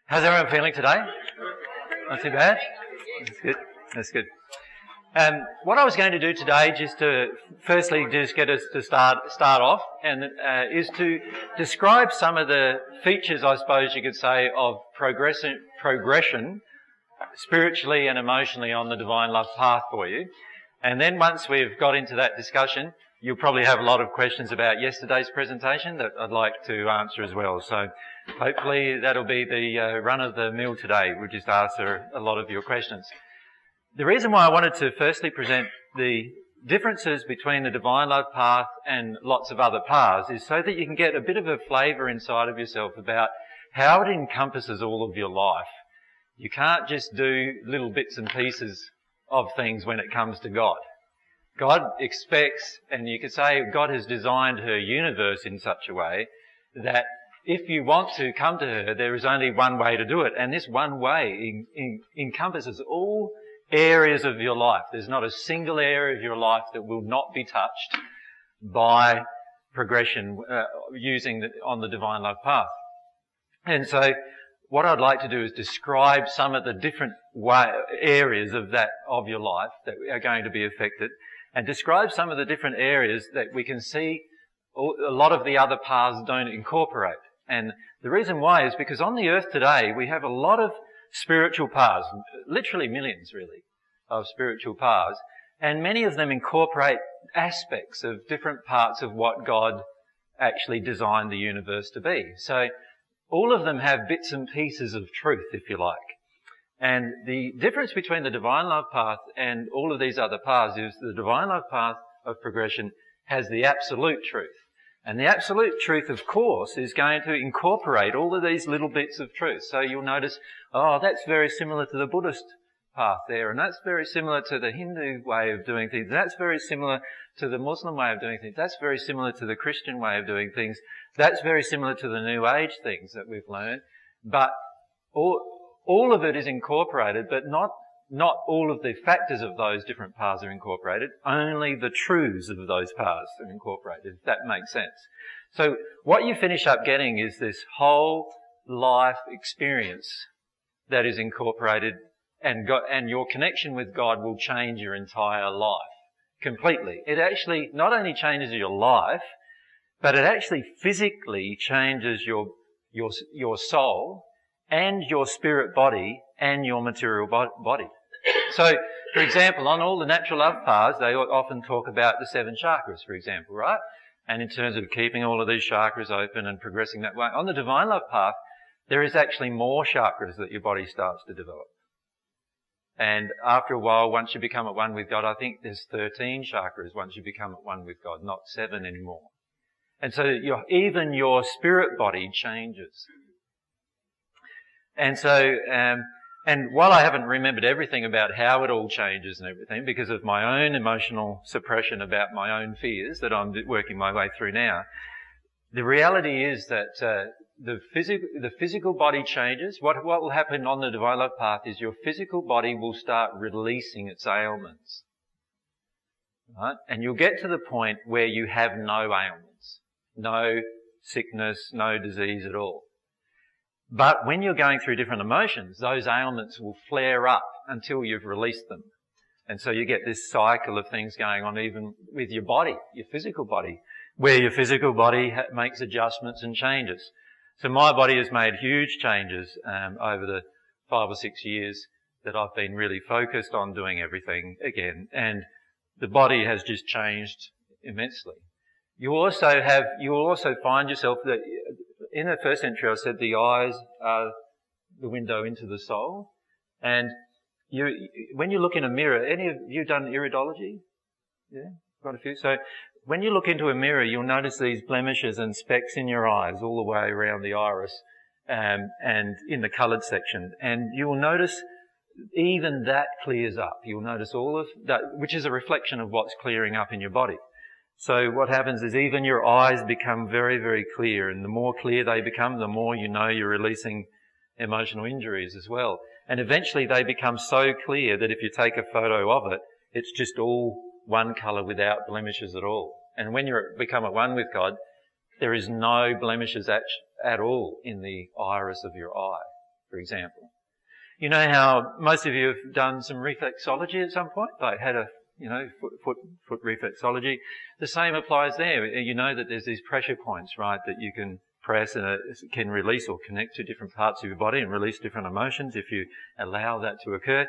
How's everyone feeling today? Not too bad? That's good. That's good. What I was going to do today, just to firstly just get us to start off, and is to describe some of the features, I suppose you could say, of progression spiritually and emotionally on the divine love path for you. And then once we've got into that discussion, you'll probably have a lot of questions about yesterday's presentation that I'd like to answer as well. So hopefully that'll be the run of the mill today. We'll just answer a lot of your questions. The reason why I wanted to firstly present the differences between the divine love path and lots of other paths is so that you can get a bit of a flavour inside of yourself about how it encompasses all of your life. You can't just do little bits and pieces of things when it comes to God. God expects, and you could say God has designed her universe in such a way that if you want to come to her, there is only one way to do it. And this one way encompasses all areas of your life. There's not a single area of your life that will not be touched by progression on the divine love path. And so what I'd like to do is describe some of the different areas of your life that are going to be affected, and describe some of the different areas that we can see a lot of the other paths don't incorporate. And the reason why is because on the earth today we have a lot of spiritual paths, literally millions really, of spiritual paths, and many of them incorporate aspects of different parts of what God actually designed the universe to be. So all of them have bits and pieces of truth, if you like. And the difference between the divine love path and all of these other paths is the divine love path of progression has the absolute truth. And the absolute truth, of course, is going to incorporate all of these little bits of truth. So you'll notice, oh, that's very similar to the Buddhist path there, and that's very similar to the Hindu way of doing things. That's very similar to the Muslim way of doing things. That's very similar to the Christian way of doing things. That's very similar to the New Age things that we've learned. But all of it is incorporated, but not all of the factors of those different paths are incorporated. Only the truths of those paths are incorporated, if that makes sense. So what you finish up getting is this whole life experience that is incorporated, and your connection with God will change your entire life completely. It actually not only changes your life, but it actually physically changes your soul and your spirit body and your material body. So, for example, on all the natural love paths, they often talk about the 7 chakras, for example, right? And in terms of keeping all of these chakras open and progressing that way. On the divine love path, there is actually more chakras that your body starts to develop. And after a while, once you become at one with God, I think there's 13 chakras once you become at one with God, not 7 anymore. And so even your spirit body changes. And so, and while I haven't remembered everything about how it all changes and everything, because of my own emotional suppression about my own fears that I'm working my way through now, the reality is that the physical body changes. What will happen on the divine love path is your physical body will start releasing its ailments. Right? And you'll get to the point where you have no ailments, no sickness, no disease at all. But when you're going through different emotions, those ailments will flare up until you've released them. And so you get this cycle of things going on even with your body, your physical body, where your physical body makes adjustments and changes. So my body has made huge changes over the 5 or 6 years that I've been really focused on doing everything again. And the body has just changed immensely. You will also find yourself that in the first century I said the eyes are the window into the soul. And when you look in a mirror, any of you done iridology? Yeah, quite a few. So when you look into a mirror, you'll notice these blemishes and specks in your eyes all the way around the iris and in the coloured section. And you will notice even that clears up. You'll notice all of that, which is a reflection of what's clearing up in your body. So what happens is even your eyes become very, very clear, and the more clear they become, the more you know you're releasing emotional injuries as well. And eventually they become so clear that if you take a photo of it, it's just all one colour without blemishes at all. And when you become at one with God, there is no blemishes at all in the iris of your eye. for example. You know how most of you have done some reflexology at some point, like had a, foot reflexology. The same applies there. You know that there's these pressure points, right, that you can press and it can release or connect to different parts of your body and release different emotions if you allow that to occur.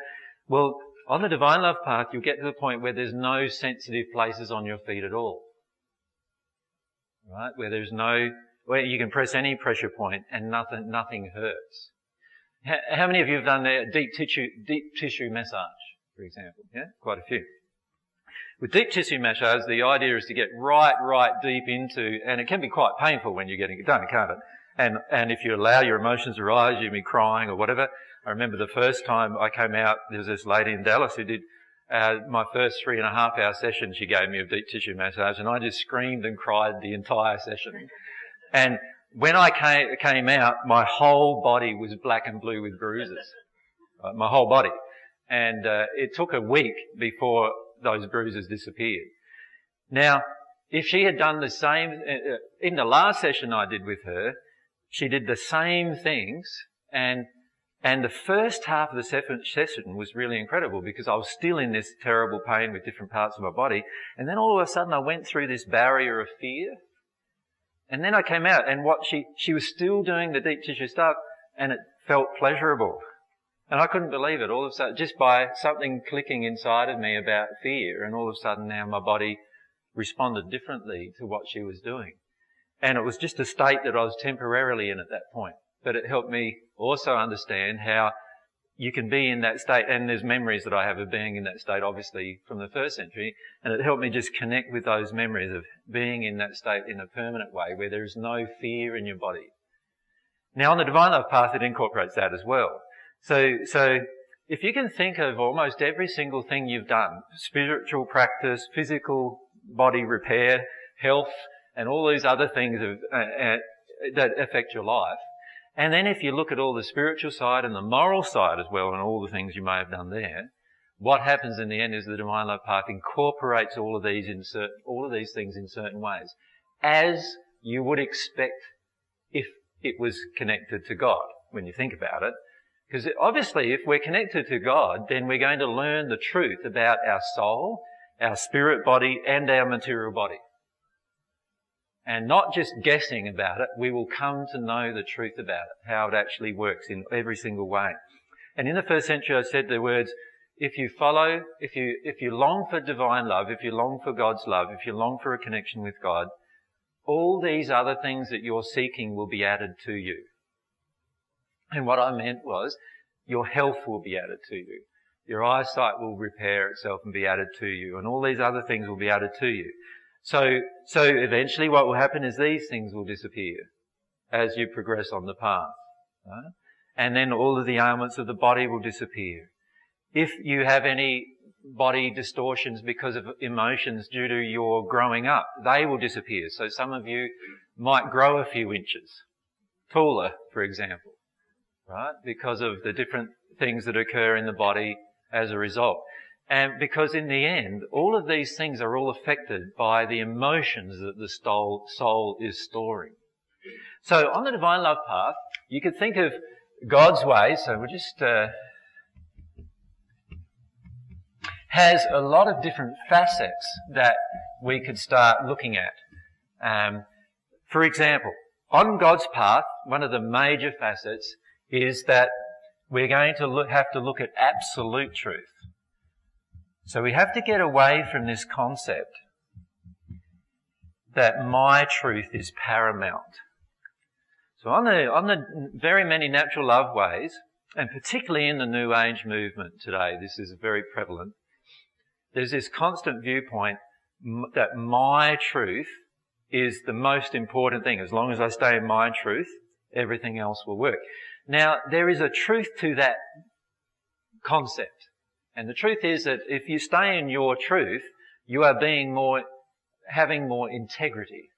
Well, on the Divine Love path, you'll get to the point where there's no sensitive places on your feet at all. Right? Where you can press any pressure point and nothing hurts. How many of you have done deep tissue massage, for example? Yeah? Quite a few. With deep tissue massage, the idea is to get right deep into, and it can be quite painful when you're getting it done, can't it? And if you allow your emotions to rise, you can be crying or whatever. I remember the first time I came out, there was this lady in Dallas who did my first 3.5-hour session she gave me of deep tissue massage, and I just screamed and cried the entire session. And when I came out, my whole body was black and blue with bruises. Right? My whole body. And it took a week before those bruises disappeared. Now, if she had done the same, in the last session I did with her, she did the same things, and the first half of the session was really incredible because I was still in this terrible pain with different parts of my body, and then all of a sudden I went through this barrier of fear, and then I came out, and she was still doing the deep tissue stuff, and it felt pleasurable. And I couldn't believe it all of a sudden, just by something clicking inside of me about fear, and all of a sudden now my body responded differently to what she was doing. And it was just a state that I was temporarily in at that point. But it helped me also understand how you can be in that state, and there's memories that I have of being in that state, obviously, from the first century, and it helped me just connect with those memories of being in that state in a permanent way, where there is no fear in your body. Now, on the Divine Love path, it incorporates that as well. So if you can think of almost every single thing you've done, spiritual practice, physical body repair, health, and all these other things that affect your life, and then if you look at all the spiritual side and the moral side as well, and all the things you may have done there, what happens in the end is the Divine Love path incorporates all of these things in certain ways, as you would expect if it was connected to God, when you think about it. Because obviously, if we're connected to God, then we're going to learn the truth about our soul, our spirit body, and our material body. And not just guessing about it, we will come to know the truth about it, how it actually works in every single way. And in the first century, I said the words, if you long for divine love, if you long for God's love, if you long for a connection with God, all these other things that you're seeking will be added to you. And what I meant was, your health will be added to you. Your eyesight will repair itself and be added to you. And all these other things will be added to you. So eventually what will happen is these things will disappear as you progress on the path. Right? And then all of the ailments of the body will disappear. If you have any body distortions because of emotions due to your growing up, they will disappear. So some of you might grow a few inches taller, for example, right? Because of the different things that occur in the body as a result. And because in the end, all of these things are all affected by the emotions that the soul is storing. So on the Divine Love path, you could think of God's way, so we'll just has a lot of different facets that we could start looking at. For example, on God's path, one of the major facets is that we're going to have to look at absolute truth. So we have to get away from this concept that my truth is paramount. So on the very many natural love ways, and particularly in the New Age movement today, this is very prevalent, there's this constant viewpoint that my truth is the most important thing. As long as I stay in my truth, everything else will work. Now, there is a truth to that concept. And the truth is that if you stay in your truth, you are having more integrity.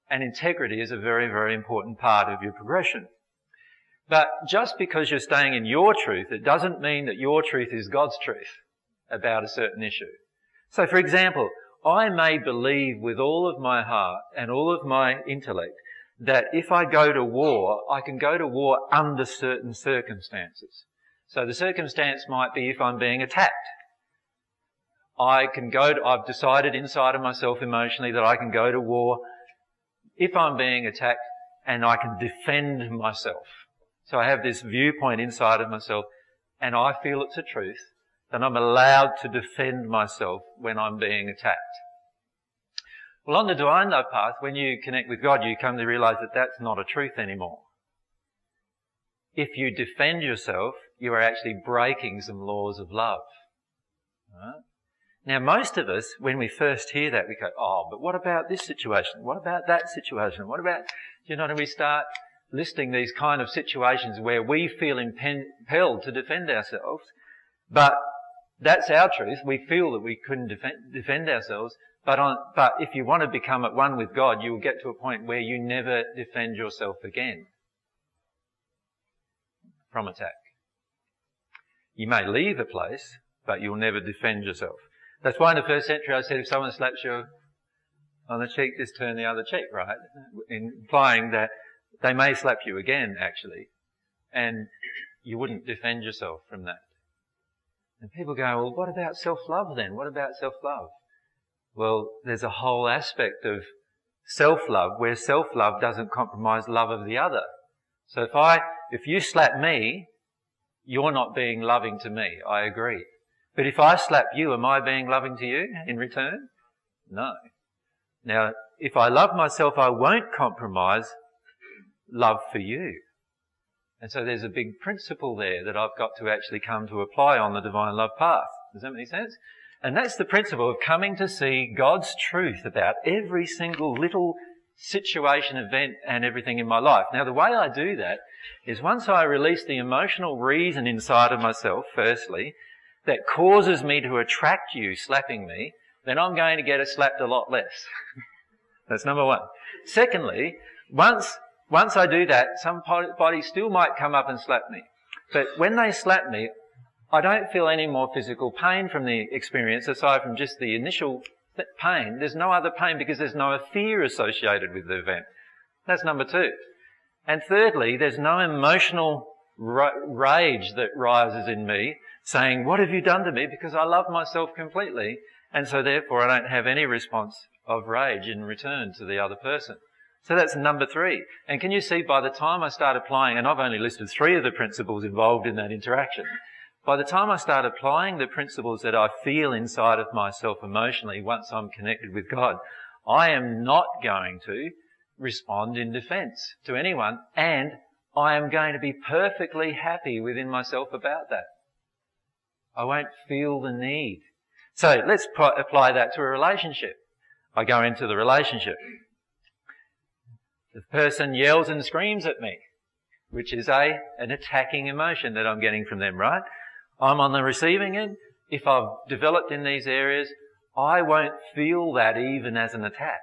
And integrity is a very, very important part of your progression. But just because you're staying in your truth, it doesn't mean that your truth is God's truth about a certain issue. So, for example, I may believe with all of my heart and all of my intellect that if I go to war, I can go to war under certain circumstances. So the circumstance might be if I'm being attacked. I've decided inside of myself emotionally that I can go to war if I'm being attacked and I can defend myself. So I have this viewpoint inside of myself and I feel it's a truth, then I'm allowed to defend myself when I'm being attacked. Well, on the divine love path, when you connect with God, you come to realise that that's not a truth anymore. If you defend yourself, you are actually breaking some laws of love. Right? Now, most of us, when we first hear that, we go, oh, but what about this situation? What about that situation? What about, and we start listing these kind of situations where we feel impelled to defend ourselves. But that's our truth. We feel that we couldn't defend ourselves. But if you want to become at one with God, you will get to a point where you never defend yourself again from attack. You may leave a place, but you'll never defend yourself. That's why in the first century I said if someone slaps you on the cheek, just turn the other cheek, right? Implying that they may slap you again, actually, and you wouldn't defend yourself from that. And people go, well, what about self-love then? What about self-love? Well, there's a whole aspect of self-love where self-love doesn't compromise love of the other. So if you slap me, you're not being loving to me. I agree. But if I slap you, am I being loving to you in return? No. Now, if I love myself, I won't compromise love for you. And so there's a big principle there that I've got to actually come to apply on the divine love path. Does that make sense? And that's the principle of coming to see God's truth about every single little situation, event, and everything in my life. Now, the way I do that is once I release the emotional reason inside of myself, firstly, that causes me to attract you slapping me, then I'm going to get slapped a lot less. That's number one. Secondly, once I do that, somebody still might come up and slap me. But when they slap me, I don't feel any more physical pain from the experience aside from just the initial pain. There's no other pain because there's no fear associated with the event. That's number two. And thirdly, there's no emotional rage that rises in me saying, what have you done to me? Because I love myself completely. And so therefore I don't have any response of rage in return to the other person. So that's number three. And can you see by the time I start applying, and I've only listed 3 of the principles involved in that interaction, by the time I start applying the principles that I feel inside of myself emotionally once I'm connected with God, I am not going to respond in defence to anyone, and I am going to be perfectly happy within myself about that. I won't feel the need. So let's apply that to a relationship. I go into the relationship. The person yells and screams at me, which is an attacking emotion that I'm getting from them, right? I'm on the receiving end. If I've developed in these areas, I won't feel that even as an attack.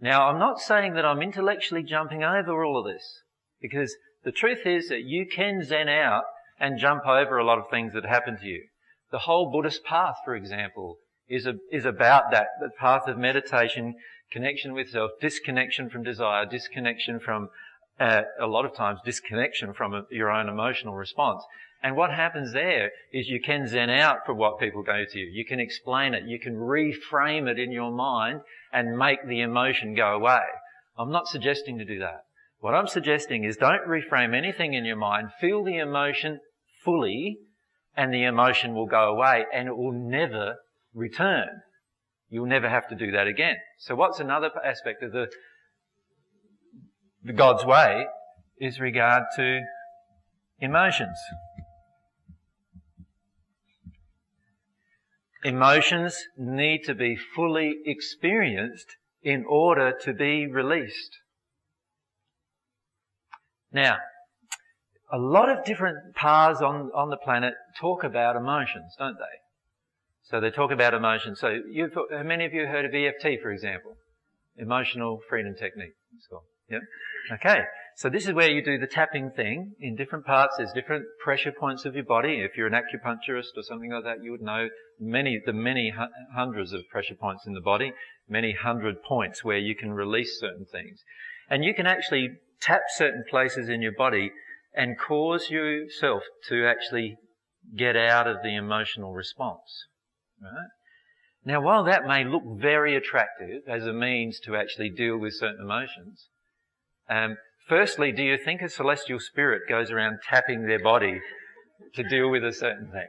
Now, I'm not saying that I'm intellectually jumping over all of this, because the truth is that you can zen out and jump over a lot of things that happen to you. The whole Buddhist path, for example, is about that, the path of meditation, connection with self, disconnection from desire, disconnection from, a lot of times, disconnection from your own emotional response. And what happens there is you can zen out for what people go to you. You can explain it. You can reframe it in your mind and make the emotion go away. I'm not suggesting to do that. What I'm suggesting is don't reframe anything in your mind. Feel the emotion fully and the emotion will go away and it will never return. You'll never have to do that again. So what's another aspect of the God's way is regard to emotions. Emotions need to be fully experienced in order to be released. Now, a lot of different paths on the planet talk about emotions, don't they? So they talk about emotions. So how many of you heard of EFT, for example? Emotional Freedom Technique. Yeah? Okay. So this is where you do the tapping thing in different parts. There's different pressure points of your body. If you're an acupuncturist or something like that, you would know the many hundreds of pressure points in the body. many hundred points where you can release certain things. And you can actually tap certain places in your body and cause yourself to actually get out of the emotional response. Right? Now, while that may look very attractive as a means to actually deal with certain emotions, firstly, do you think a celestial spirit goes around tapping their body to deal with a certain thing?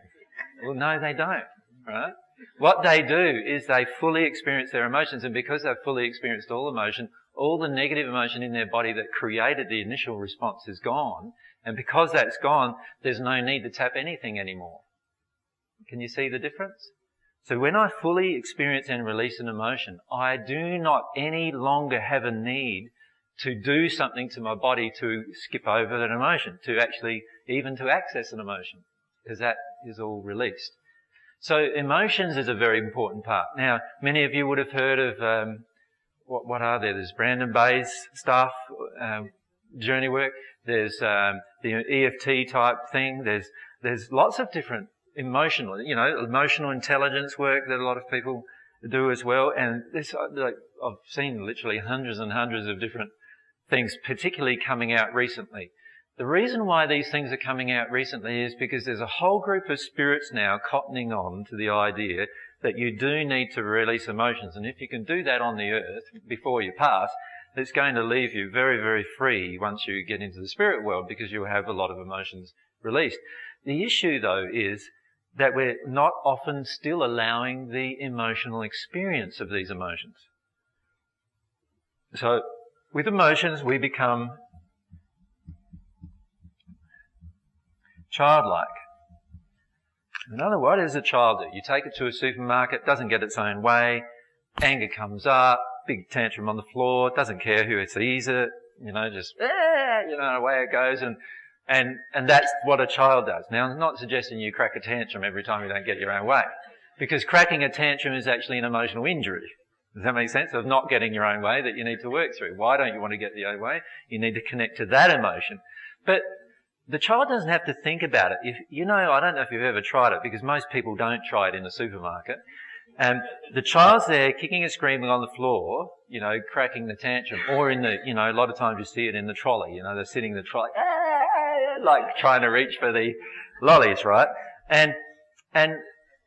Well, no, they don't, right? What they do is they fully experience their emotions, and because they've fully experienced all emotion, all the negative emotion in their body that created the initial response is gone, and because that's gone, there's no need to tap anything anymore. Can you see the difference? So when I fully experience and release an emotion, I do not any longer have a need to do something to my body to skip over that emotion, to actually even to access an emotion, because that is all released. So emotions is a very important part. Now, many of you would have heard of, what are there? There's Brandon Bay's stuff, journey work. There's the EFT type thing. There's lots of different emotional intelligence work that a lot of people do as well. And this, I've seen literally hundreds and hundreds of different things, particularly coming out recently. The reason why these things are coming out recently is because there's a whole group of spirits now cottoning on to the idea that you do need to release emotions. And if you can do that on the earth before you pass, it's going to leave you very, very free once you get into the spirit world, because you'll have a lot of emotions released. The issue, though, is that we're not often still allowing the emotional experience of these emotions. So with emotions, we become childlike. In other words, what does a child do? You take it to a supermarket, doesn't get its own way, anger comes up, big tantrum on the floor, doesn't care who sees it, just, away it goes, and that's what a child does. Now, I'm not suggesting you crack a tantrum every time you don't get your own way, because cracking a tantrum is actually an emotional injury. Does that make sense? Of not getting your own way that you need to work through. Why don't you want to get the own way? You need to connect to that emotion. But the child doesn't have to think about it. I don't know if you've ever tried it, because most people don't try it in the supermarket. And the child's there kicking and screaming on the floor, cracking the tantrum. Or in the, a lot of times you see it in the trolley, they're sitting in the trolley, like trying to reach for the lollies, right? And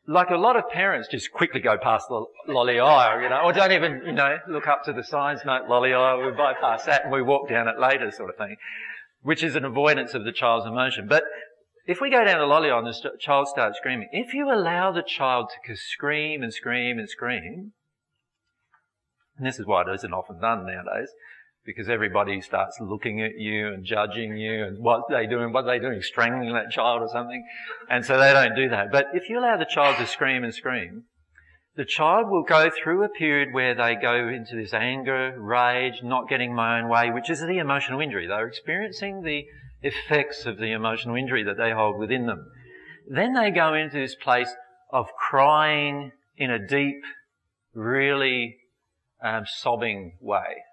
like a lot of parents just quickly go past the lolly aisle, or don't even, look up to the signs, no, lolly aisle, we bypass that and we walk down it later sort of thing, which is an avoidance of the child's emotion. But if we go down the lolly aisle and the child starts screaming, if you allow the child to scream and scream and scream, and this is why it isn't often done nowadays, because everybody starts looking at you and judging you and what are they doing, strangling that child or something, and so they don't do that. But if you allow the child to scream and scream, the child will go through a period where they go into this anger, rage, not getting my own way, which is the emotional injury. They're experiencing the effects of the emotional injury that they hold within them. Then they go into this place of crying in a deep, really sobbing way.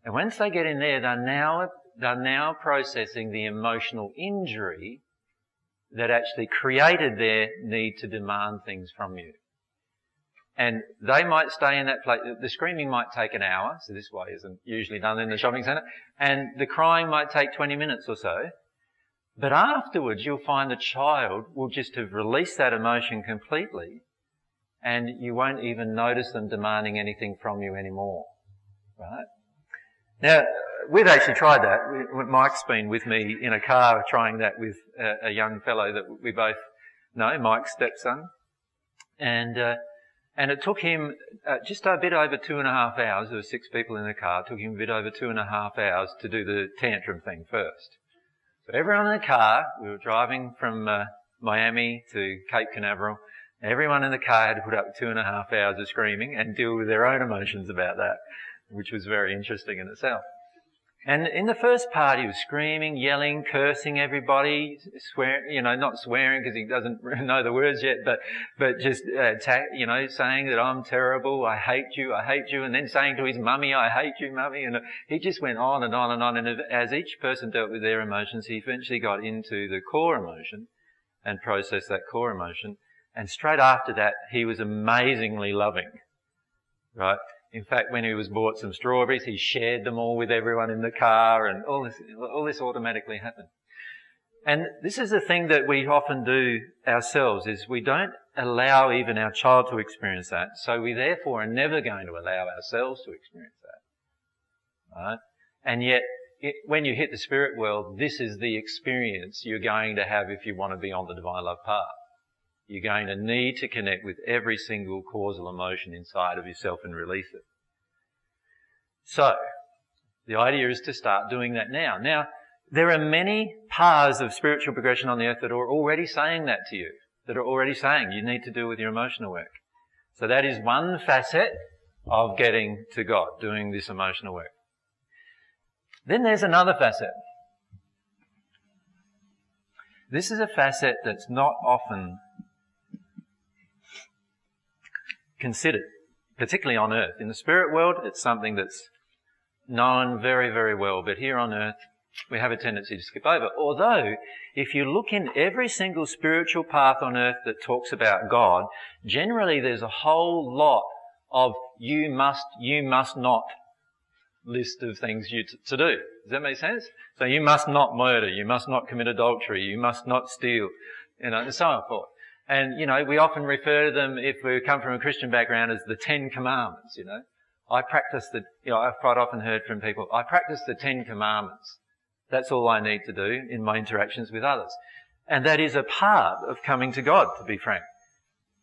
And once they get in there, they're now processing the emotional injury that actually created their need to demand things from you. And they might stay in that place. The screaming might take an hour, so this way isn't usually done in the shopping centre. And the crying might take 20 minutes or so. But afterwards, you'll find the child will just have released that emotion completely, and you won't even notice them demanding anything from you anymore, right? Now, we've actually tried that. Mike's been with me in a car trying that with a young fellow that we both know, Mike's stepson. And it took him just a bit over 2.5 hours. There were 6 people in the car. It took him a bit over 2.5 hours to do the tantrum thing first. So everyone in the car, we were driving from Miami to Cape Canaveral. Everyone in the car had to put up 2.5 hours of screaming and deal with their own emotions about that, which was very interesting in itself. And in the first part, he was screaming, yelling, cursing everybody, swearing, not swearing because he doesn't know the words yet, but just, saying that I'm terrible, I hate you, and then saying to his mummy, I hate you, mummy, and he just went on and on and on, and as each person dealt with their emotions, he eventually got into the core emotion and processed that core emotion, and straight after that, he was amazingly loving. right? In fact, when he was bought some strawberries, he shared them all with everyone in the car, and all this automatically happened. And this is the thing that we often do ourselves, is we don't allow even our child to experience that, so we therefore are never going to allow ourselves to experience that, right? And yet, when you hit the spirit world, this is the experience you're going to have if you want to be on the divine love path. You're going to need to connect with every single causal emotion inside of yourself and release it. So, the idea is to start doing that now. Now, there are many paths of spiritual progression on the earth that are already saying that to you, that are already saying you need to do with your emotional work. So that is one facet of getting to God, doing this emotional work. Then there's another facet. This is a facet that's not often considered, particularly on earth. In the spirit world, it's something that's known very, very well, but here on earth, we have a tendency to skip over. Although, if you look in every single spiritual path on earth that talks about God, generally there's a whole lot of you must not list of things to do. Does that make sense? So you must not murder, you must not commit adultery, you must not steal, and so on and forth. And, we often refer to them, if we come from a Christian background, as the 10 Commandments, I practice I've quite often heard from people, I practice the 10 Commandments. That's all I need to do in my interactions with others. And that is a part of coming to God, to be frank.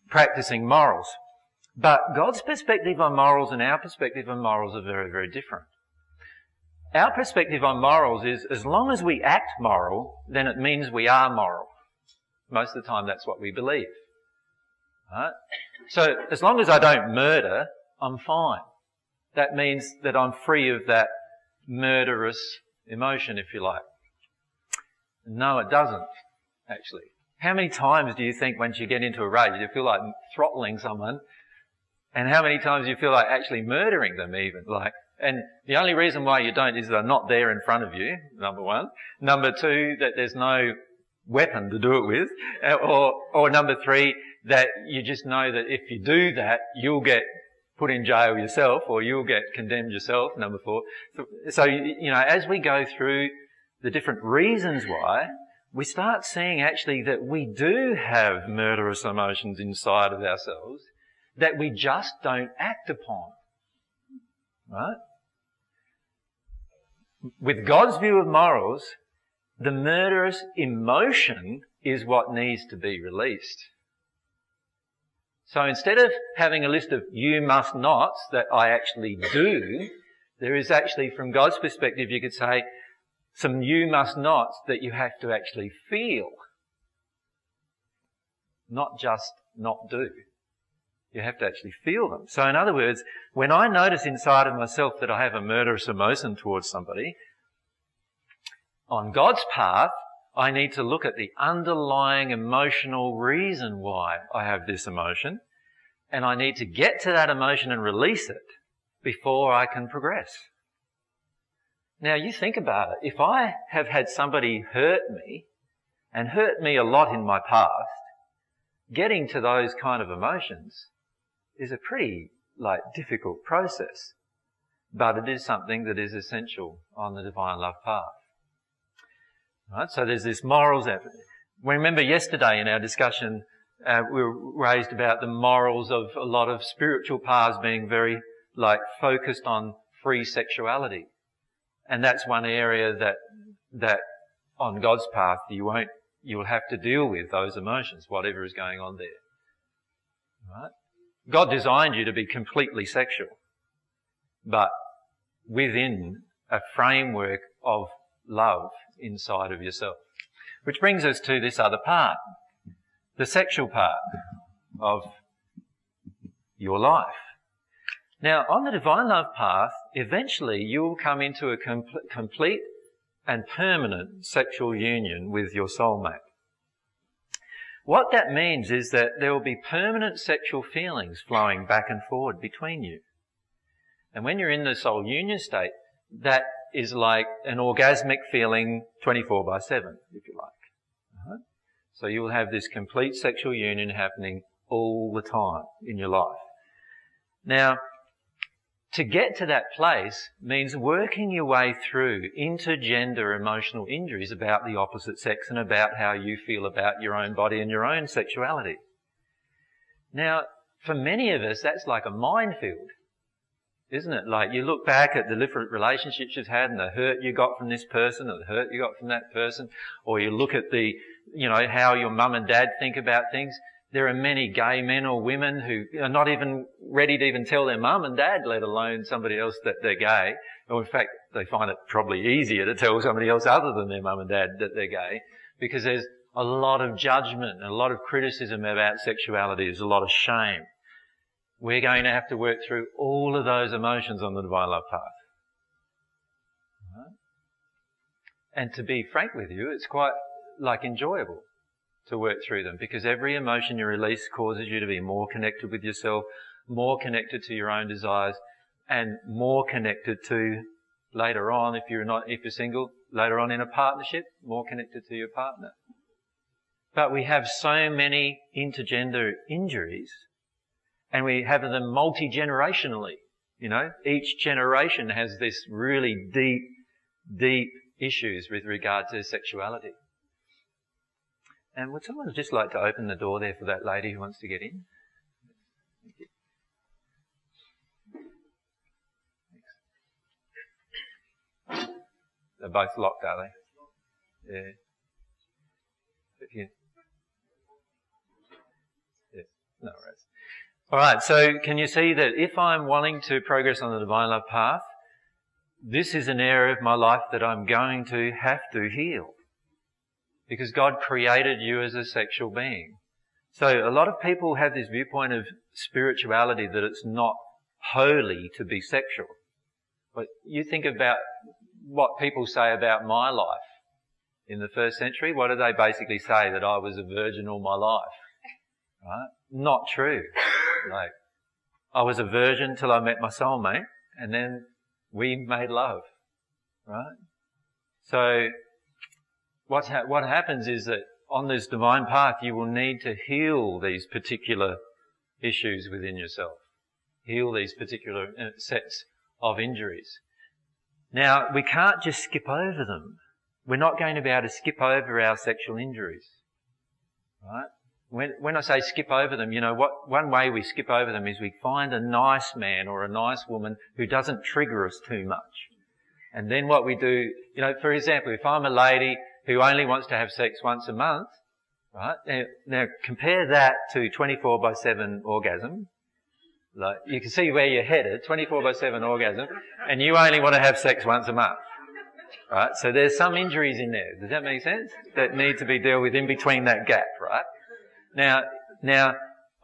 Practicing morals. But God's perspective on morals and our perspective on morals are very, very different. Our perspective on morals is, as long as we act moral, then it means we are moral. Most of the time that's what we believe. Right? So, as long as I don't murder, I'm fine. That means that I'm free of that murderous emotion, if you like. No, it doesn't, actually. How many times do you think once you get into a rage, you feel like throttling someone? And how many times do you feel like actually murdering them even? And the only reason why you don't is they're not there in front of you, number one. Number two, that there's no weapon to do it with. Or number three, that you just know that if you do that, you'll get put in jail yourself, or you'll get condemned yourself, number four. So, as we go through the different reasons why, we start seeing actually that we do have murderous emotions inside of ourselves that we just don't act upon. Right? With God's view of morals, the murderous emotion is what needs to be released. So instead of having a list of you must nots that I actually do, there is actually, from God's perspective, you could say, some you must nots that you have to actually feel. Not just not do. You have to actually feel them. So in other words, when I notice inside of myself that I have a murderous emotion towards somebody, on God's path, I need to look at the underlying emotional reason why I have this emotion, and I need to get to that emotion and release it before I can progress. Now you think about it. If I have had somebody hurt me, and hurt me a lot in my past, getting to those kind of emotions is a pretty, difficult process. But it is something that is essential on the divine love path. Right? So there's this morals effort. Remember yesterday in our discussion, we were raised about the morals of a lot of spiritual paths being very, focused on free sexuality. And that's one area that on God's path you'll have to deal with those emotions, whatever is going on there. Right? God designed you to be completely sexual, but within a framework of love inside of yourself. Which brings us to this other part, the sexual part of your life. Now, on the divine love path, eventually you will come into a complete and permanent sexual union with your soulmate. What that means is that there will be permanent sexual feelings flowing back and forward between you. And when you're in the soul union state, that is like an orgasmic feeling 24/7, if you like. Right? So you will have this complete sexual union happening all the time in your life. Now, to get to that place means working your way through intergender emotional injuries about the opposite sex and about how you feel about your own body and your own sexuality. Now, for many of us, that's like a minefield, isn't it? Like you look back at the different relationships you've had and the hurt you got from this person or the hurt you got from that person, or you look at the, how your mum and dad think about things. There are many gay men or women who are not even ready to even tell their mum and dad, let alone somebody else, that they're gay. Or in fact, they find it probably easier to tell somebody else other than their mum and dad that they're gay, because there's a lot of judgment and a lot of criticism about sexuality. There's a lot of shame. We're going to have to work through all of those emotions on the Divine Love path. Right? And to be frank with you, it's quite enjoyable to work through them, because every emotion you release causes you to be more connected with yourself, more connected to your own desires, and more connected to, later on, if you're single, later on in a partnership, more connected to your partner. But we have so many intergender injuries, and we have them multi-generationally. Each generation has this really deep issues with regard to sexuality. And would someone just like to open the door there for that lady who wants to get in? Thank you. They're both locked, are they? Yeah. Yeah. No worries. All right, so can you see that if I'm wanting to progress on the Divine Love path, this is an area of my life that I'm going to have to heal. Because God created you as a sexual being. So a lot of people have this viewpoint of spirituality that it's not holy to be sexual. But you think about what people say about my life in the first century. What do they basically say? That I was a virgin all my life. Right? Not true. I was a virgin till I met my soulmate, and then we made love. Right? So what happens is that on this divine path you will need to heal these particular issues within yourself. Heal these particular sets of injuries. Now, we can't just skip over them. We're not going to be able to skip over our sexual injuries. Right? When I say skip over them, one way we skip over them is we find a nice man or a nice woman who doesn't trigger us too much. And then what we do, for example, if I'm a lady who only wants to have sex once a month, right? Now compare that to 24/7 orgasm. You can see where you're headed, 24/7 orgasm, and you only want to have sex once a month. Right? So there's some injuries in there. Does that make sense? That need to be dealt with in between that gap, right? Now,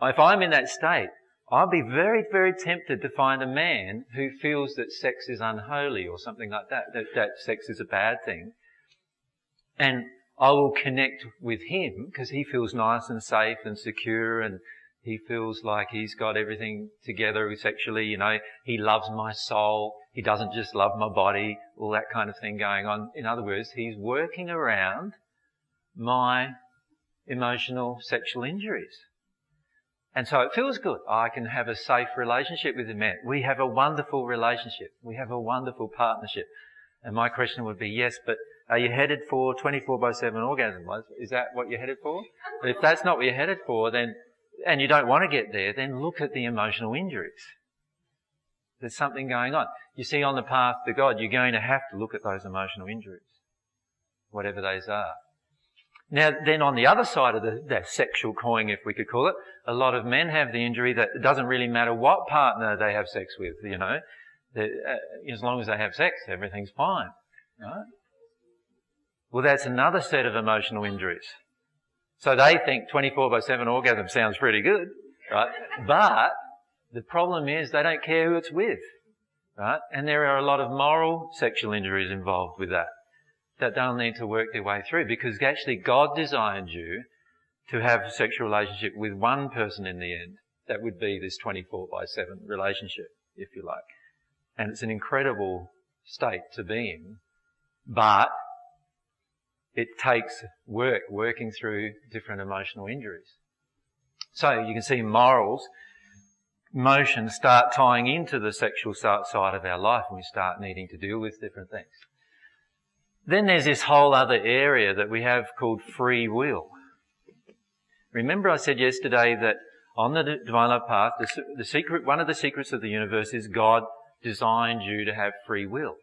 if I'm in that state, I'll be very, very tempted to find a man who feels that sex is unholy or something like that, that sex is a bad thing. And I will connect with him because he feels nice and safe and secure, and he feels like he's got everything together sexually, he loves my soul, he doesn't just love my body, all that kind of thing going on. In other words, he's working around my emotional sexual injuries. And so it feels good. I can have a safe relationship with a man. We have a wonderful relationship. We have a wonderful partnership. And my question would be, yes, but are you headed for 24/7 orgasm? Is that what you're headed for? But if that's not what you're headed for, then, and you don't want to get there, then look at the emotional injuries. There's something going on. You see, on the path to God, you're going to have to look at those emotional injuries, whatever those are. Now, then on the other side of the sexual coin, if we could call it, a lot of men have the injury that it doesn't really matter what partner they have sex with, as long as they have sex, everything's fine. Right? Well, that's another set of emotional injuries. So they think 24/7 orgasm sounds pretty good, right? But the problem is they don't care who it's with, right? And there are a lot of moral sexual injuries involved with that they'll need to work their way through, because actually God designed you to have a sexual relationship with one person in the end. That would be this 24/7 relationship, if you like. And it's an incredible state to be in. But it takes working through different emotional injuries. So you can see morals emotions start tying into the sexual side of our life and we start needing to deal with different things. Then there's this whole other area that we have called free will. Remember I said yesterday that on the Divine Love Path, one of the secrets of the universe is God designed you to have free will.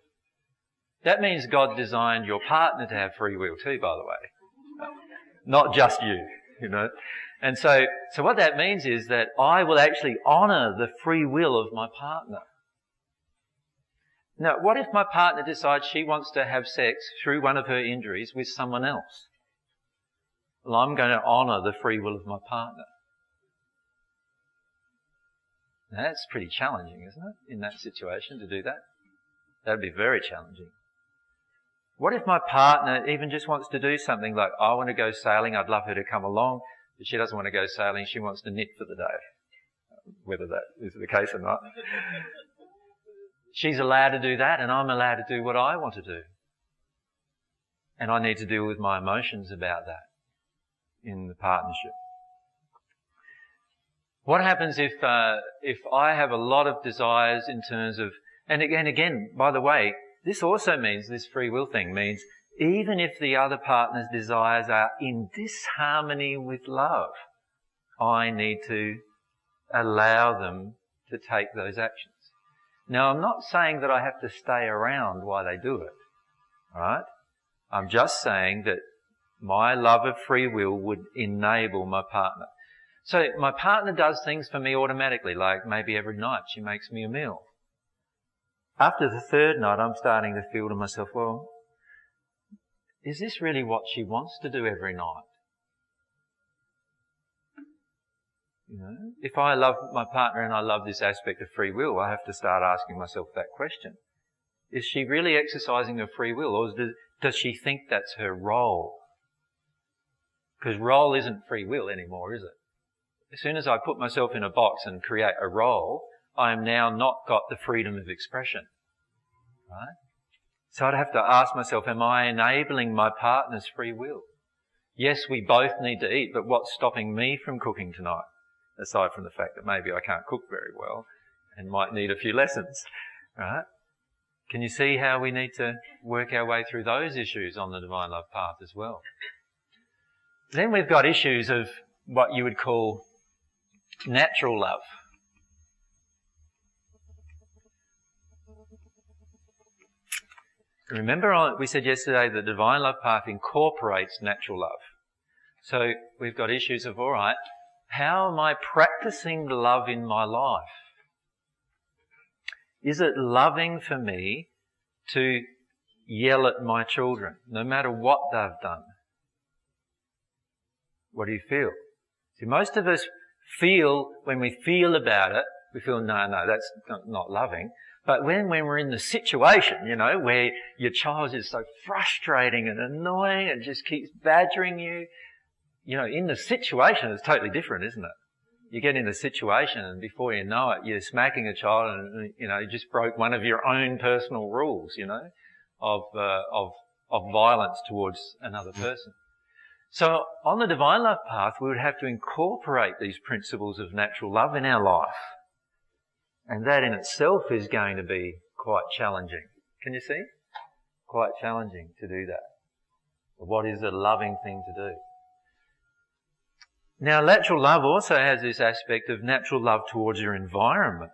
That means God designed your partner to have free will too, by the way. Not just you, you know. And so what that means is that I will actually honour the free will of my partner. Now, what if my partner decides she wants to have sex through one of her injuries with someone else? Well, I'm going to honour the free will of my partner. Now, that's pretty challenging, isn't it, in that situation to do that? That would be very challenging. What if my partner even just wants to do something like, I want to go sailing, I'd love her to come along, but she doesn't want to go sailing, she wants to knit for the day. Whether that is the case or not. She's allowed to do that and I'm allowed to do what I want to do. And I need to deal with my emotions about that in the partnership. What happens if I have a lot of desires in terms of, and again, by the way, this also means, this free will thing means, even if the other partner's desires are in disharmony with love, I need to allow them to take those actions. Now, I'm not saying that I have to stay around while they do it, right? I'm just saying that my love of free will would enable my partner. So my partner does things for me automatically, like maybe every night she makes me a meal. After the third night, I'm starting to feel to myself, well, is this really what she wants to do every night? You know, if I love my partner and I love this aspect of free will, I have to start asking myself that question. Is she really exercising her free will, or does she think that's her role? Because role isn't free will anymore, is it? As soon as I put myself in a box and create a role, I am now not got the freedom of expression. Right? So I'd have to ask myself, am I enabling my partner's free will? Yes, we both need to eat, but what's stopping me from cooking tonight? Aside from the fact that maybe I can't cook very well and might need a few lessons, right? Can you see how we need to work our way through those issues on the Divine Love Path as well? Then we've got issues of what you would call natural love. Remember we said yesterday the Divine Love Path incorporates natural love. So we've got issues of, all right, how am I practicing love in my life? Is it loving for me to yell at my children, no matter what they've done? What do you feel? See, most of us feel, when we feel about it, we feel, no, that's not loving. But when we're in the situation, you know, where your child is so frustrating and annoying and just keeps badgering you, you know, in the situation it's totally different, isn't it? You get in the situation and before you know it, you're smacking a child and, you know, you just broke one of your own personal rules, you know, of violence towards another person. So on the Divine Love Path, we would have to incorporate these principles of natural love in our life. And that in itself is going to be quite challenging. Can you see? Quite challenging to do that. What is a loving thing to do? Now, natural love also has this aspect of natural love towards your environment.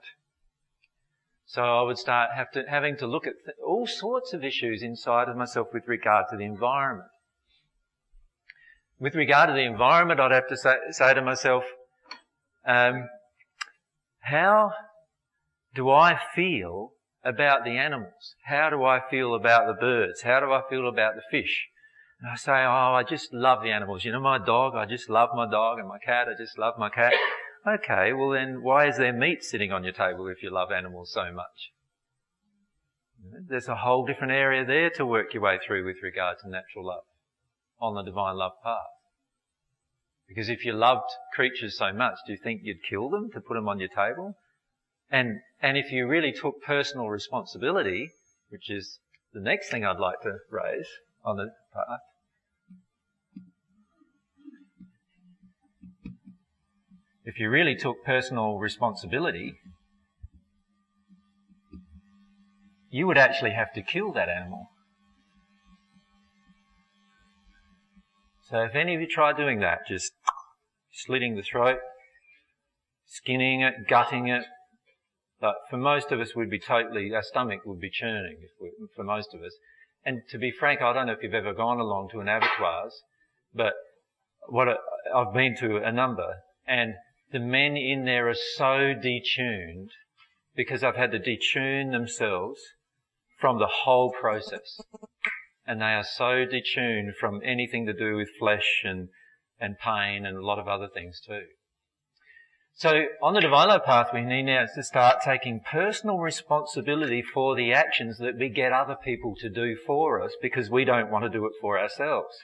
So I would start having to look at all sorts of issues inside of myself with regard to the environment. With regard to the environment, I'd have to say to myself, how do I feel about the animals? How do I feel about the birds? How do I feel about the fish? And I say, I just love the animals. You know, my dog, I just love my dog, and my cat, I just love my cat. Okay, well then why is there meat sitting on your table if you love animals so much? There's a whole different area there to work your way through with regard to natural love on the Divine Love Path. Because if you loved creatures so much, do you think you'd kill them to put them on your table? And if you really took personal responsibility, which is the next thing I'd like to raise on the path, if you really took personal responsibility, you would actually have to kill that animal. So if any of you try doing that, just slitting the throat, skinning it, gutting it, but for most of us our stomach would be churning for most of us. And to be frank, I don't know if you've ever gone along to an abattoirs, but I've been to a number, and the men in there are so detuned because they've had to detune themselves from the whole process. And they are so detuned from anything to do with flesh and pain and a lot of other things too. So on the Divine Love path, we need now to start taking personal responsibility for the actions that we get other people to do for us because we don't want to do it for ourselves.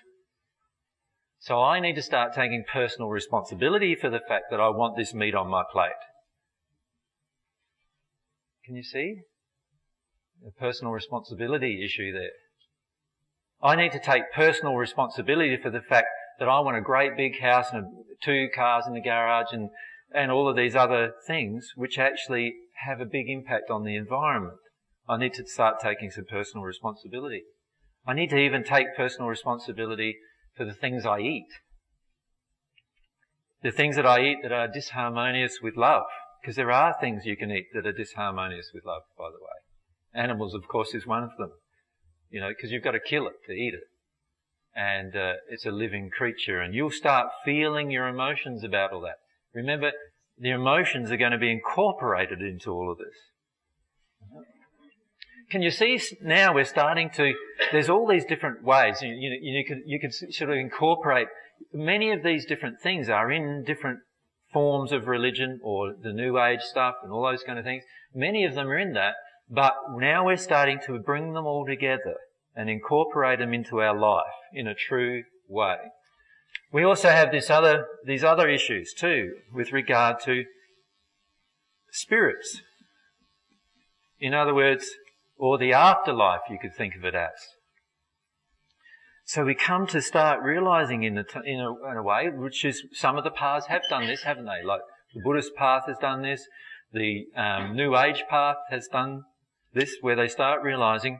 So I need to start taking personal responsibility for the fact that I want this meat on my plate. Can you see? The personal responsibility issue there. I need to take personal responsibility for the fact that I want a great big house and 2 cars in the garage and all of these other things which actually have a big impact on the environment. I need to start taking some personal responsibility. I need to even take personal responsibility for the things I eat. The things that I eat that are disharmonious with love. Because there are things you can eat that are disharmonious with love, by the way. Animals, of course, is one of them. You know, because you've got to kill it to eat it. And it's a living creature. And you'll start feeling your emotions about all that. Remember, the emotions are going to be incorporated into all of this. Can you see now we're starting to, there's all these different ways. You can sort of incorporate, many of these different things are in different forms of religion or the New Age stuff and all those kind of things. Many of them are in that, but now we're starting to bring them all together and incorporate them into our life in a true way. We also have these other issues too with regard to spirits. In other words, or the afterlife, you could think of it as. So we come to start realizing in a way, which is some of the paths have done this, haven't they? Like the Buddhist path has done this, the New Age path has done this, where they start realizing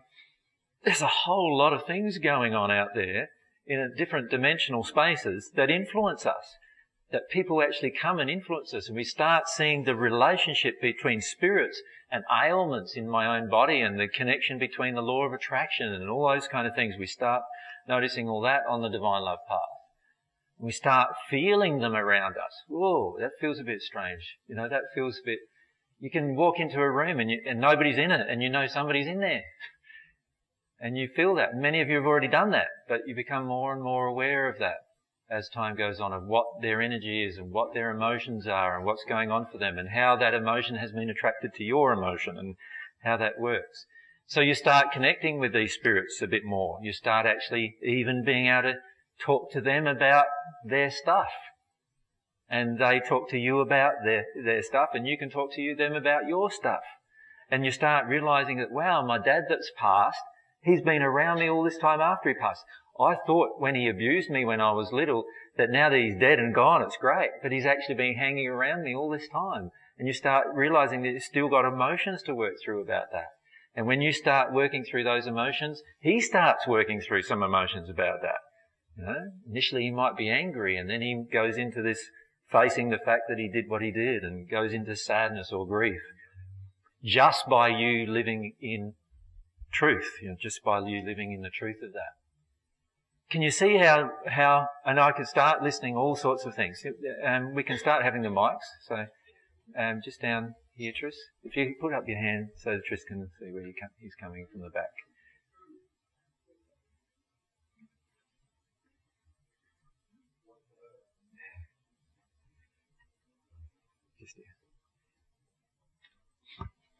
there's a whole lot of things going on out there in different dimensional spaces that influence us, that people actually come and influence us, and we start seeing the relationship between spirits and ailments in my own body and the connection between the law of attraction and all those kind of things. We start noticing all that on the Divine Love path. We start feeling them around us. Whoa, that feels a bit strange. You know, that feels a bit... You can walk into a room and nobody's in it, and you know somebody's in there. And you feel that. Many of you have already done that, but you become more and more aware of that as time goes on, of what their energy is and what their emotions are and what's going on for them and how that emotion has been attracted to your emotion and how that works. So you start connecting with these spirits a bit more. You start actually even being able to talk to them about their stuff. And they talk to you about their stuff, and you can talk to them about your stuff. And you start realizing that, wow, my dad that's passed, he's been around me all this time after he passed. I thought when he abused me when I was little that now that he's dead and gone, it's great. But he's actually been hanging around me all this time. And you start realizing that you've still got emotions to work through about that. And when you start working through those emotions, he starts working through some emotions about that. You know, initially he might be angry, and then he goes into this facing the fact that he did what he did and goes into sadness or grief. Just by you living in truth, just by you living in the truth of that. Can you see how, and I can start listing all sorts of things. We can start having the mics. So, just down here, Tris. If you put up your hand so that Tris can see where he's coming from the back. Just here.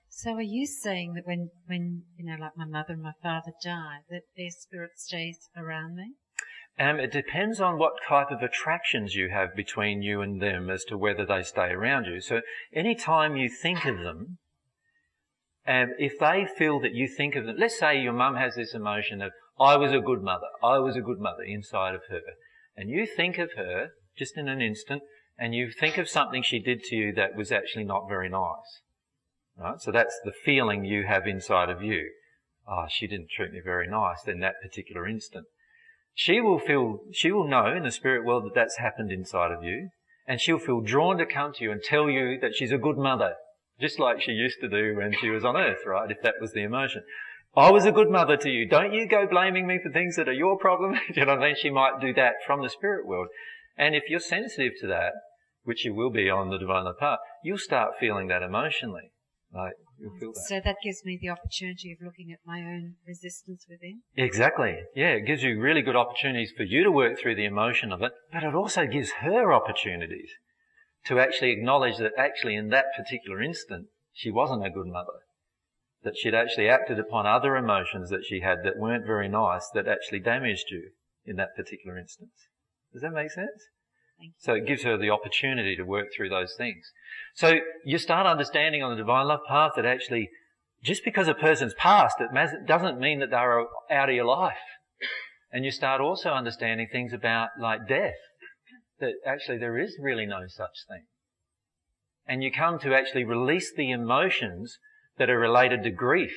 So are you saying that when like my mother and my father die, that their spirit stays around me? It depends on what type of attractions you have between you and them as to whether they stay around you. So any time you think of them, if they feel that you think of them, let's say your mum has this emotion of, I was a good mother inside of her. And you think of her just in an instant, and you think of something she did to you that was actually not very nice. Right? So that's the feeling you have inside of you. Oh, she didn't treat me very nice in that particular instant. She will know in the spirit world that that's happened inside of you, and she'll feel drawn to come to you and tell you that she's a good mother, just like she used to do when she was on earth, right? If that was the emotion. I was a good mother to you. Don't you go blaming me for things that are your problem. You know what I mean? She might do that from the spirit world. And if you're sensitive to that, which you will be on the divine love path, you'll start feeling that emotionally. Like, you'll feel that. So that gives me the opportunity of looking at my own resistance within? Exactly. Yeah, it gives you really good opportunities for you to work through the emotion of it, but it also gives her opportunities to actually acknowledge that actually in that particular instant, she wasn't a good mother. That she'd actually acted upon other emotions that she had that weren't very nice, that actually damaged you in that particular instance. Does that make sense? Thank you. So it gives her the opportunity to work through those things. So you start understanding on the divine love path that actually, just because a person's passed, it doesn't mean that they're out of your life. And you start also understanding things about, like, death, that actually there is really no such thing. And you come to actually release the emotions that are related to grief.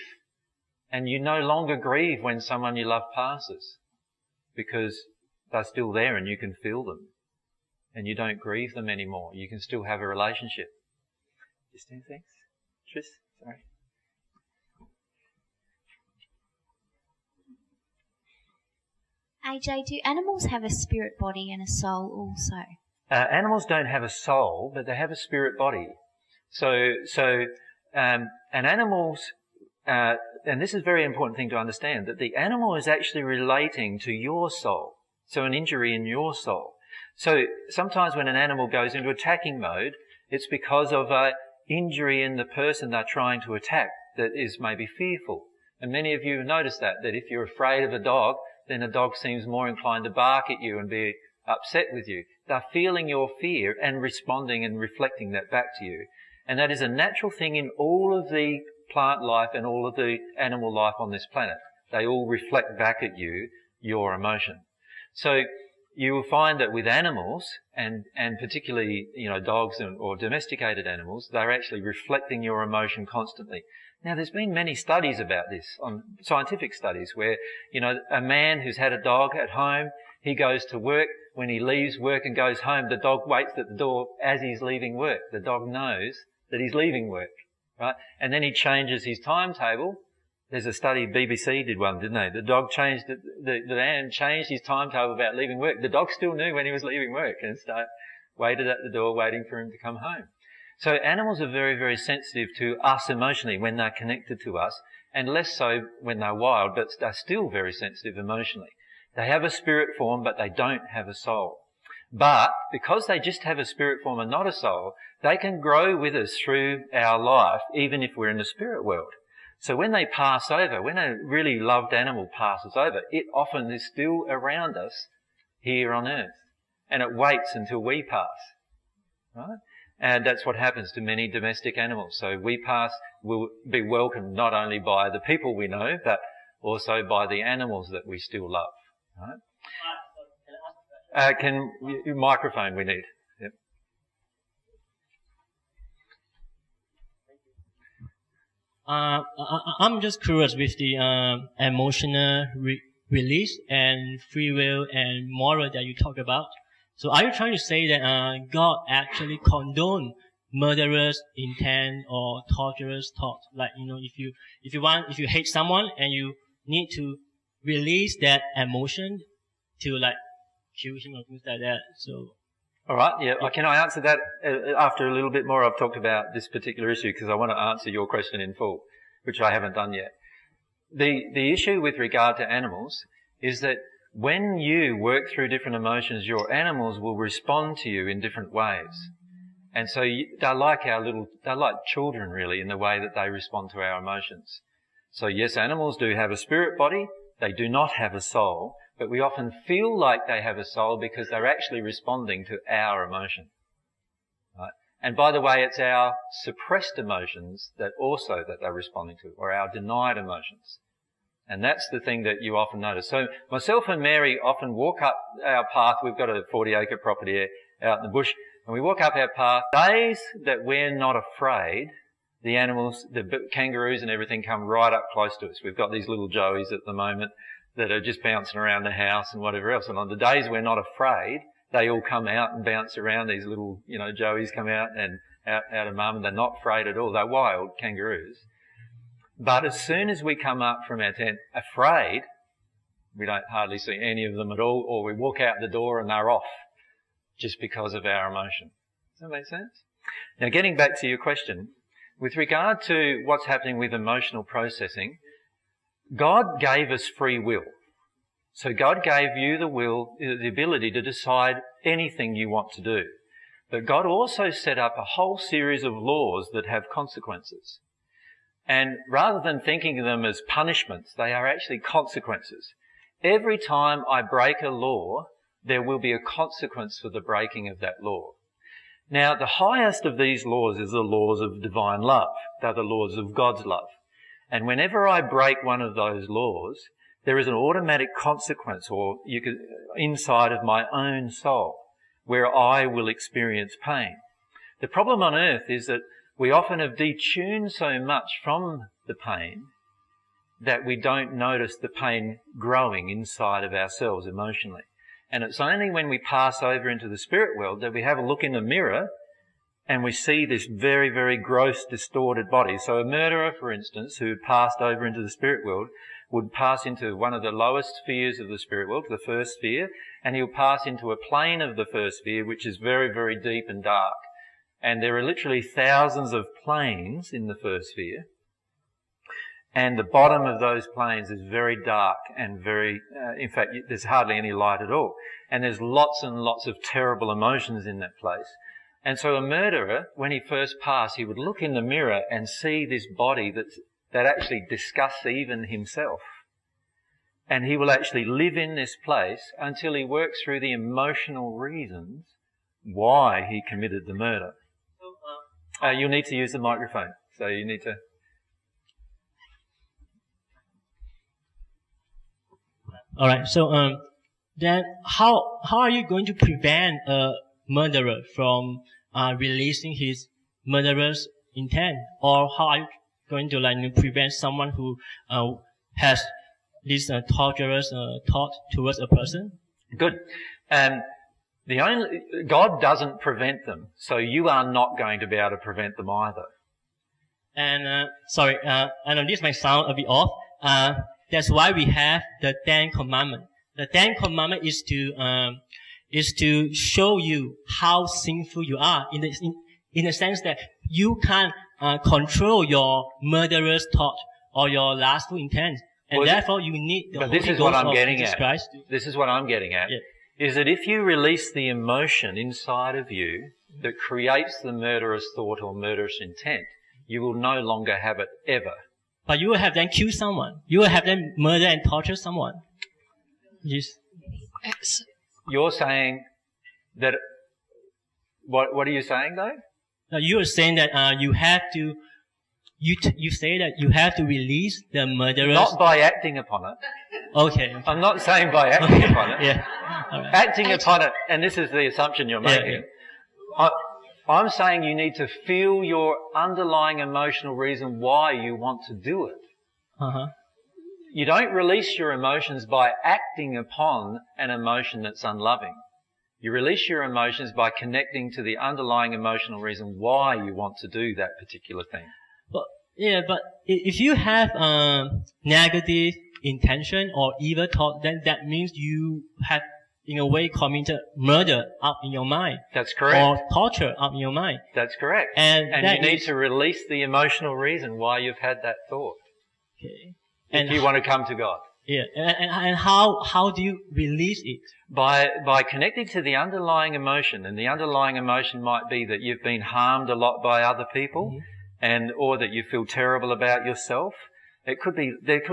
And you no longer grieve when someone you love passes, because they're still there and you can feel them. And you don't grieve them anymore. You can still have a relationship. Just anything? Tris? Sorry. AJ, do animals have a spirit body and a soul also? Animals don't have a soul, but they have a spirit body. And animals, and this is a very important thing to understand, that the animal is actually relating to your soul. So an injury in your soul. So sometimes when an animal goes into attacking mode, it's because of an injury in the person they're trying to attack that is maybe fearful. And many of you have noticed that if you're afraid of a dog, then a dog seems more inclined to bark at you and be upset with you. They're feeling your fear and responding and reflecting that back to you. And that is a natural thing in all of the plant life and all of the animal life on this planet. They all reflect back at you your emotion. So you will find that with animals, and particularly, dogs or domesticated animals, they're actually reflecting your emotion constantly. Now, there's been many studies about this, scientific studies, where, a man who's had a dog at home, he goes to work. When he leaves work and goes home, the dog waits at the door as he's leaving work. The dog knows that he's leaving work, right? And then he changes his timetable. There's a study, BBC did one, didn't they? The dog changed, the man changed his timetable about leaving work. The dog still knew when he was leaving work and waited at the door waiting for him to come home. So animals are very, very sensitive to us emotionally when they're connected to us, and less so when they're wild, but they're still very sensitive emotionally. They have a spirit form, but they don't have a soul. But because they just have a spirit form and not a soul, they can grow with us through our life, even if we're in the spirit world. So when they pass over, when a really loved animal passes over, it often is still around us here on earth. And it waits until we pass. Right? And that's what happens to many domestic animals. So we pass, will be welcomed not only by the people we know, but also by the animals that we still love. Right? Microphone we need. Yep. I'm just curious with the emotional release and free will and moral that you talk about. So are you trying to say that God actually condone murderous intent or torturous thought? Like, if you hate someone and you need to release that emotion to kill him or things like that. So. All right. Yeah. Can I answer that after a little bit more? I've talked about this particular issue because I want to answer your question in full, which I haven't done yet. The issue with regard to animals is that when you work through different emotions, your animals will respond to you in different ways. And so they're like children really in the way that they respond to our emotions. So yes, animals do have a spirit body. They do not have a soul, but we often feel like they have a soul because they're actually responding to our emotion. Right? And by the way, it's our suppressed emotions that they're responding to, or our denied emotions. And that's the thing that you often notice. So myself and Mary often walk up our path. We've got a 40-acre property out in the bush. And we walk up our path. Days that we're not afraid, the animals, the kangaroos and everything come right up close to us. We've got these little joeys at the moment that are just bouncing around the house and whatever else. And on the days we're not afraid, they all come out and bounce around. These little, joeys come out and out of mum, and they're not afraid at all. They're wild kangaroos. But as soon as we come up from our tent afraid, we don't hardly see any of them at all, or we walk out the door and they're off just because of our emotion. Does that make sense? Now, getting back to your question, with regard to what's happening with emotional processing, God gave us free will. So God gave you the ability to decide anything you want to do. But God also set up a whole series of laws that have consequences. And rather than thinking of them as punishments, they are actually consequences. Every time I break a law, there will be a consequence for the breaking of that law. Now, the highest of these laws is the laws of divine love. They're the laws of God's love. And whenever I break one of those laws, there is an automatic consequence inside of my own soul where I will experience pain. The problem on earth is that we often have detuned so much from the pain that we don't notice the pain growing inside of ourselves emotionally. And it's only when we pass over into the spirit world that we have a look in the mirror and we see this very, very gross, distorted body. So a murderer, for instance, who passed over into the spirit world would pass into one of the lowest spheres of the spirit world, the first sphere, and he'll pass into a plane of the first sphere, which is very, very deep and dark. And there are literally thousands of planes in the first sphere. And the bottom of those planes is very dark and in fact, there's hardly any light at all. And there's lots and lots of terrible emotions in that place. And so a murderer, when he first passed, he would look in the mirror and see this body that actually disgusts even himself. And he will actually live in this place until he works through the emotional reasons why he committed the murder. You'll need to use the microphone. So you need to... All right. So then how are you going to prevent a murderer from releasing his murderous intent, or how are you going to prevent someone who has this torturous thought towards a person? Good. God doesn't prevent them, so you are not going to be able to prevent them either. And sorry, I know this might sound a bit off. That's why we have the 10 Commandments. The 10 Commandments is to show you how sinful you are in the sense that you can't control your murderous thought or your lustful intent, and therefore you need the Holy Ghost of Jesus Christ. This is what I'm getting at. Yeah. Is that if you release the emotion inside of you that creates the murderous thought or murderous intent, you will no longer have it ever. But you will have them kill someone. You will have them murder and torture someone. Yes. You're saying that... What are you saying, though? No, you are saying that you have to... You say that you have to release the murderers... Not by acting upon it. Okay. I'm not saying by acting upon it. Yeah. All right. Acting upon it, and this is the assumption you're making. Yeah. I'm saying you need to feel your underlying emotional reason why you want to do it. Uh-huh. You don't release your emotions by acting upon an emotion that's unloving. You release your emotions by connecting to the underlying emotional reason why you want to do that particular thing. But if you have negative intention or evil thought, then that means you have, in a way, committed murder up in your mind. That's correct. Or torture up in your mind. That's correct. And you need to release the emotional reason why you've had that thought. Okay. If you want to come to God. Yeah. And how do you release it? By connecting to the underlying emotion, and the underlying emotion might be that you've been harmed a lot by other people, or that you feel terrible about yourself. There could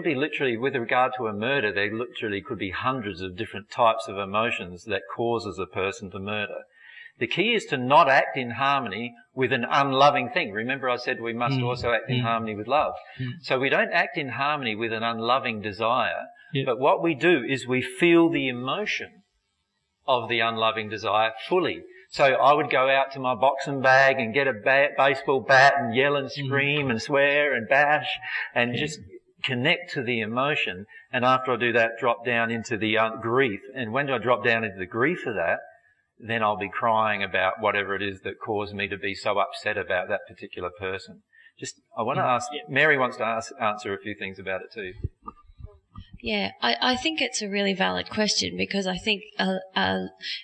be literally, with regard to a murder, there literally could be hundreds of different types of emotions that causes a person to murder. The key is to not act in harmony with an unloving thing. Remember I said we must also act in harmony with love. So we don't act in harmony with an unloving desire, but what we do is we feel the emotion of the unloving desire fully. So I would go out to my boxing bag and get a baseball bat and yell and scream and swear and bash and just connect to the emotion. And after I do that, drop down into the grief. And when I drop down into the grief of that, then I'll be crying about whatever it is that caused me to be so upset about that particular person. I want to ask, Mary wants to answer a few things about it too. Yeah, I think it's a really valid question, because I think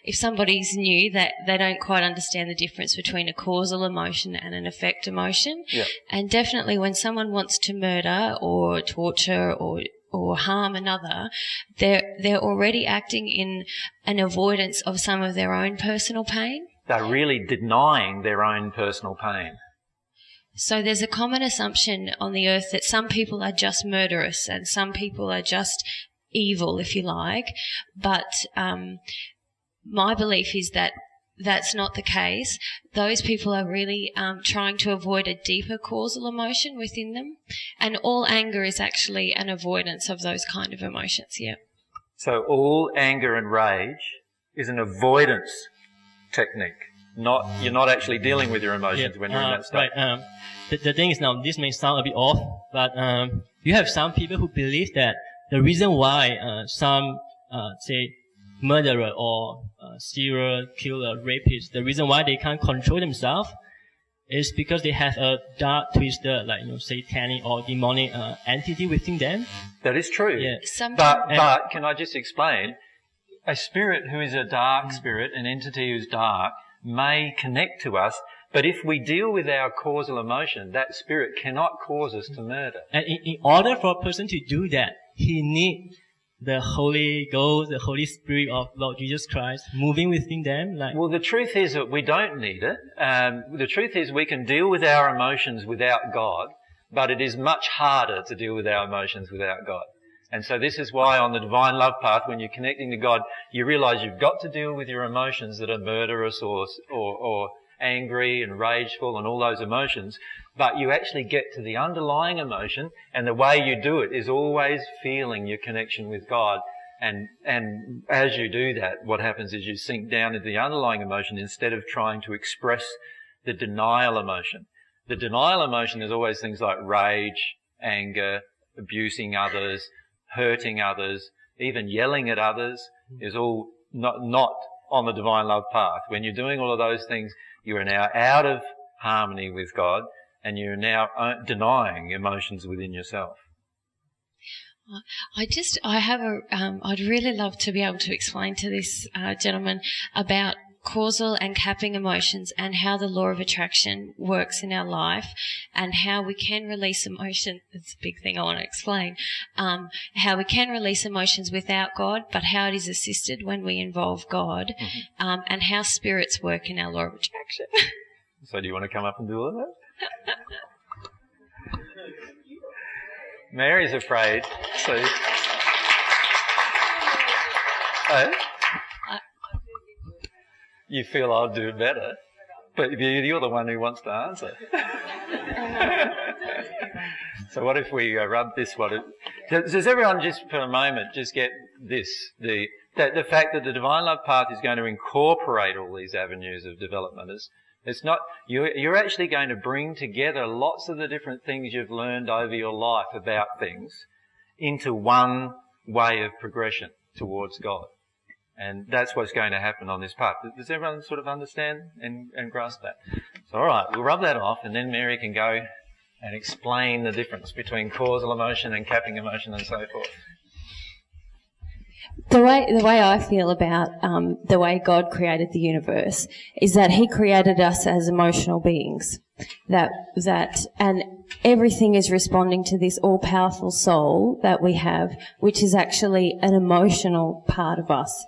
if somebody's new, that they don't quite understand the difference between a causal emotion and an effect emotion. Yeah. And definitely when someone wants to murder or torture or harm another, they're already acting in an avoidance of some of their own personal pain. They're really denying their own personal pain. So there's a common assumption on the earth that some people are just murderous and some people are just evil, if you like. But my belief is that that's not the case. Those people are really trying to avoid a deeper causal emotion within them. And all anger is actually an avoidance of those kind of emotions, yeah. So all anger and rage is an avoidance technique. You're not actually dealing with your emotions when you're in that state. Right. The thing is, now this may sound a bit off, but you have some people who believe that the reason why some say murderer or serial killer, rapist, the reason why they can't control themselves is because they have a dark, twisted, satanic or demonic entity within them. That is true. Yeah. But can I just explain? A spirit who is a dark spirit, an entity who's dark, may connect to us, but if we deal with our causal emotion, that spirit cannot cause us to murder. And in order for a person to do that, he needs the Holy Ghost, the Holy Spirit of Lord Jesus Christ moving within them. Well, the truth is that we don't need it. The truth is we can deal with our emotions without God, but it is much harder to deal with our emotions without God. And so this is why on the divine love path, when you're connecting to God, you realize you've got to deal with your emotions that are murderous or angry and rageful and all those emotions, but you actually get to the underlying emotion, and the way you do it is always feeling your connection with God. And as you do that, what happens is you sink down into the underlying emotion instead of trying to express the denial emotion. The denial emotion is always things like rage, anger, abusing others, hurting others, even yelling at others is all not on the divine love path. When you're doing all of those things, you are now out of harmony with God, and you're now denying emotions within yourself. I'd really love to be able to explain to this gentleman about causal and capping emotions and how the law of attraction works in our life and how we can release emotion. It's a big thing I want to explain. How we can release emotions without God, but how it is assisted when we involve God, and how spirits work in our law of attraction. So do you want to come up and do all of that? Mary's afraid. So, you feel I'll do better, but you're the one who wants to answer. So what if we rub this? Does everyone just for a moment just get this? The fact that the divine love path is going to incorporate all these avenues of development. It's not, you're actually going to bring together lots of the different things you've learned over your life about things into one way of progression towards God. And that's what's going to happen on this path. Does everyone sort of understand and grasp that? So, all right, we'll rub that off, and then Mary can go and explain the difference between causal emotion and capping emotion and so forth. The way I feel about the way God created the universe is that He created us as emotional beings. And everything is responding to this all-powerful soul that we have, which is actually an emotional part of us.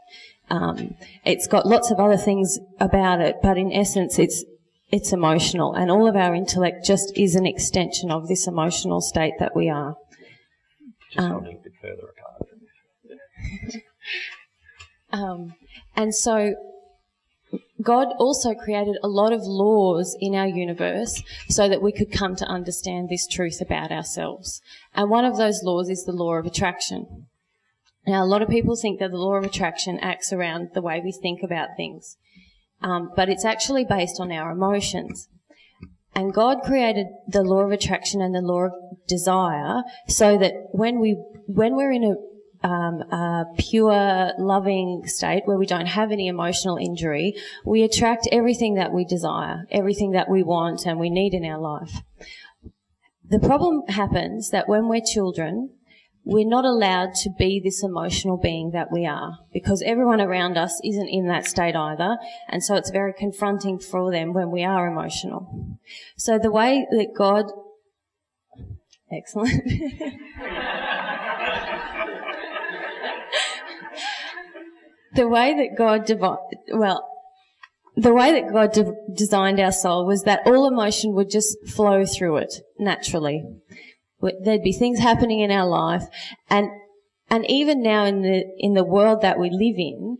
It's got lots of other things about it, but in essence, it's emotional, and all of our intellect just is an extension of this emotional state that we are. Just holding a bit further apart. And so God also created a lot of laws in our universe so that we could come to understand this truth about ourselves. And one of those laws is the law of attraction. Now, a lot of people think that the law of attraction acts around the way we think about things. but it's actually based on our emotions. And God created the law of attraction and the law of desire so that when we're in a pure, loving state where we don't have any emotional injury, we attract everything that we desire, everything that we want and we need in our life. The problem happens that when we're children, we're not allowed to be this emotional being that we are, because everyone around us isn't in that state either, and so it's very confronting for them when we are emotional. So the way that God... Excellent. The way that God designed our soul was that all emotion would just flow through it naturally. There'd be things happening in our life, and even now in the world that we live in,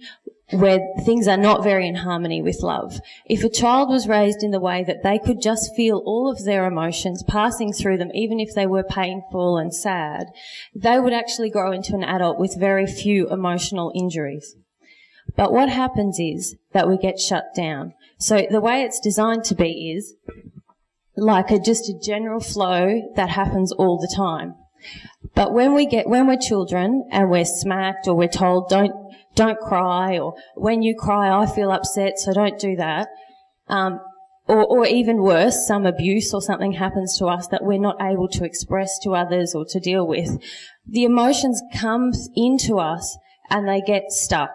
where things are not very in harmony with love, if a child was raised in the way that they could just feel all of their emotions passing through them, even if they were painful and sad, they would actually grow into an adult with very few emotional injuries. But what happens is that we get shut down. So the way it's designed to be is like just a general flow that happens all the time. But when we're children and we're smacked or we're told don't cry, or when you cry I feel upset so don't do that, or even worse, some abuse or something happens to us that we're not able to express to others or to deal with, the emotions come into us and they get stuck.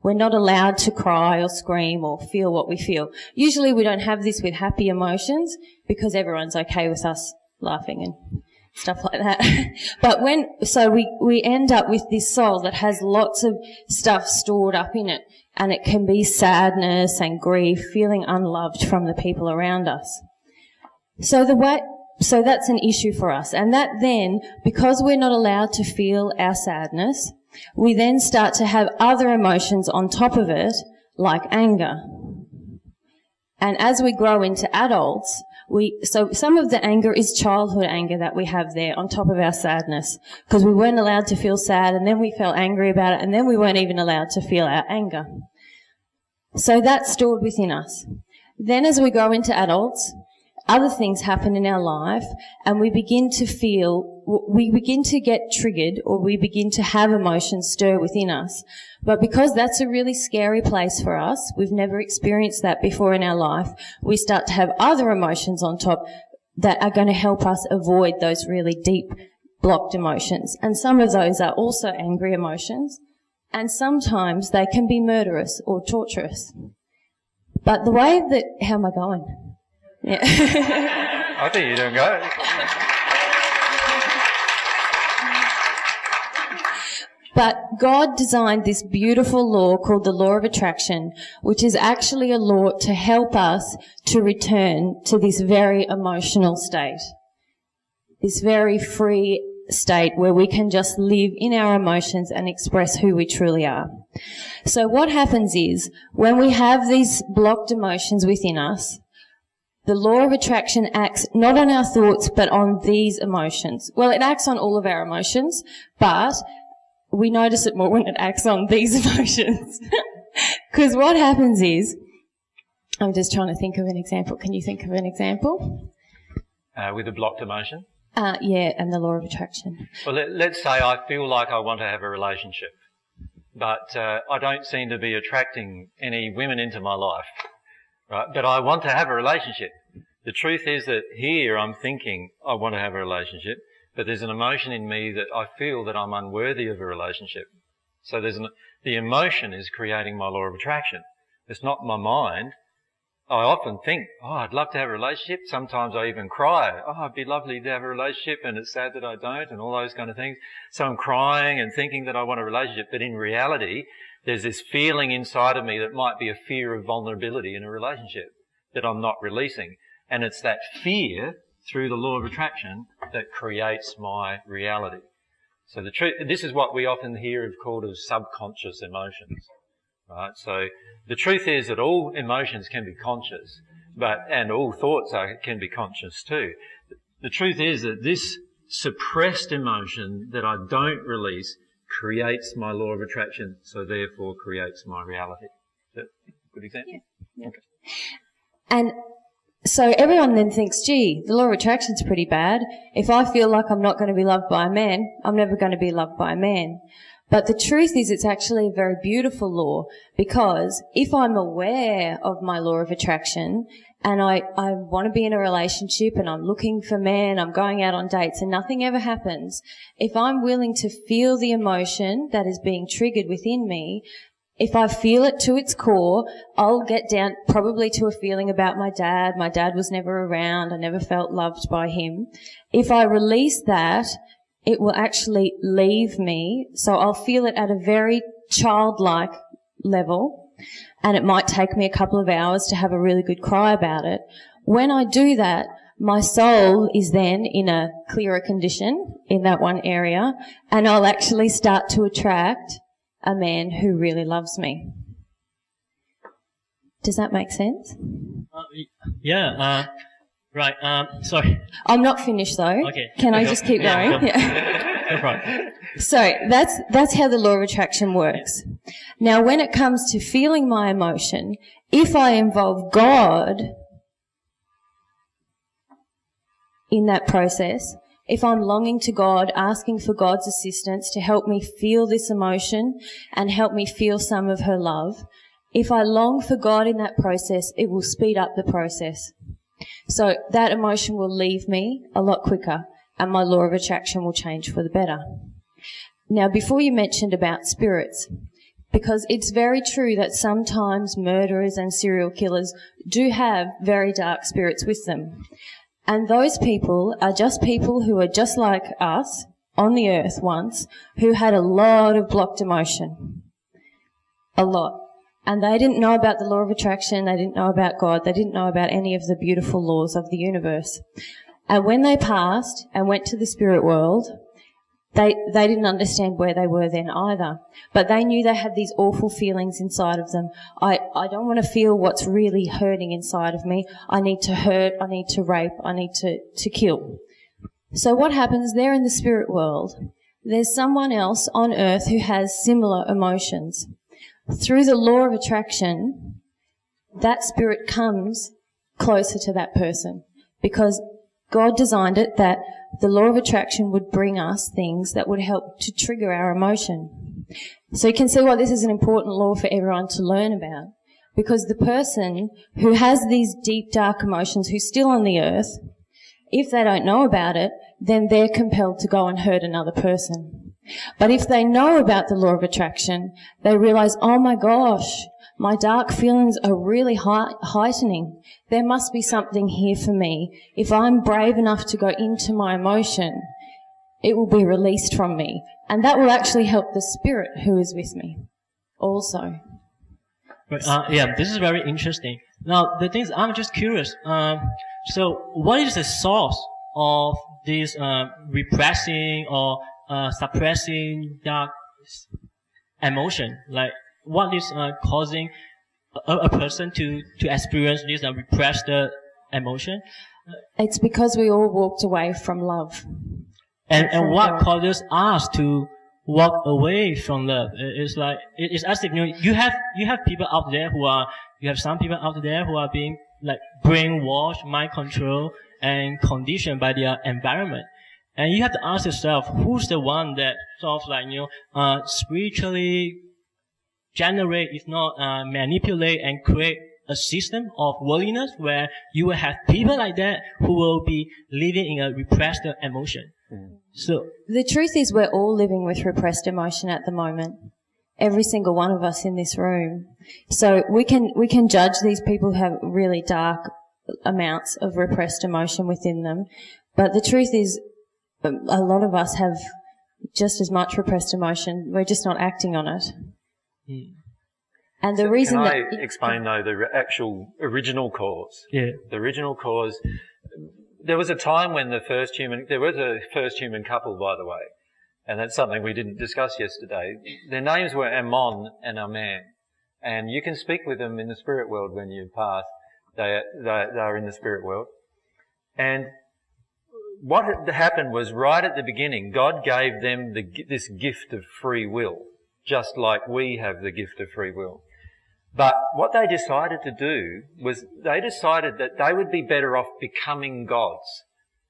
We're not allowed to cry or scream or feel what we feel. Usually we don't have this with happy emotions because everyone's okay with us laughing and stuff like that. But we end up with this soul that has lots of stuff stored up in it, and it can be sadness and grief, feeling unloved from the people around us. So that's an issue for us. And that then, because we're not allowed to feel our sadness, we then start to have other emotions on top of it, like anger. And as we grow into adults, so some of the anger is childhood anger that we have there on top of our sadness, because we weren't allowed to feel sad and then we felt angry about it and then we weren't even allowed to feel our anger. So that's stored within us. Then as we grow into adults, other things happen in our life and we begin to get triggered, or we begin to have emotions stir within us. But because that's a really scary place for us, we've never experienced that before in our life, we start to have other emotions on top that are going to help us avoid those really deep blocked emotions. And some of those are also angry emotions, and sometimes they can be murderous or torturous. But the way that... How am I going? Yeah. I think you're doing good. But God designed this beautiful law called the law of attraction, which is actually a law to help us to return to this very emotional state, this very free state where we can just live in our emotions and express who we truly are. So what happens is, when we have these blocked emotions within us, the law of attraction acts not on our thoughts, but on these emotions. Well, it acts on all of our emotions, but we notice it more when it acts on these emotions. Because what happens is, I'm just trying to think of an example. Can you think of an example? With a blocked emotion? Yeah, and the law of attraction. Well, let's say I feel like I want to have a relationship, but I don't seem to be attracting any women into my life. Right? But I want to have a relationship. The truth is that here I'm thinking I want to have a relationship, but there's an emotion in me that I feel that I'm unworthy of a relationship. So the emotion is creating my law of attraction. It's not my mind. I often think, oh, I'd love to have a relationship. Sometimes I even cry. Oh, it'd be lovely to have a relationship, and it's sad that I don't, and all those kind of things. So I'm crying and thinking that I want a relationship, but in reality, there's this feeling inside of me that might be a fear of vulnerability in a relationship that I'm not releasing. And it's that fear, through the law of attraction, that creates my reality. So this is what we often hear of called as subconscious emotions. Right? So the truth is that all emotions can be conscious, and all thoughts can be conscious too. The truth is that this suppressed emotion that I don't release creates my law of attraction, so therefore creates my reality. good example? Yeah. Okay. And so everyone then thinks, gee, the law of attraction's pretty bad. If I feel like I'm not going to be loved by a man, I'm never going to be loved by a man. But the truth is it's actually a very beautiful law, because if I'm aware of my law of attraction and I want to be in a relationship and I'm looking for men, I'm going out on dates and nothing ever happens, if I'm willing to feel the emotion that is being triggered within me, if I feel it to its core, I'll get down probably to a feeling about my dad. My dad was never around. I never felt loved by him. If I release that, it will actually leave me. So I'll feel it at a very childlike level, and it might take me a couple of hours to have a really good cry about it. When I do that, my soul is then in a clearer condition in that one area, and I'll actually start to attract a man who really loves me. Does that make sense? Right. Sorry. I'm not finished though. Okay. Can I just keep going? No. Yeah. No problem. So that's how the law of attraction works. Now, when it comes to feeling my emotion, if I involve God in that process, if I'm longing to God, asking for God's assistance to help me feel this emotion and help me feel some of her love, if I long for God in that process, it will speed up the process. So that emotion will leave me a lot quicker and my law of attraction will change for the better. Now, before you mentioned about spirits, because it's very true that sometimes murderers and serial killers do have very dark spirits with them. And those people are just people who are just like us on the earth once, who had a lot of blocked emotion. A lot. And they didn't know about the law of attraction, they didn't know about God, they didn't know about any of the beautiful laws of the universe. And when they passed and went to the spirit world, they didn't understand where they were then either. But they knew they had these awful feelings inside of them. I don't want to feel what's really hurting inside of me. I need to hurt, I need to rape, I need to kill. So what happens there in the spirit world? There's someone else on earth who has similar emotions. Through the law of attraction, that spirit comes closer to that person, because God designed it that the law of attraction would bring us things that would help to trigger our emotion. So you can see why this is an important law for everyone to learn about, because the person who has these deep, dark emotions, who's still on the earth, if they don't know about it, then they're compelled to go and hurt another person. But if they know about the law of attraction, they realize, oh my gosh, my dark feelings are really heightening. There must be something here for me. If I'm brave enough to go into my emotion, it will be released from me. And that will actually help the spirit who is with me also. Yeah, this is very interesting. Now, the things I'm just curious. So what is the source of this repressing or suppressing dark emotion? Like, what is causing a person to experience this repressed emotion? It's because we all walked away from love. And what causes us to walk away from love? It's like, it's as if, you have people out there you have some people out there who are being like brainwashed, mind controlled, and conditioned by their environment. And you have to ask yourself, who's the one that sort of like, spiritually generate, if not manipulate and create a system of worldliness where you will have people like that who will be living in a repressed emotion. So the truth is we're all living with repressed emotion at the moment. Every single one of us in this room. So we can judge these people who have really dark amounts of repressed emotion within them. But the truth is a lot of us have just as much repressed emotion. We're just not acting on it. And the reason can I explain though the actual original cause? Yeah. The original cause. There was a time when there was a first human couple, by the way, and that's something we didn't discuss yesterday. Their names were Amon and Aman, and you can speak with them in the spirit world when you pass. They are in the spirit world, and what had happened was right at the beginning, God gave them this gift of free will, just like we have the gift of free will. But what they decided to do was they decided that they would be better off becoming gods.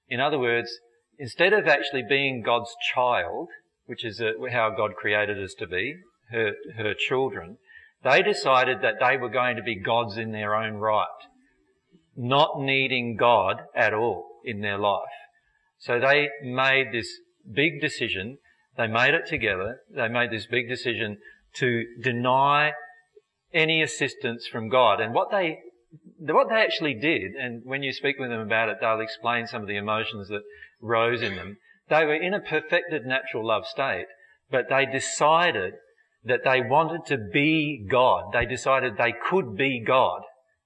In other words, instead of actually being God's child, which is how God created us to be, her children, they decided that they were going to be gods in their own right, not needing God at all in their life. So they made this big decision. They made it together. They made this big decision to deny any assistance from God. And what they actually did, and when you speak with them about it, they'll explain some of the emotions that rose in them. They were in a perfected natural love state, but they decided that they wanted to be God. They decided they could be God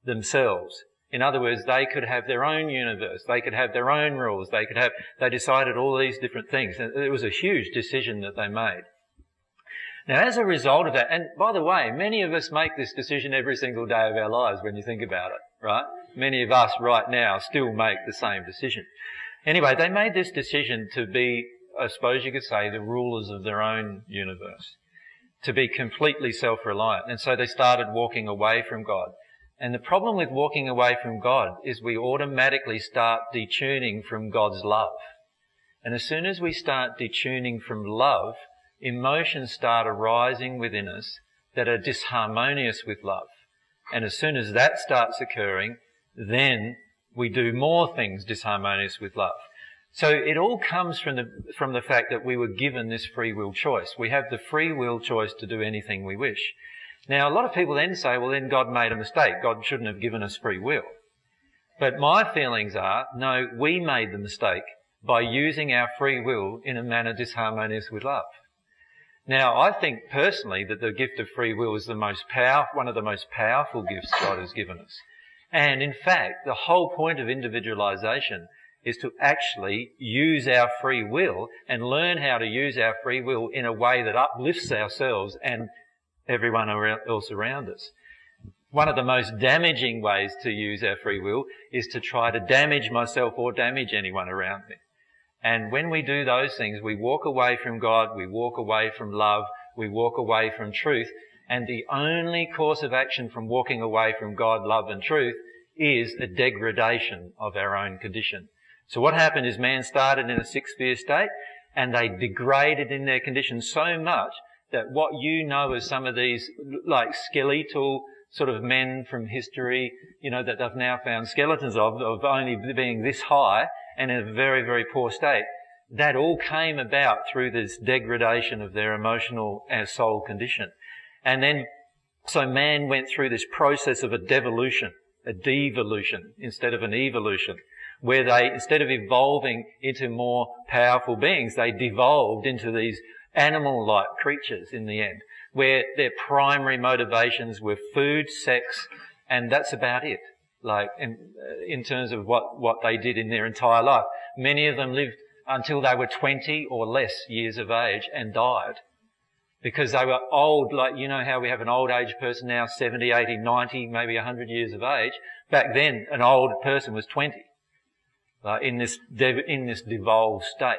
themselves. In other words, they could have their own universe. They could have their own rules. They decided all these different things. And it was a huge decision that they made. Now, as a result of that, and by the way, many of us make this decision every single day of our lives when you think about it, right? Many of us right now still make the same decision. Anyway, they made this decision to be, I suppose you could say, the rulers of their own universe, to be completely self-reliant. And so they started walking away from God. And the problem with walking away from God is we automatically start detuning from God's love. And as soon as we start detuning from love, emotions start arising within us that are disharmonious with love. And as soon as that starts occurring, then we do more things disharmonious with love. So it all comes from the fact that we were given this free will choice. We have the free will choice to do anything we wish. Now, a lot of people then say, well, then God made a mistake. God shouldn't have given us free will. But my feelings are, no, we made the mistake by using our free will in a manner disharmonious with love. Now, I think personally that the gift of free will is one of the most powerful gifts God has given us. And in fact, the whole point of individualization is to actually use our free will and learn how to use our free will in a way that uplifts ourselves and everyone else around us. One of the most damaging ways to use our free will is to try to damage myself or damage anyone around me. And when we do those things, we walk away from God, we walk away from love, we walk away from truth, and the only course of action from walking away from God, love and truth is a degradation of our own condition. So what happened is man started in a six-sphere state, and they degraded in their condition so much that what you know as some of these like skeletal sort of men from history, that they've now found skeletons of only being this high and in a very, very poor state, that all came about through this degradation of their emotional and soul condition. And then, so man went through this process of a devolution, a devolution, instead of an evolution, where they, instead of evolving into more powerful beings, they devolved into these animal-like creatures in the end, where their primary motivations were food, sex, and that's about it. Like, in terms of what they did in their entire life. Many of them lived until they were 20 or less years of age and died. Because they were old, like, how we have an old age person now, 70, 80, 90, maybe 100 years of age. Back then, an old person was 20, in this devolved state.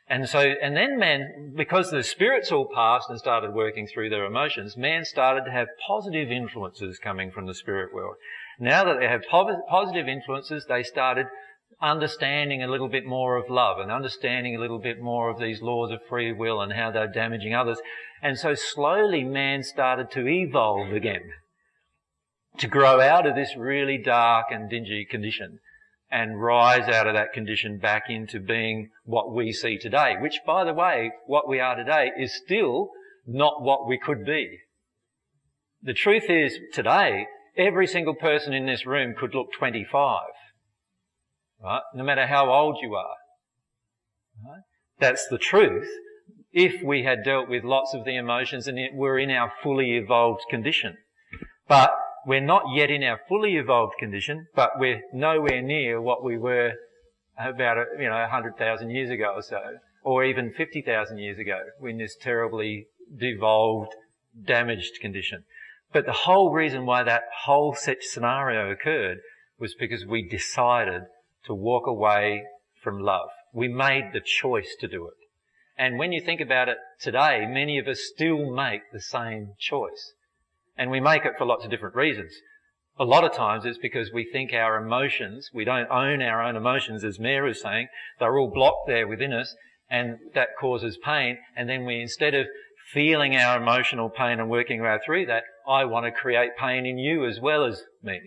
And then man, because the spirits all passed and started working through their emotions, man started to have positive influences coming from the spirit world. Now that they have positive influences, they started understanding a little bit more of love and understanding a little bit more of these laws of free will and how they're damaging others. And so slowly man started to evolve again, to grow out of this really dark and dingy condition and rise out of that condition back into being what we see today, which, by the way, what we are today is still not what we could be. The truth is, today, every single person in this room could look 25, right? No matter how old you are. Right? That's the truth if we had dealt with lots of the emotions and were in our fully evolved condition. But we're not yet in our fully evolved condition, but we're nowhere near what we were about, 100,000 years ago or so, or even 50,000 years ago, in this terribly devolved, damaged condition. But the whole reason why that whole such scenario occurred was because we decided to walk away from love. We made the choice to do it. And when you think about it today, many of us still make the same choice. And we make it for lots of different reasons. A lot of times it's because we think our emotions, we don't own our own emotions, as Mayor was saying. They're all blocked there within us, and that causes pain. And then we, instead of feeling our emotional pain and working our way through that, I want to create pain in you as well as me.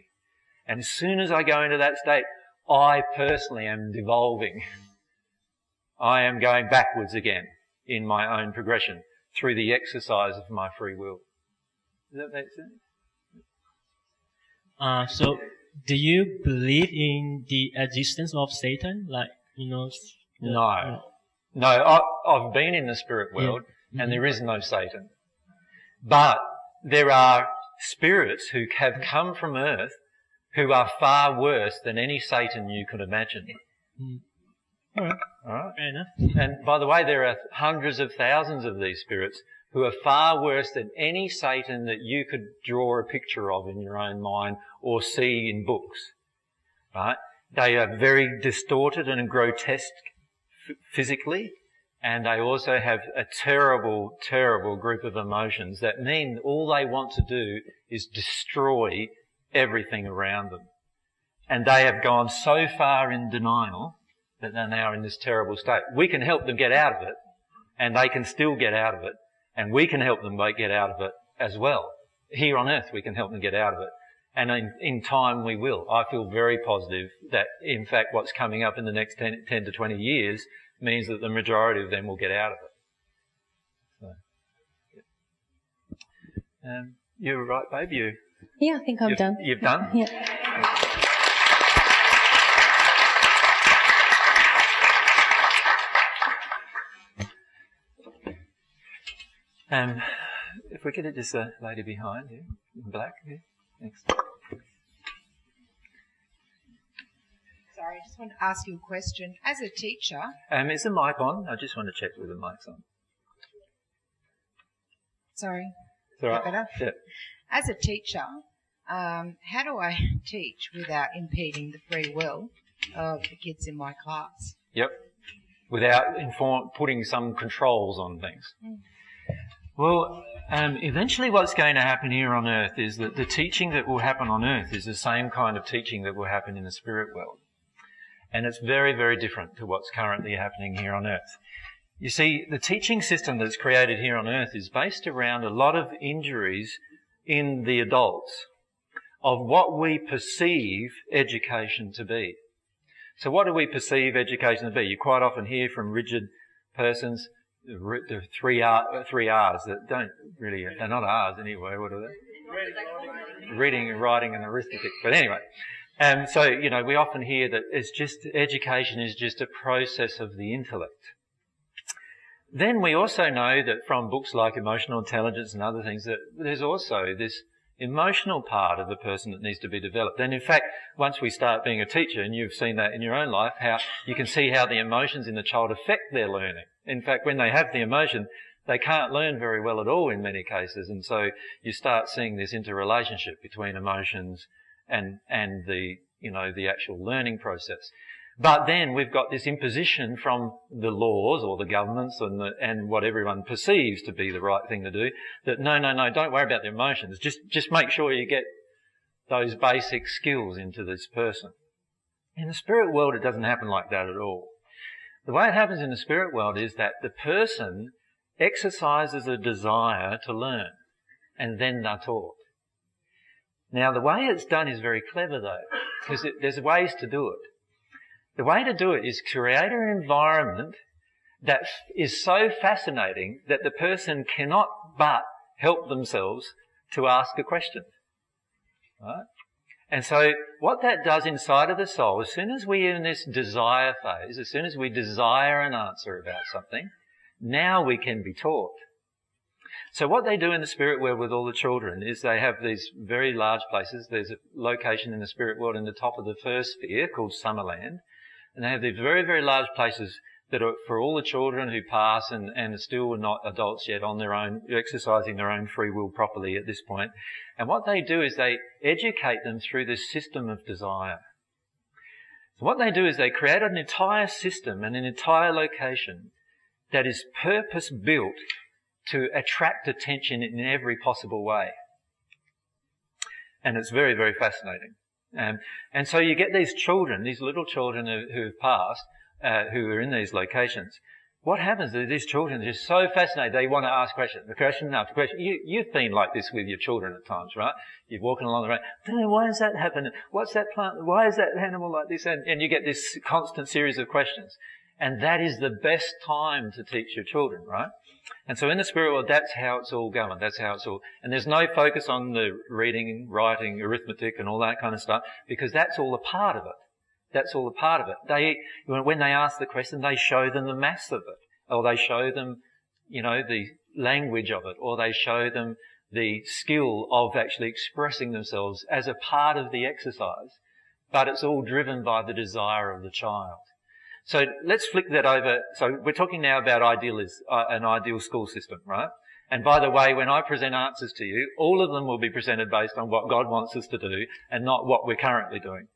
And as soon as I go into that state, I personally am devolving. I am going backwards again in my own progression through the exercise of my free will. Does that make sense? So, do you believe in the existence of Satan? Like, No. No, I've been in the spirit world, and there is no Satan. But there are spirits who have come from earth who are far worse than any Satan you could imagine. All right. All right? Fair enough. And by the way, there are hundreds of thousands of these spirits who are far worse than any Satan that you could draw a picture of in your own mind or see in books. Right? They are very distorted and grotesque physically, and they also have a terrible, terrible group of emotions that mean all they want to do is destroy everything around them. And they have gone so far in denial that they're now in this terrible state. We can help them get out of it, and they can still get out of it, and we can help them get out of it as well. Here on earth we can help them get out of it, and in time we will. I feel very positive that in fact what's coming up in the next 10 to 20 years means that the majority of them will get out of it. So, you're right, babe. Yeah, I think I'm done. You've done? Yeah. If we could just a lady behind you, in black here. Thanks. Sorry, I just want to ask you a question. As a teacher... is the mic on? I just want to check whether the mic's on. Sorry. It's all right. Better? Yeah. As a teacher, how do I teach without impeding the free will of the kids in my class? Yep. Without putting some controls on things. Well, eventually what's going to happen here on earth is that the teaching that will happen on earth is the same kind of teaching that will happen in the spirit world. And it's very, very different to what's currently happening here on earth. You see, the teaching system that's created here on earth is based around a lot of injuries in the adults of what we perceive education to be. So what do we perceive education to be? You quite often hear from rigid persons, the three R's that don't really, they're not R's anyway, what are they? Reading, writing and arithmetic. But anyway, so, we often hear that education is just a process of the intellect. Then we also know that from books like Emotional Intelligence and other things that there's also this emotional part of the person that needs to be developed. And in fact, once we start being a teacher, and you've seen that in your own life, how you can see how the emotions in the child affect their learning. In fact, when they have the emotion, they can't learn very well at all in many cases. And so you start seeing this interrelationship between emotions and the actual learning process. But then we've got this imposition from the laws or the governments and what everyone perceives to be the right thing to do, that no, don't worry about the emotions. Just make sure you get those basic skills into this person. In the spirit world, it doesn't happen like that at all. The way it happens in the spirit world is that the person exercises a desire to learn, and then they're taught. Now, the way it's done is very clever, though, because there's ways to do it. The way to do it is create an environment that is so fascinating that the person cannot but help themselves to ask a question. Right? And so what that does inside of the soul, as soon as we're in this desire phase, as soon as we desire an answer about something, now we can be taught. So what they do in the spirit world with all the children is they have these very large places. There's a location in the spirit world in the top of the first sphere called Summerland. And they have these very, very large places that are for all the children who pass and are still not adults yet on their own, exercising their own free will properly at this point. And what they do is they educate them through this system of desire. So what they do is they create an entire system and an entire location that is purpose-built to attract attention in every possible way. And it's very, very fascinating. And so you get these children, these little children who have passed, who are in these locations. What happens is these children are just so fascinated, they want to ask question after question. You've been like this with your children at times, right? You're walking along the road, why does that happen? What's that plant? Why is that animal like this? And you get this constant series of questions. And that is the best time to teach your children, right? And so in the spirit world, that's how it's all going. That's how it's all, and there's no focus on the reading, writing, arithmetic and all that kind of stuff, because that's all a part of it. That's all a part of it. When they ask the question, they show them the maths of it, or they show them, the language of it, or they show them the skill of actually expressing themselves as a part of the exercise. But it's all driven by the desire of the child. So let's flick that over. So we're talking now about an ideal school system, right? And by the way, when I present answers to you, all of them will be presented based on what God wants us to do and not what we're currently doing.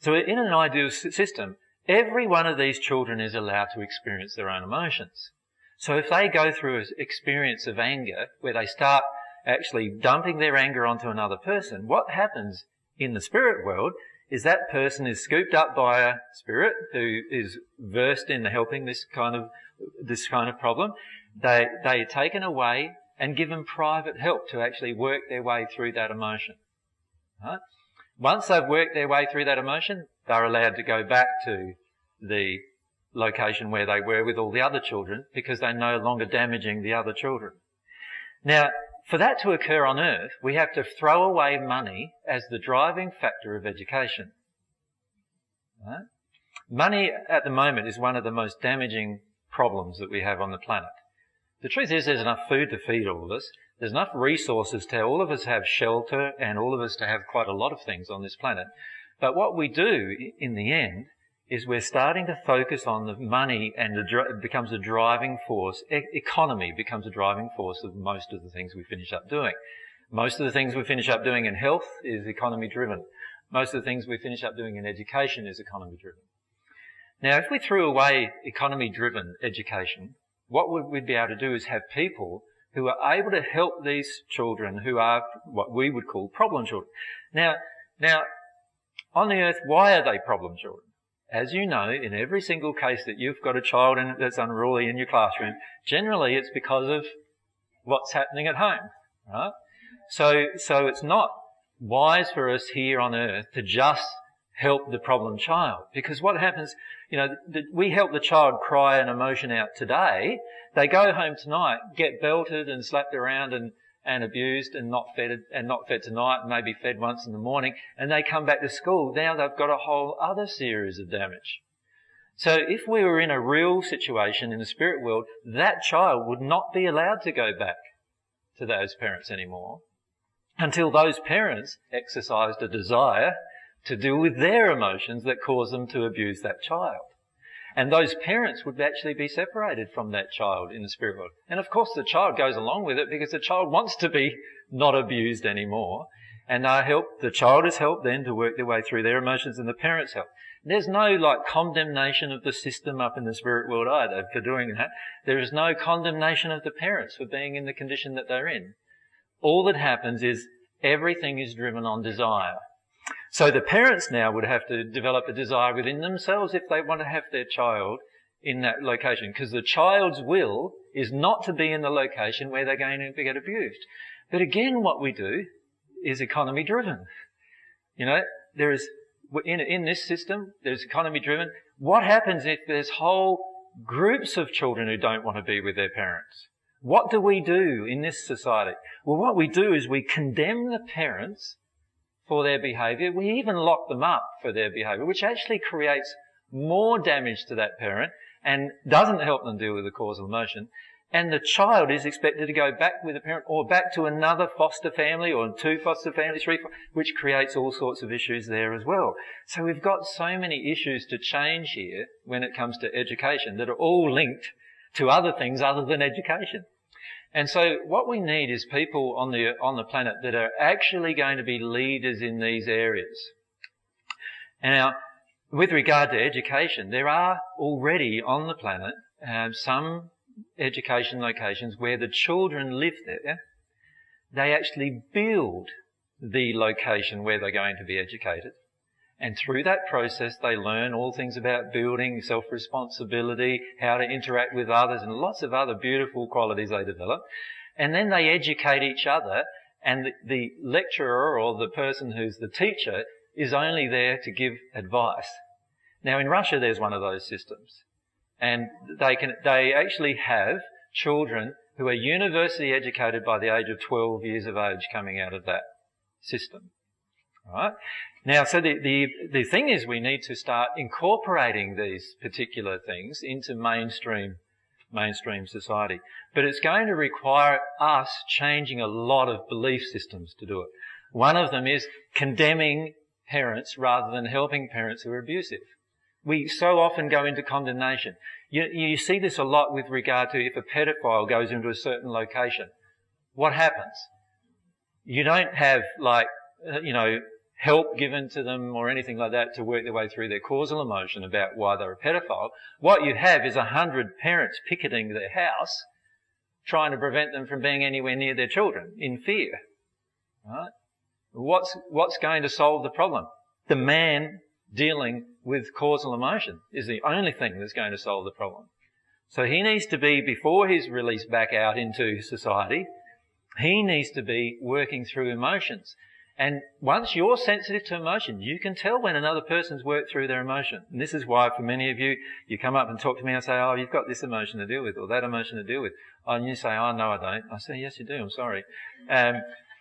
So in an ideal system, every one of these children is allowed to experience their own emotions. So if they go through an experience of anger, where they start actually dumping their anger onto another person, what happens in the spirit world is that person is scooped up by a spirit who is versed in helping this kind of problem. They are taken away and given private help to actually work their way through that emotion. Right? Once they've worked their way through that emotion, they're allowed to go back to the location where they were with all the other children, because they're no longer damaging the other children. Now, for that to occur on Earth, we have to throw away money as the driving factor of education. Right? Money at the moment is one of the most damaging problems that we have on the planet. The truth is there's enough food to feed all of us. There's enough resources to all of us have shelter and all of us to have quite a lot of things on this planet. But what we do in the end is we're starting to focus on the money, and it becomes a driving force. Economy becomes a driving force of most of the things we finish up doing. Most of the things we finish up doing in health is economy driven. Most of the things we finish up doing in education is economy driven. Now, if we threw away economy driven education, what we'd be able to do is have people who are able to help these children who are what we would call problem children. Now, on the earth, why are they problem children? As you know, in every single case that you've got a child that's unruly in your classroom, generally it's because of what's happening at home, right? So it's not wise for us here on earth to just help the problem child, because what happens, we help the child cry an emotion out today. They go home tonight, get belted and slapped around and abused and not fed tonight, and maybe fed once in the morning, and they come back to school. Now they've got a whole other series of damage. So if we were in a real situation in the spirit world, that child would not be allowed to go back to those parents anymore until those parents exercised a desire to deal with their emotions that cause them to abuse that child. And those parents would actually be separated from that child in the spirit world. And of course the child goes along with it because the child wants to be not abused anymore. And the child is helped then to work their way through their emotions, and the parents help. There's no condemnation of the system up in the spirit world either for doing that. There is no condemnation of the parents for being in the condition that they're in. All that happens is everything is driven on desire. So the parents now would have to develop a desire within themselves if they want to have their child in that location, because the child's will is not to be in the location where they're going to get abused. But again, what we do is economy driven. There is, in this system, there's economy driven. What happens if there's whole groups of children who don't want to be with their parents? What do we do in this society? Well, what we do is we condemn the parents for their behaviour. We even lock them up for their behaviour, which actually creates more damage to that parent and doesn't help them deal with the causal emotion. And the child is expected to go back with a parent or back to another foster family or two foster families, which creates all sorts of issues there as well. So we've got so many issues to change here when it comes to education that are all linked to other things other than education. And so what we need is people on the planet that are actually going to be leaders in these areas. And now, with regard to education, there are already on the planet some education locations where the children live there. They actually build the location where they're going to be educated. And through that process, they learn all things about building, self-responsibility, how to interact with others, and lots of other beautiful qualities they develop. And then they educate each other, and the lecturer or the person who's the teacher is only there to give advice. Now, in Russia, there's one of those systems. And they actually have children who are university educated by the age of 12 years of age coming out of that system. Right? Now, so the thing is we need to start incorporating these particular things into mainstream society. But it's going to require us changing a lot of belief systems to do it. One of them is condemning parents rather than helping parents who are abusive. We so often go into condemnation. You see this a lot with regard to if a pedophile goes into a certain location. What happens? You don't have, help given to them or anything like that to work their way through their causal emotion about why they're a pedophile. What you have is 100 parents picketing their house, trying to prevent them from being anywhere near their children in fear. Right? What's going to solve the problem? The man dealing with causal emotion is the only thing that's going to solve the problem. So he needs to be, before he's released back out into society, he needs to be working through emotions. And once you're sensitive to emotion, you can tell when another person's worked through their emotion. And this is why for many of you, you come up and talk to me and say, oh, you've got this emotion to deal with or that emotion to deal with. And you say, oh, no, I don't. I say, yes, you do. I'm sorry.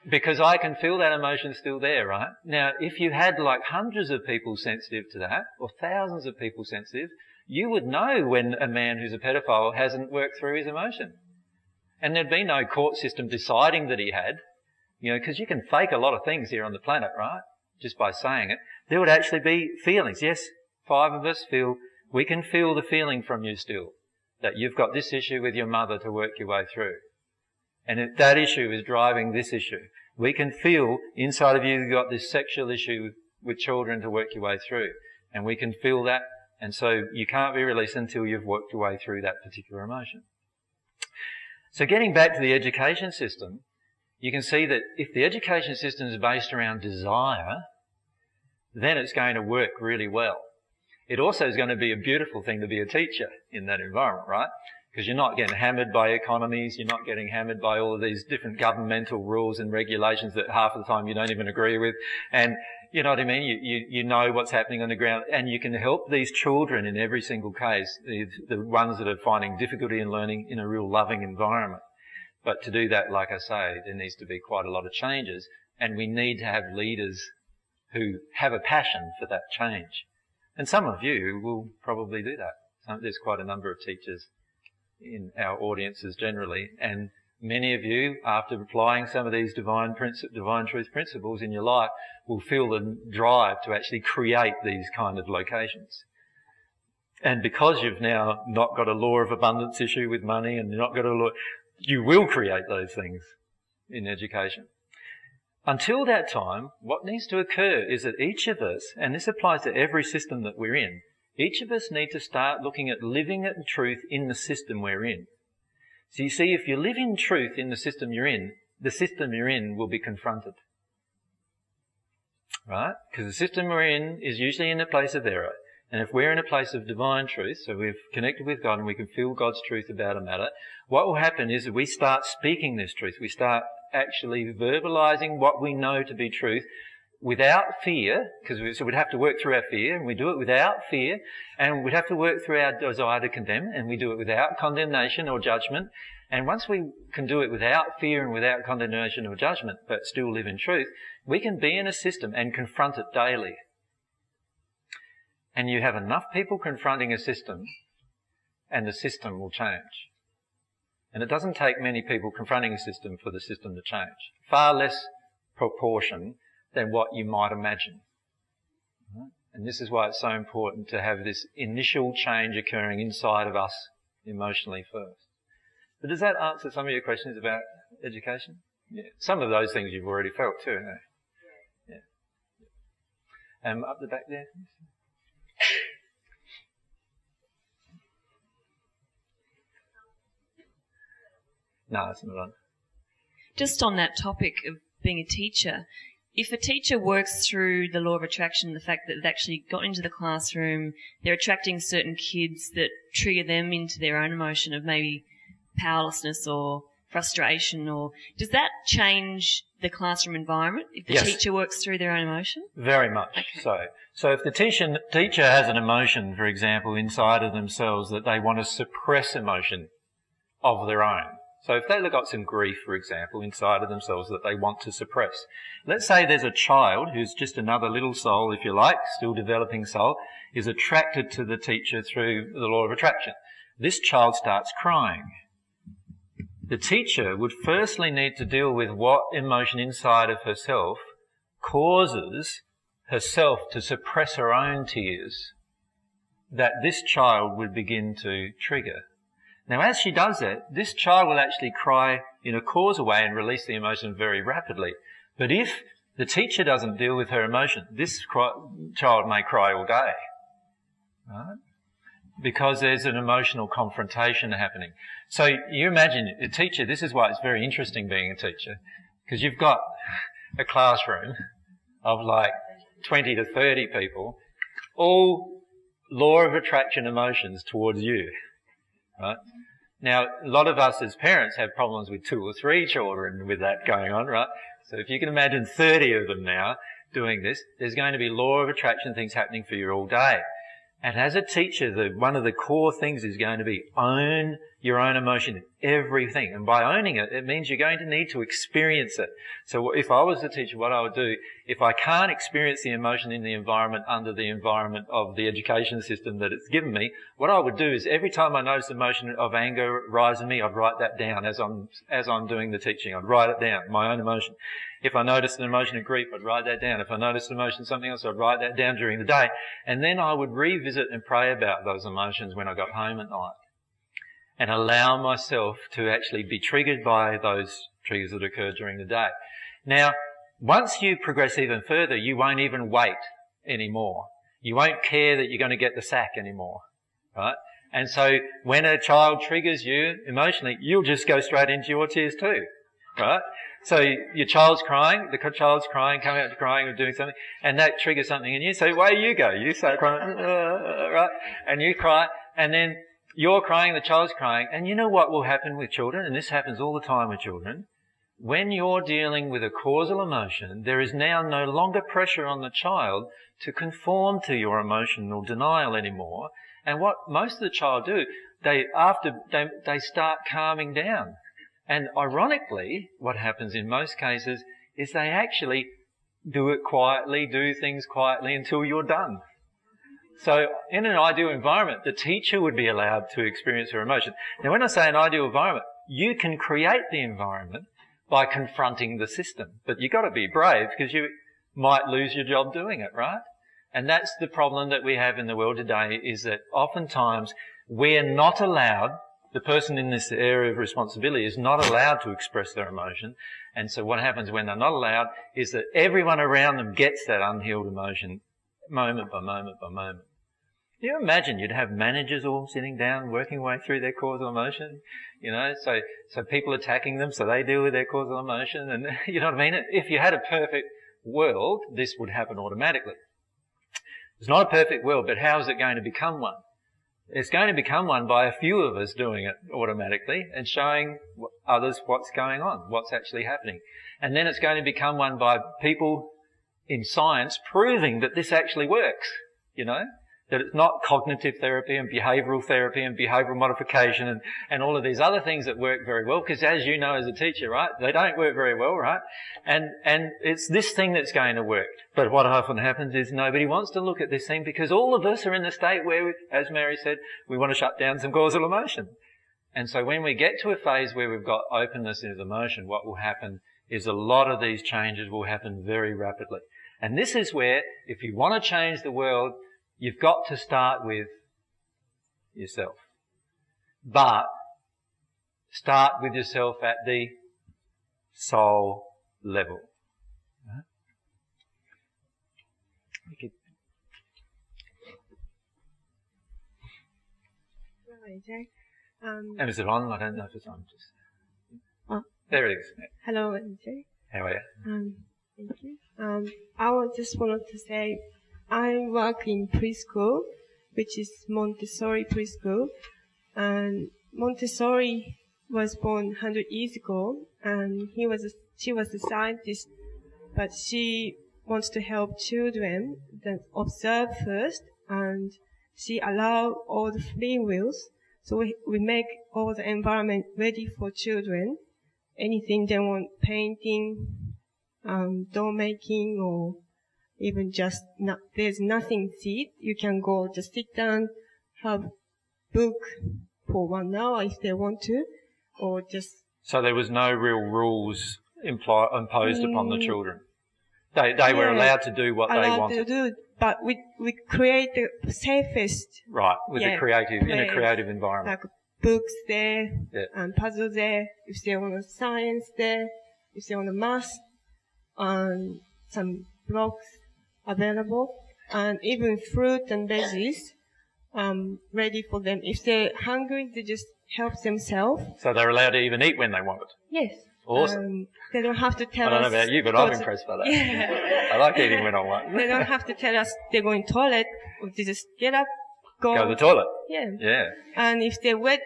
Because I can feel that emotion still there, right? Now, if you had like hundreds of people sensitive to that or thousands of people sensitive, you would know when a man who's a pedophile hasn't worked through his emotion. And there'd be no court system deciding that he had. Because you can fake a lot of things here on the planet, right? Just by saying it. There would actually be feelings. Yes, 5 of us we can feel the feeling from you still, that you've got this issue with your mother to work your way through. And if that issue is driving this issue, we can feel inside of you've got this sexual issue with children to work your way through. And we can feel that. And so you can't be released until you've worked your way through that particular emotion. So getting back to the education system, you can see that if the education system is based around desire, then it's going to work really well. It also is going to be a beautiful thing to be a teacher in that environment, right? Because you're not getting hammered by economies, you're not getting hammered by all of these different governmental rules and regulations that half of the time you don't even agree with. And you know what I mean? You know what's happening on the ground, and you can help these children in every single case, the ones that are finding difficulty in learning in a real loving environment. But to do that, like I say, there needs to be quite a lot of changes, and we need to have leaders who have a passion for that change. And some of you will probably do that. There's quite a number of teachers in our audiences generally, and many of you, after applying some of these divine truth principles in your life, will feel the drive to actually create these kind of locations. And because you've now not got a law of abundance issue with money and you're not got a law, you will create those things in education. Until that time, what needs to occur is that each of us, and this applies to every system that we're in, each of us need to start looking at living in truth in the system we're in. So you see, if you live in truth in the system you're in, the system you're in will be confronted. Right? Because the system we're in is usually in a place of error. And if we're in a place of divine truth, so we've connected with God and we can feel God's truth about a matter, what will happen is that we start speaking this truth. We start actually verbalizing what we know to be truth without fear, so we'd have to work through our fear, and we do it without fear, and we'd have to work through our desire to condemn, and we do it without condemnation or judgment. And once we can do it without fear and without condemnation or judgment, but still live in truth, we can be in a system and confront it daily. And you have enough people confronting a system, and the system will change. And it doesn't take many people confronting a system for the system to change. Far less proportion than what you might imagine. And this is why it's so important to have this initial change occurring inside of us emotionally first. But does that answer some of your questions about education? Yeah. Some of those things you've already felt too, haven't you? Yeah. Up the back there. No, it's not on. Just on that topic of being a teacher, if a teacher works through the law of attraction, the fact that they've actually got into the classroom, they're attracting certain kids that trigger them into their own emotion of maybe powerlessness or frustration, or does that change the classroom environment if the teacher works through their own emotion? Very much so. So if the teacher has an emotion, for example, inside of themselves that they want to suppress emotion of their own. So if they've got some grief, for example, inside of themselves that they want to suppress. Let's say there's a child who's just another little soul, if you like, still developing soul, is attracted to the teacher through the law of attraction. This child starts crying. The teacher would firstly need to deal with what emotion inside of herself causes herself to suppress her own tears that this child would begin to trigger. Now, as she does that, this child will actually cry in a causal way and release the emotion very rapidly. But if the teacher doesn't deal with her emotion, this child may cry all day, right? Because there's an emotional confrontation happening. So you imagine a teacher, this is why it's very interesting being a teacher, because you've got a classroom of like 20 to 30 people, all law of attraction emotions towards you, right? Now, a lot of us as parents have problems with 2 or 3 children with that going on, right? So if you can imagine 30 of them now doing this, there's going to be law of attraction things happening for you all day. And as a teacher, one of the core things is going to be own your own emotion in everything. And by owning it, it means you're going to need to experience it. So if I was the teacher, what I would do, if I can't experience the emotion in the environment under the environment of the education system that it's given me, what I would do is every time I notice the emotion of anger rise in me, I'd write that down as I'm doing the teaching. I'd write it down, my own emotion. If I noticed an emotion of grief, I'd write that down. If I noticed an emotion of something else, I'd write that down during the day. And then I would revisit and pray about those emotions when I got home at night. And allow myself to actually be triggered by those triggers that occur during the day. Now, once you progress even further, you won't even wait anymore. You won't care that you're going to get the sack anymore, right? And so when a child triggers you emotionally, you'll just go straight into your tears too, right? So your child's crying, the child's crying, coming out to crying or doing something, and that triggers something in you. So away you go. You start crying, right? And you cry, and then you're crying, the child's crying. And you know what will happen with children? And this happens all the time with children. When you're dealing with a causal emotion, there is now no longer pressure on the child to conform to your emotional denial anymore. And what most of the child do, they start calming down. And ironically, what happens in most cases is they actually do it quietly, do things quietly until you're done. So in an ideal environment, the teacher would be allowed to experience her emotion. Now, when I say an ideal environment, you can create the environment by confronting the system. But you've got to be brave because you might lose your job doing it, right? And that's the problem that we have in the world today, is that oftentimes we're not allowed, the person in this area of responsibility is not allowed to express their emotion. And so what happens when they're not allowed is that everyone around them gets that unhealed emotion moment by moment by moment. Can you imagine you'd have managers all sitting down working way through their causal emotion? You know, so people attacking them so they deal with their causal emotion, and you know what I mean? If you had a perfect world, this would happen automatically. It's not a perfect world, but how is it going to become one? It's going to become one by a few of us doing it automatically and showing others what's going on, what's actually happening. And then it's going to become one by people in science proving that this actually works, you know, that it's not cognitive therapy and behavioural modification and all of these other things that work very well, because as you know as a teacher, right, they don't work very well, right? And it's this thing that's going to work. But what often happens is nobody wants to look at this thing because all of us are in the state where, as Mary said, we want to shut down some causal emotion. And so when we get to a phase where we've got openness into emotion, what will happen is a lot of these changes will happen very rapidly. And this is where, if you want to change the world, you've got to start with yourself. But start with yourself at the soul level. Hi, Jay. And is it on? I don't know if it's on. There it is. Hello, Jay. How are you? Thank you. Just wanted to say, I work in preschool, which is Montessori preschool, and Montessori was born 100 years ago, and she was a scientist, but she wants to help children that observe first, and she allow all the free wills. So we make all the environment ready for children. Anything they want, painting, doll making, or even just there's nothing seat. You can go just sit down, have book for 1 hour if they want to, or just. So there was no real rules imposed upon the children. They were allowed to do what they wanted. To do, but we create the safest. Right, with a creative environment. Like books there, and puzzle there. If they want science there, if they want math, and some blocks available, and even fruit and veggies, ready for them. If they're hungry, they just help themselves. So they're allowed to even eat when they want it. Yes. Awesome. They don't have to tell us. I don't know about you, but I'm impressed by that. Yeah. I like eating when I want. They don't have to tell us they're going to the toilet, or they just get up, go. Go to the toilet. Yeah. Yeah. And if they're wet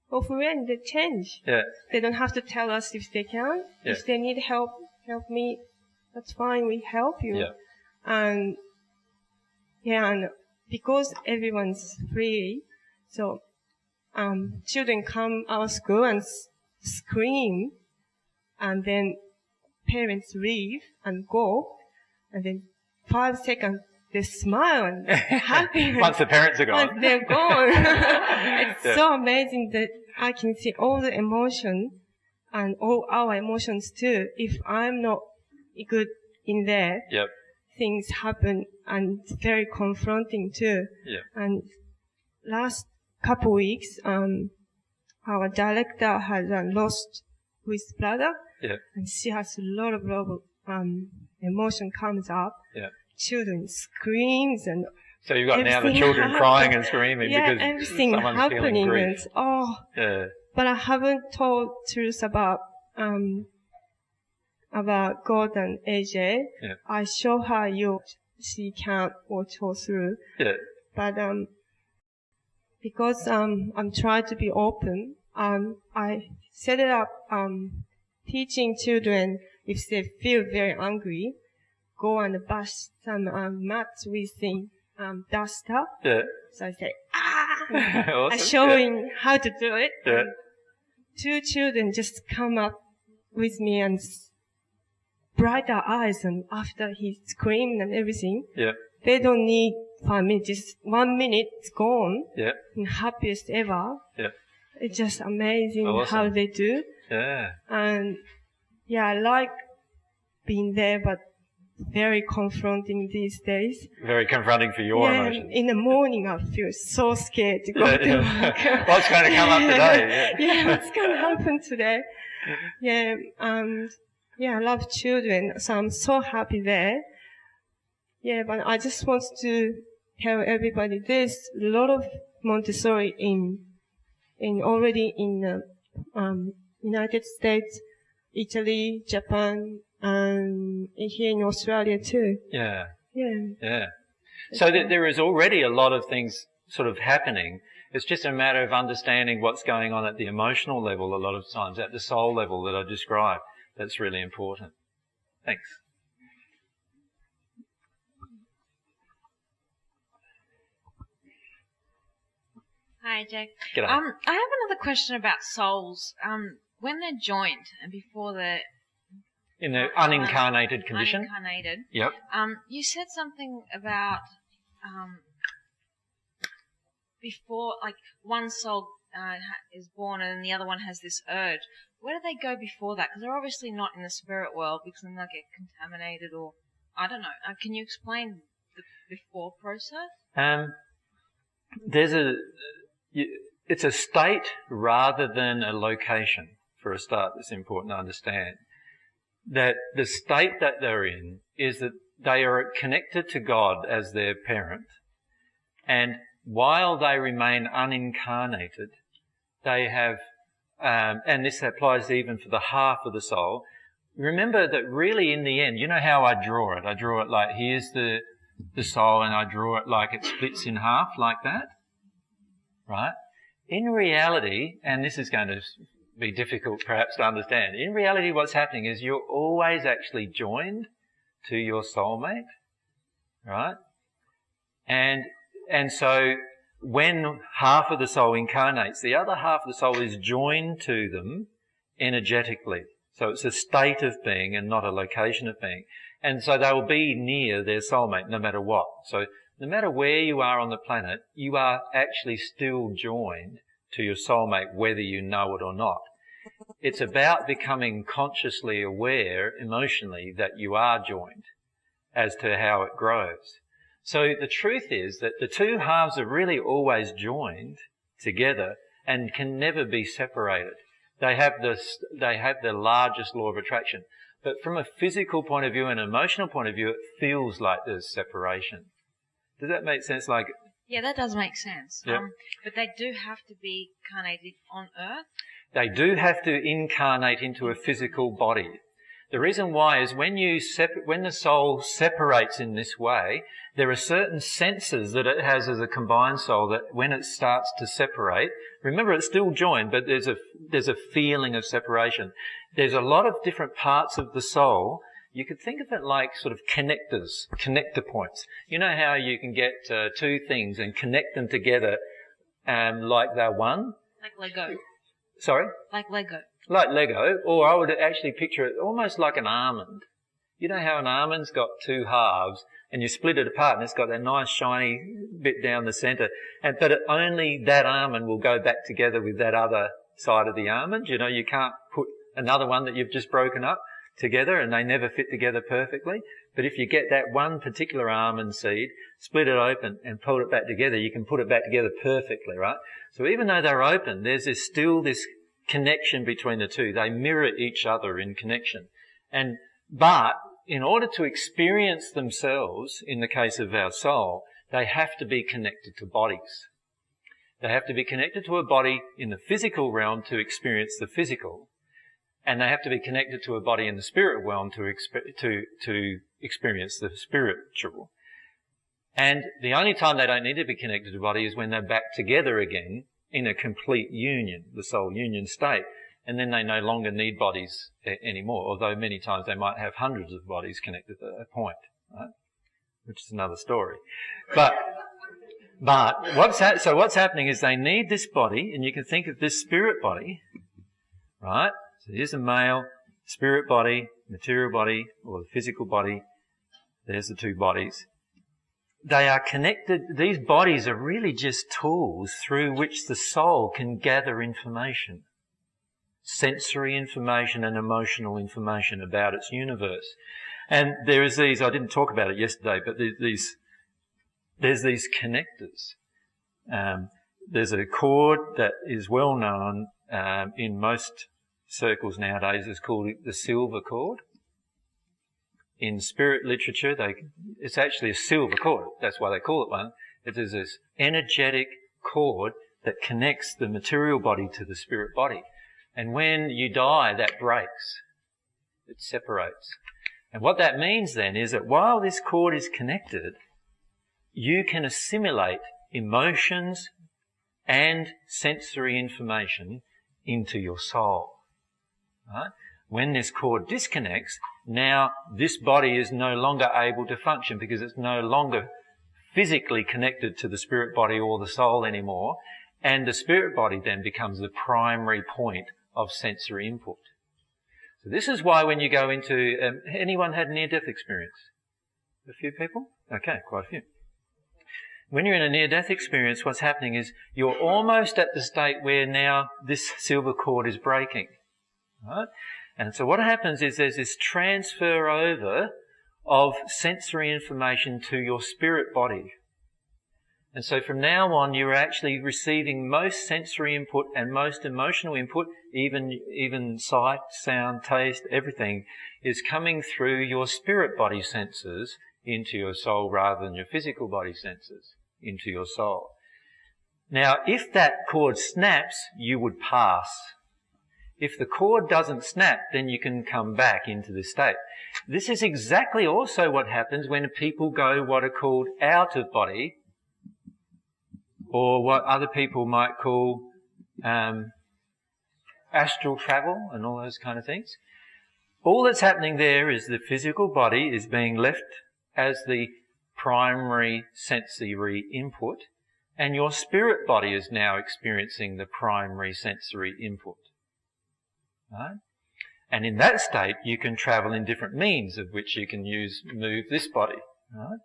or for rain, they change. Yeah. They don't have to tell us if they can. Yeah. If they need help me, that's fine, we help you. Yeah. And because everyone's free, so children come our school and scream, and then parents leave and go, and then 5 seconds they smile and happy. Once the parents are gone. Once they're gone. It's so amazing that I can see all the emotion and all our emotions too. If I'm not good in there, things happen, and it's very confronting too. Yeah. And last couple weeks, our director has lost his brother, and she has a lot of emotion comes up. Yeah. Children screams and. So you've got now the children crying and screaming because everything someone's happening feeling grief. And, but I haven't told truth about God and AJ. Yeah. I show her she can't watch all through. Yeah. But because I'm trying to be open, I set it up teaching children if they feel very angry, go and brush some mats with the duster. Yeah. So I say, Awesome. I'm showing how to do it. Yeah. 2 children just come up with me and brighter eyes, and after he screamed and everything, they don't need 5 minutes, just 1 minute, it's gone. Yeah. And happiest ever. Yeah. It's just amazing Awesome. how they do. Yeah. And I like being there, but very confronting these days. Very confronting for your emotions. In the morning I feel so scared to go to work. What's going to come up today? What's going to happen today? I love children, so I'm so happy there. But I just want to tell everybody there's a lot of Montessori already in United States, Italy, Japan, and here in Australia too. Yeah. Yeah. Yeah. So there is already a lot of things sort of happening. It's just a matter of understanding what's going on at the emotional level a lot of times, at the soul level that I described. That's really important. Thanks. Hi, Jack. G'day. I have another question about souls. When they're joined and before they're in the unincarnated condition. Unincarnated. Yep. You said something about before, like one soul is born and the other one has this urge. Where do they go before that? Because they're obviously not in the spirit world, because then they'll get contaminated, or I don't know. Can you explain the before process? It's a state rather than a location. For a start, that's important to understand. That the state that they're in is that they are connected to God as their parent, and while they remain unincarnated, they have, and this applies even for the half of the soul, remember that really in the end, you know how I draw it? I draw it like here's the soul, and I draw it like it splits in half like that, right? In reality, and this is going to be difficult perhaps to understand, in reality what's happening is you're always actually joined to your soulmate, right? And so when half of the soul incarnates, the other half of the soul is joined to them energetically. So it's a state of being and not a location of being. And so they will be near their soulmate no matter what. So no matter where you are on the planet, you are actually still joined to your soulmate, whether you know it or not. It's about becoming consciously aware emotionally that you are joined as to how it grows. So the truth is that the two halves are really always joined together and can never be separated. They have the largest law of attraction. But from a physical point of view and an emotional point of view, it feels like there's separation. Does that make sense? Like, yeah, that does make sense. Yep. But they do have to be incarnated on Earth? They do have to incarnate into a physical body. The reason why is when the soul separates in this way, there are certain senses that it has as a combined soul that when it starts to separate, remember it's still joined, but there's a feeling of separation. There's a lot of different parts of the soul. You could think of it like sort of connector points. You know how you can get two things and connect them together like they're one? Like Lego. Sorry? Like Lego. Like Lego, or I would actually picture it almost like an almond. You know how an almond's got two halves and you split it apart and it's got that nice shiny bit down the centre, but only that almond will go back together with that other side of the almond. You know, you can't put another one that you've just broken up together and they never fit together perfectly. But if you get that one particular almond seed, split it open and pull it back together, you can put it back together perfectly, right? So even though they're open, there's still this connection between the two. They mirror each other in connection. But in order to experience themselves, in the case of our soul, they have to be connected to bodies. They have to be connected to a body in the physical realm to experience the physical. And they have to be connected to a body in the spirit realm to experience the spiritual. And the only time they don't need to be connected to a body is when they're back together again in a complete union, the soul union state. And then they no longer need bodies anymore, although many times they might have hundreds of bodies connected at that point, right? Which is another story. But what's happening is they need this body, and you can think of this spirit body, right? So here's a male, spirit body, material body, or the physical body. There's the two bodies. They are connected. These bodies are really just tools through which the soul can gather information. Sensory information and emotional information about its universe. And there is these, I didn't talk about it yesterday, but there's these connectors. There's a cord that is well known in most circles nowadays. It's called the silver cord. In spirit literature, it's actually a silver cord. That's why they call it one. It is this energetic cord that connects the material body to the spirit body. And when you die, that breaks. It separates. And what that means then is that while this cord is connected, you can assimilate emotions and sensory information into your soul. Right? When this cord disconnects, now this body is no longer able to function because it's no longer physically connected to the spirit body or the soul anymore, and the spirit body then becomes the primary point of sensory input. So this is why when you go into... anyone had a near-death experience? A few people? Okay, quite a few. When you're in a near-death experience, what's happening is you're almost at the state where now this silver cord is breaking. Right? And so what happens is there's this transfer over of sensory information to your spirit body. And so from now on, you're actually receiving most sensory input and most emotional input, even sight, sound, taste, everything is coming through your spirit body senses into your soul rather than your physical body senses into your soul. Now, if that cord snaps, you would pass. If the cord doesn't snap, then you can come back into this state. This is exactly also what happens when people go what are called out of body, or what other people might call astral travel and all those kind of things. All that's happening there is the physical body is being left as the primary sensory input, and your spirit body is now experiencing the primary sensory input. Right? And in that state, you can travel in different means of which you can move this body. Right?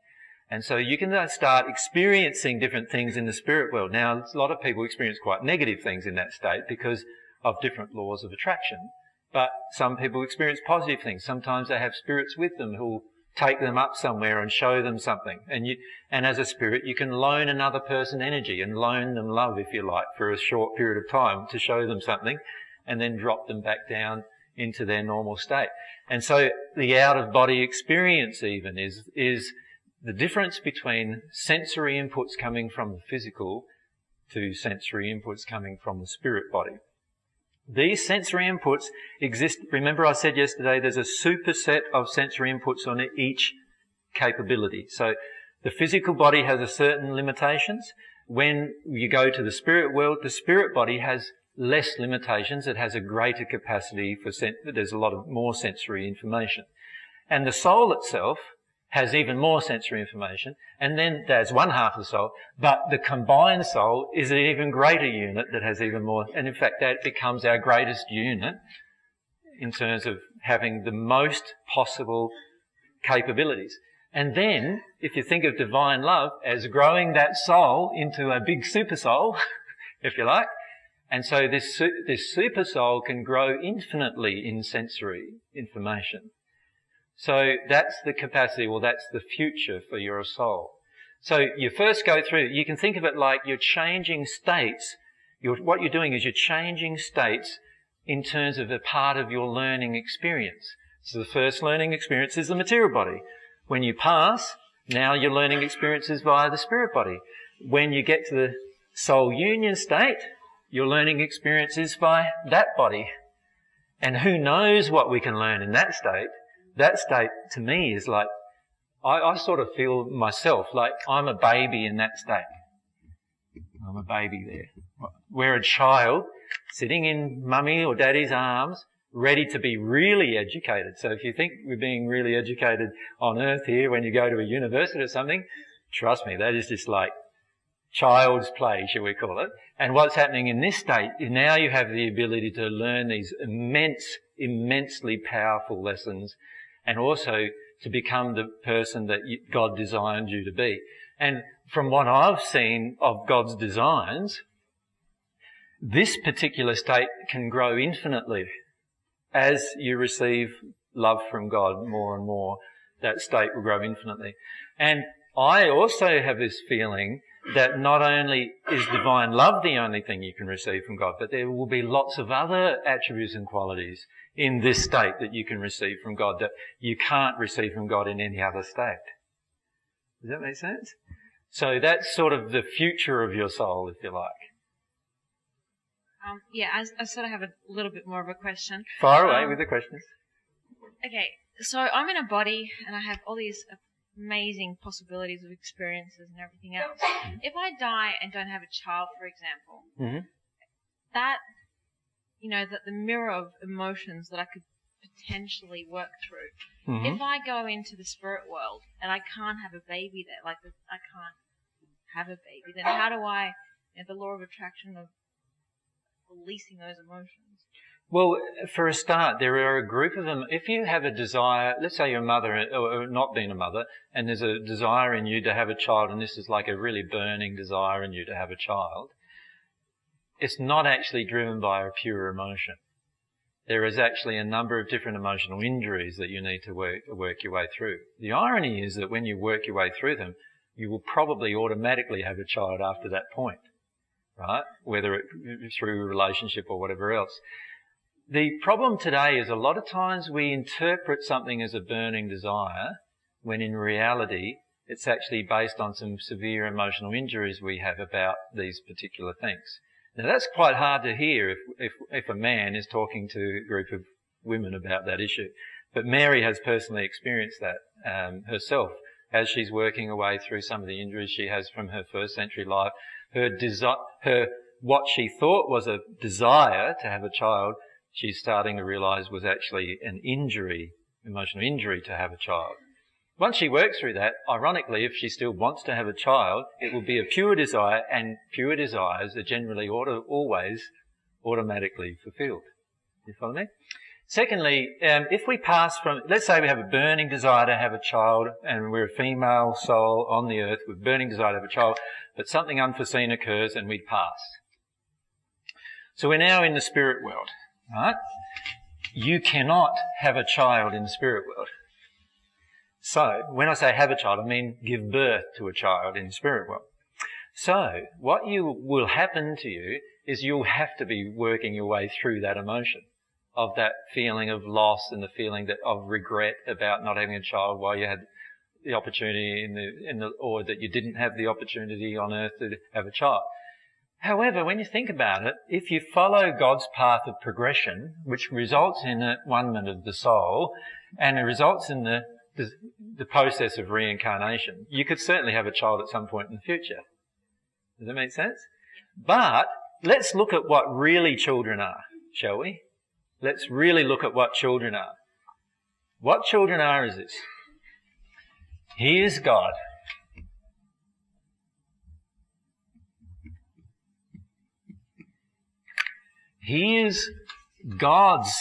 And so you can start experiencing different things in the spirit world. Now, a lot of people experience quite negative things in that state because of different laws of attraction. But some people experience positive things. Sometimes they have spirits with them who'll take them up somewhere and show them something. And as a spirit, you can loan another person energy and loan them love, if you like, for a short period of time to show them something, and then drop them back down into their normal state. And so the out-of-body experience even is the difference between sensory inputs coming from the physical to sensory inputs coming from the spirit body. These sensory inputs exist. Remember I said yesterday there's a superset of sensory inputs on each capability. So the physical body has a certain limitations. When you go to the spirit world, the spirit body has less limitations. It has a greater capacity for there's a lot of more sensory information. And the soul itself has even more sensory information, and then there's one half of the soul, but the combined soul is an even greater unit that has even more, and in fact that becomes our greatest unit in terms of having the most possible capabilities. And then, if you think of divine love as growing that soul into a big super soul, if you like, and so this super soul can grow infinitely in sensory information. So that's the capacity, well, that's the future for your soul. So you first go through, you can think of it like you're changing states. What you're doing is you're changing states in terms of a part of your learning experience. So the first learning experience is the material body. When you pass, now your learning experience is via the spirit body. When you get to the soul union state, your learning experience is by that body. And who knows what we can learn in that state? That state, to me, is like, I sort of feel myself like I'm a baby in that state. I'm a baby there. We're a child sitting in mummy or daddy's arms, ready to be really educated. So if you think we're being really educated on earth here when you go to a university or something, trust me, that is just like child's play, shall we call it. And what's happening in this state, now you have the ability to learn these immensely powerful lessons, and also to become the person that God designed you to be. And from what I've seen of God's designs, this particular state can grow infinitely. As you receive love from God more and more, that state will grow infinitely. And I also have this feeling that not only is divine love the only thing you can receive from God, but there will be lots of other attributes and qualities in this state that you can receive from God that you can't receive from God in any other state. Does that make sense? So that's sort of the future of your soul, if you like. I sort of have a little bit more of a question. Fire away with the questions. Okay, so I'm in a body and I have all these amazing possibilities of experiences and everything else. If I die and don't have a child, for example, that, that the mirror of emotions that I could potentially work through. If I go into the spirit world and I can't have a baby there, like I can't have a baby, then how do I, the law of attraction of releasing those emotions? Well, for a start, there are a group of them. If you have a desire, let's say you're a mother or not being a mother, and there's a desire in you to have a child, and this is like a really burning desire in you to have a child, it's not actually driven by a pure emotion. There is actually a number of different emotional injuries that you need to work your way through. The irony is that when you work your way through them, you will probably automatically have a child after that point, right? Whether it's through a relationship or whatever else. The problem today is a lot of times we interpret something as a burning desire when in reality it's actually based on some severe emotional injuries we have about these particular things. Now that's quite hard to hear if a man is talking to a group of women about that issue. But Mary has personally experienced that herself as she's working her way through some of the injuries she has from her first century life. What she thought was a desire to have a child, she's starting to realise was actually an injury, emotional injury to have a child. Once she works through that, ironically, if she still wants to have a child, it will be a pure desire, and pure desires are generally always automatically fulfilled. You follow me? Secondly, if we pass from, let's say we have a burning desire to have a child, and we're a female soul on the earth with burning desire to have a child, but something unforeseen occurs and we pass. So we're now in the spirit world, right? You cannot have a child in the spirit world. So, when I say have a child, I mean give birth to a child in the spirit world. So, what will happen to you is you'll have to be working your way through that emotion of that feeling of loss and the feeling of regret about not having a child while you had the opportunity or that you didn't have the opportunity on earth to have a child. However, when you think about it, if you follow God's path of progression, which results in the one-ment of the soul, and it results in the process of reincarnation, you could certainly have a child at some point in the future. Does that make sense? But let's look at what really children are, shall we? Let's really look at what children are. What children are is this. He is God. He is God's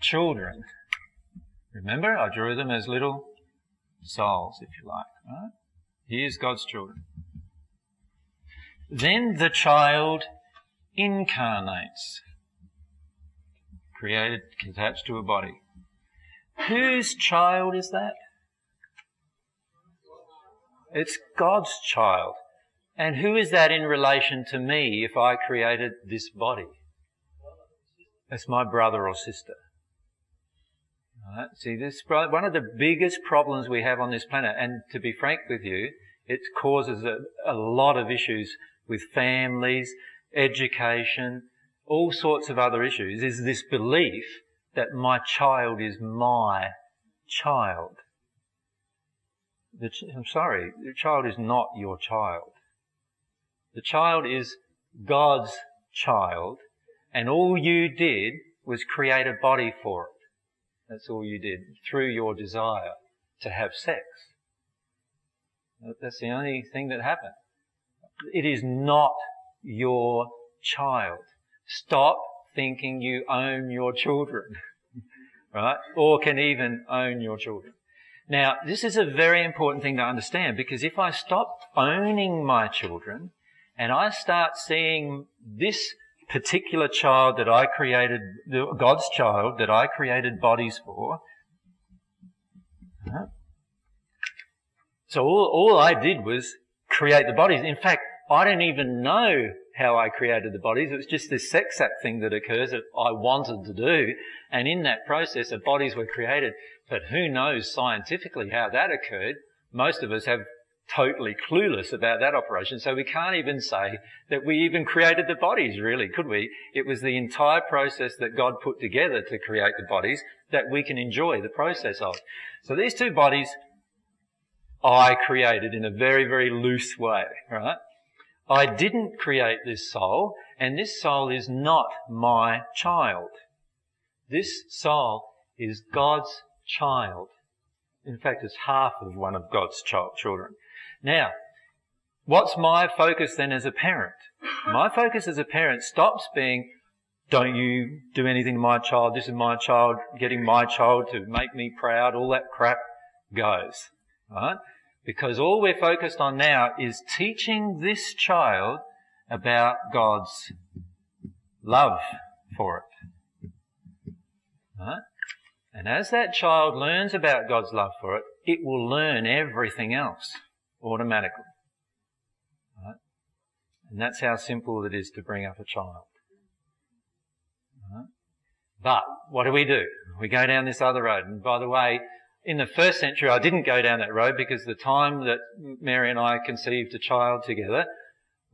children. Remember, I drew them as little souls, if you like. Right? He is God's children. Then the child incarnates, created, attached to a body. Whose child is that? It's God's child. And who is that in relation to me if I created this body? That's my brother or sister. Right? See, this is one of the biggest problems we have on this planet, and to be frank with you, it causes a lot of issues with families, education, all sorts of other issues, is this belief that my child is my child. I'm sorry, the child is not your child. The child is God's child, and all you did was create a body for it. That's all you did, through your desire to have sex. That's the only thing that happened. It is not your child. Stop thinking you own your children, right? Or can even own your children. Now, this is a very important thing to understand, because if I stop owning my children and I start seeing this particular child that I created, God's child that I created bodies for, so all I did was create the bodies. In fact, I don't even know how I created the bodies. It was just this sex act thing that occurs that I wanted to do. And in that process, the bodies were created. But who knows scientifically how that occurred? Most of us have totally clueless about that operation. So we can't even say that we even created the bodies, really, could we? It was the entire process that God put together to create the bodies that we can enjoy the process of. So these two bodies I created in a very, very loose way, right? I didn't create this soul, and this soul is not my child. This soul is God's child. In fact, it's half of one of God's children. Now, what's my focus then as a parent? My focus as a parent stops being, don't you do anything to my child, this is my child, getting my child to make me proud, all that crap goes, right? Because all we're focused on now is teaching this child about God's love for it. Right? And as that child learns about God's love for it, it will learn everything else automatically. Right? And that's how simple it is to bring up a child. Right? But what do? We go down this other road. And by the way, in the first century, I didn't go down that road because the time that Mary and I conceived a child together,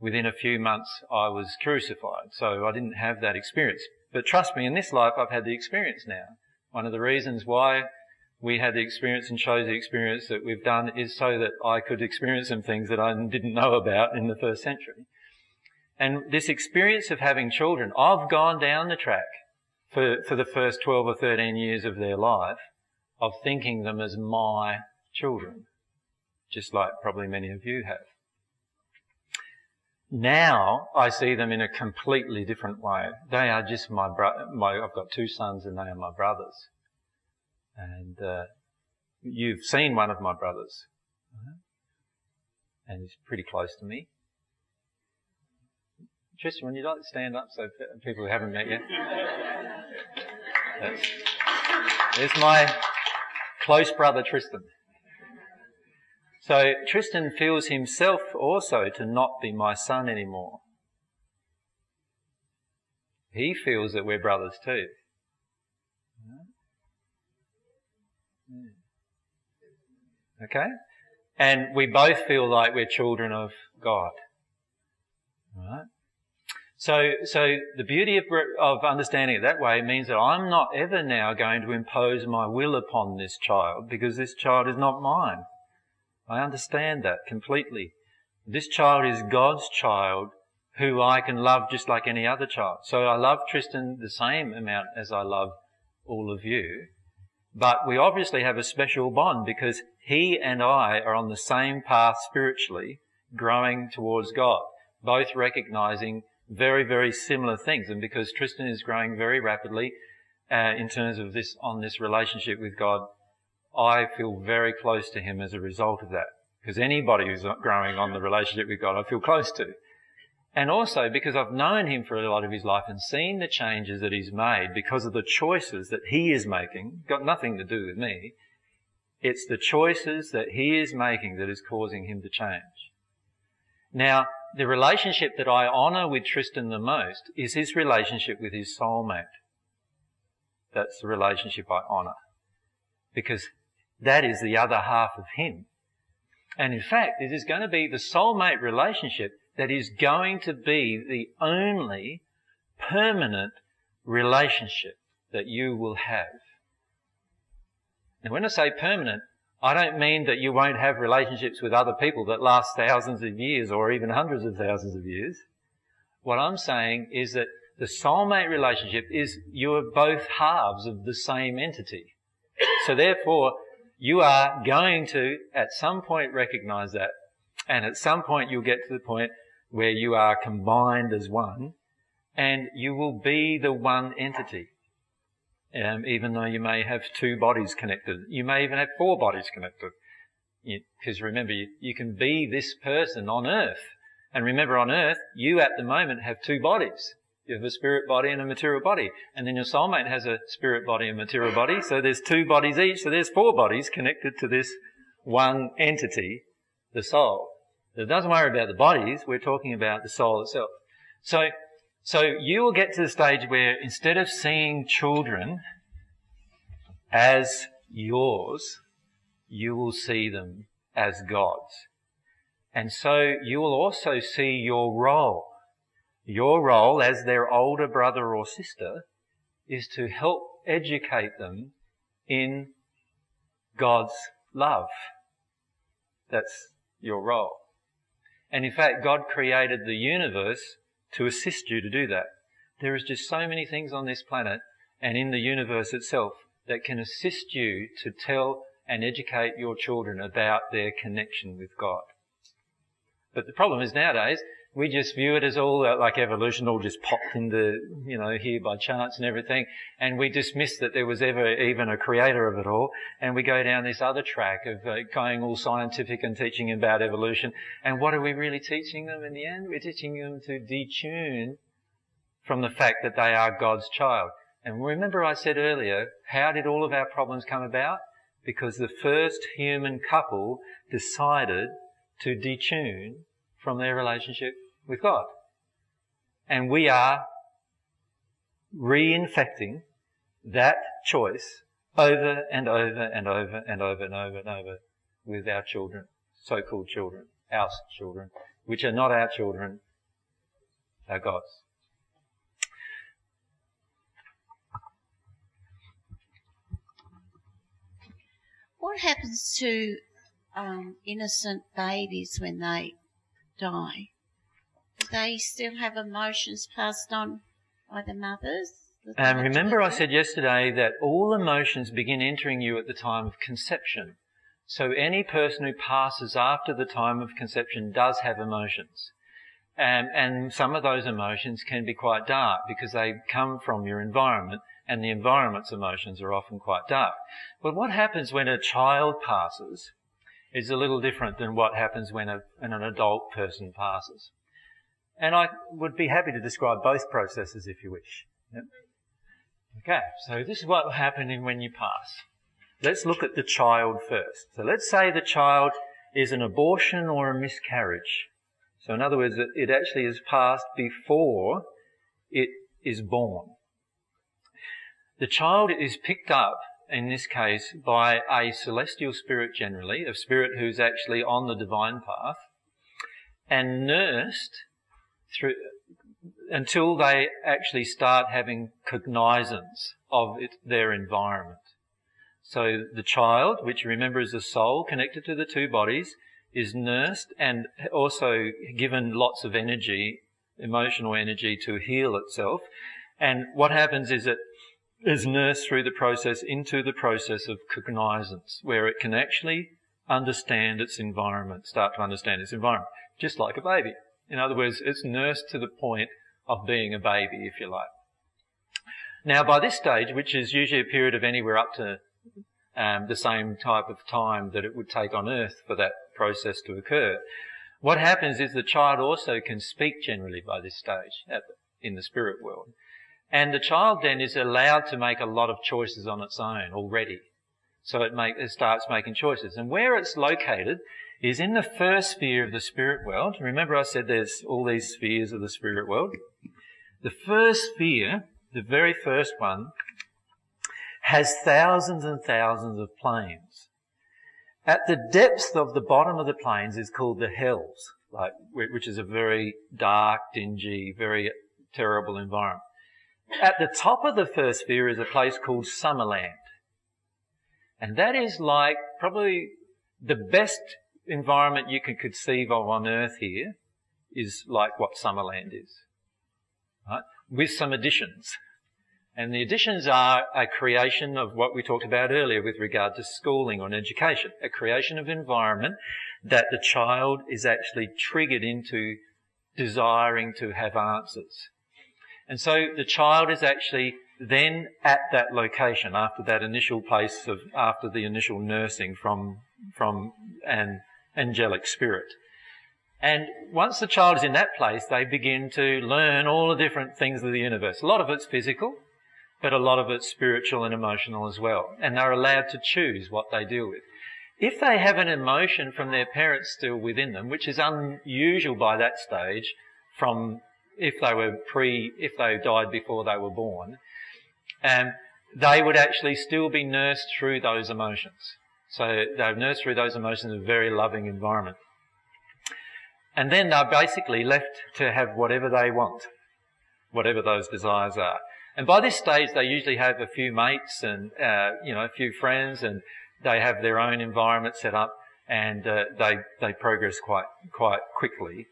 within a few months I was crucified. So I didn't have that experience. But trust me, in this life I've had the experience now. One of the reasons why we had the experience and chose the experience that we've done is so that I could experience some things that I didn't know about in the first century. And this experience of having children, I've gone down the track for the first 12 or 13 years of their life of thinking them as my children, just like probably many of you have. Now I see them in a completely different way. They are just I've got 2 sons and they are my brothers. And you've seen one of my brothers. And he's pretty close to me. Tristan, would you like to stand up so people who haven't met you? There's my close brother Tristan. So Tristan feels himself also to not be my son anymore. He feels that we're brothers too. Okay? And we both feel like we're children of God. Right? So the beauty of understanding it that way means that I'm not ever now going to impose my will upon this child, because this child is not mine. I understand that completely. This child is God's child who I can love just like any other child. So I love Tristan the same amount as I love all of you. But we obviously have a special bond because he and I are on the same path spiritually, growing towards God, both recognizing very, very similar things. And because Tristan is growing very rapidly in terms of this relationship with God, I feel very close to him as a result of that. Because anybody who's not growing on the relationship with God, I feel close to. And also because I've known him for a lot of his life and seen the changes that he's made because of the choices that he is making, got nothing to do with me. It's the choices that he is making that is causing him to change. Now, the relationship that I honour with Tristan the most is his relationship with his soulmate. That's the relationship I honour. Because that is the other half of him. And in fact, it is going to be the soulmate relationship that is going to be the only permanent relationship that you will have. And when I say permanent, I don't mean that you won't have relationships with other people that last thousands of years or even hundreds of thousands of years. What I'm saying is that the soulmate relationship is you are both halves of the same entity. So therefore, you are going to, at some point, recognize that. And at some point, you'll get to the point where you are combined as one, and you will be the one entity. Even though you may have 2 bodies connected. You may even have 4 bodies connected. Because remember, you can be this person on earth. And remember, on earth, you at the moment have 2 bodies. You have a spirit body and a material body. And then your soulmate has a spirit body and material body. So there's 2 bodies each. So there's 4 bodies connected to this one entity, the soul. It doesn't worry about the bodies. We're talking about the soul itself. So you will get to the stage where instead of seeing children as yours, you will see them as God's. And so you will also see your role. Your role as their older brother or sister is to help educate them in God's love. That's your role. And in fact, God created the universe to assist you to do that. There is just so many things on this planet and in the universe itself that can assist you to tell and educate your children about their connection with God. But the problem is nowadays, we just view it as all like evolution, all just popped into, here by chance and everything. And we dismiss that there was ever even a creator of it all. And we go down this other track of going all scientific and teaching about evolution. And what are we really teaching them in the end? We're teaching them to detune from the fact that they are God's child. And remember I said earlier, how did all of our problems come about? Because the first human couple decided to detune from their relationship with God. And we are reinfecting that choice over and over and over and over and over and over with our children, so-called children, our children, which are not our children, our gods. What happens to innocent babies when they die? Do they still have emotions passed on by the mothers? Remember I said yesterday that all emotions begin entering you at the time of conception. So any person who passes after the time of conception does have emotions. And some of those emotions can be quite dark because they come from your environment, and the environment's emotions are often quite dark. But what happens when a child passes is a little different than what happens when an adult person passes. And I would be happy to describe both processes if you wish. Yep. Okay, so this is what will happen when you pass. Let's look at the child first. So let's say the child is an abortion or a miscarriage. So in other words, it actually is passed before it is born. The child is picked up, in this case, by a celestial spirit generally, a spirit who's actually on the divine path, and nursed through until they actually start having cognizance of their environment. So the child, which remember is a soul connected to the two bodies, is nursed and also given lots of energy, emotional energy, to heal itself. And what happens is it is nursed through the process into the process of cognizance, where it can actually understand its environment, start to understand its environment, just like a baby. In other words, it's nursed to the point of being a baby, if you like. Now, by this stage, which is usually a period of anywhere up to the same type of time that it would take on Earth for that process to occur, what happens is the child also can speak generally by this stage in the spirit world. And the child then is allowed to make a lot of choices on its own already. So it starts making choices. And where it's located is in the first sphere of the spirit world. Remember I said there's all these spheres of the spirit world? The first sphere, the very first one, has thousands and thousands of planes. At the depth of the bottom of the planes is called the hells, which is a very dark, dingy, very terrible environment. At the top of the first sphere is a place called Summerland. And that is like probably the best environment you can conceive of on Earth here is like what Summerland is, right? With some additions. And the additions are a creation of what we talked about earlier with regard to schooling or education, a creation of environment that the child is actually triggered into desiring to have answers. And so the child is actually then at that location after that initial place of, after the initial nursing from an angelic spirit. And once the child is in that place, they begin to learn all the different things of the universe. A lot of it's physical, but a lot of it's spiritual and emotional as well. And they're allowed to choose what they deal with. If they have an emotion from their parents still within them, which is unusual by that stage from if they died before they were born, they would actually still be nursed through those emotions. So they're nursed through those emotions in a very loving environment. And then they're basically left to have whatever they want, whatever those desires are. And by this stage, they usually have a few mates and, a few friends, and they have their own environment set up, and they progress quite quickly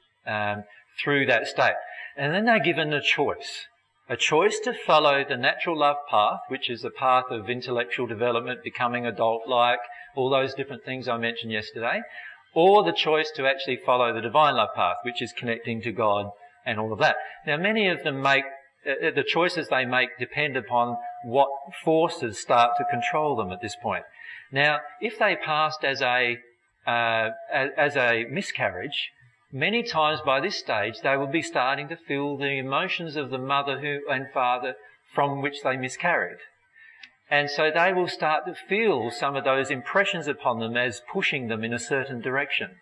through that state. And then they're given a choice to follow the natural love path, which is the path of intellectual development, becoming adult-like, all those different things I mentioned yesterday, or the choice to actually follow the divine love path, which is connecting to God and all of that. Now, many of them the choices they make depend upon what forces start to control them at this point. Now, if they passed as a miscarriage, many times by this stage they will be starting to feel the emotions of the mother and father from which they miscarried. And so they will start to feel some of those impressions upon them as pushing them in a certain direction.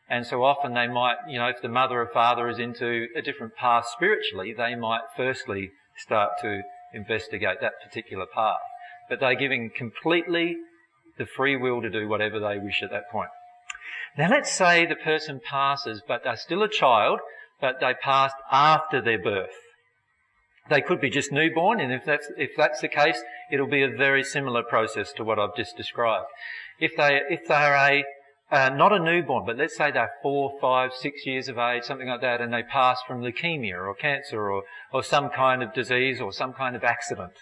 And so often they might, if the mother or father is into a different path spiritually, they might firstly start to investigate that particular path. But they're giving completely the free will to do whatever they wish at that point. Now let's say the person passes, but they're still a child, but they passed after their birth. They could be just newborn, and if that's the case, it'll be a very similar process to what I've just described. If they're not a newborn, but let's say they're 4, 5, 6 years of age, something like that, and they pass from leukemia or cancer or some kind of disease or some kind of accident,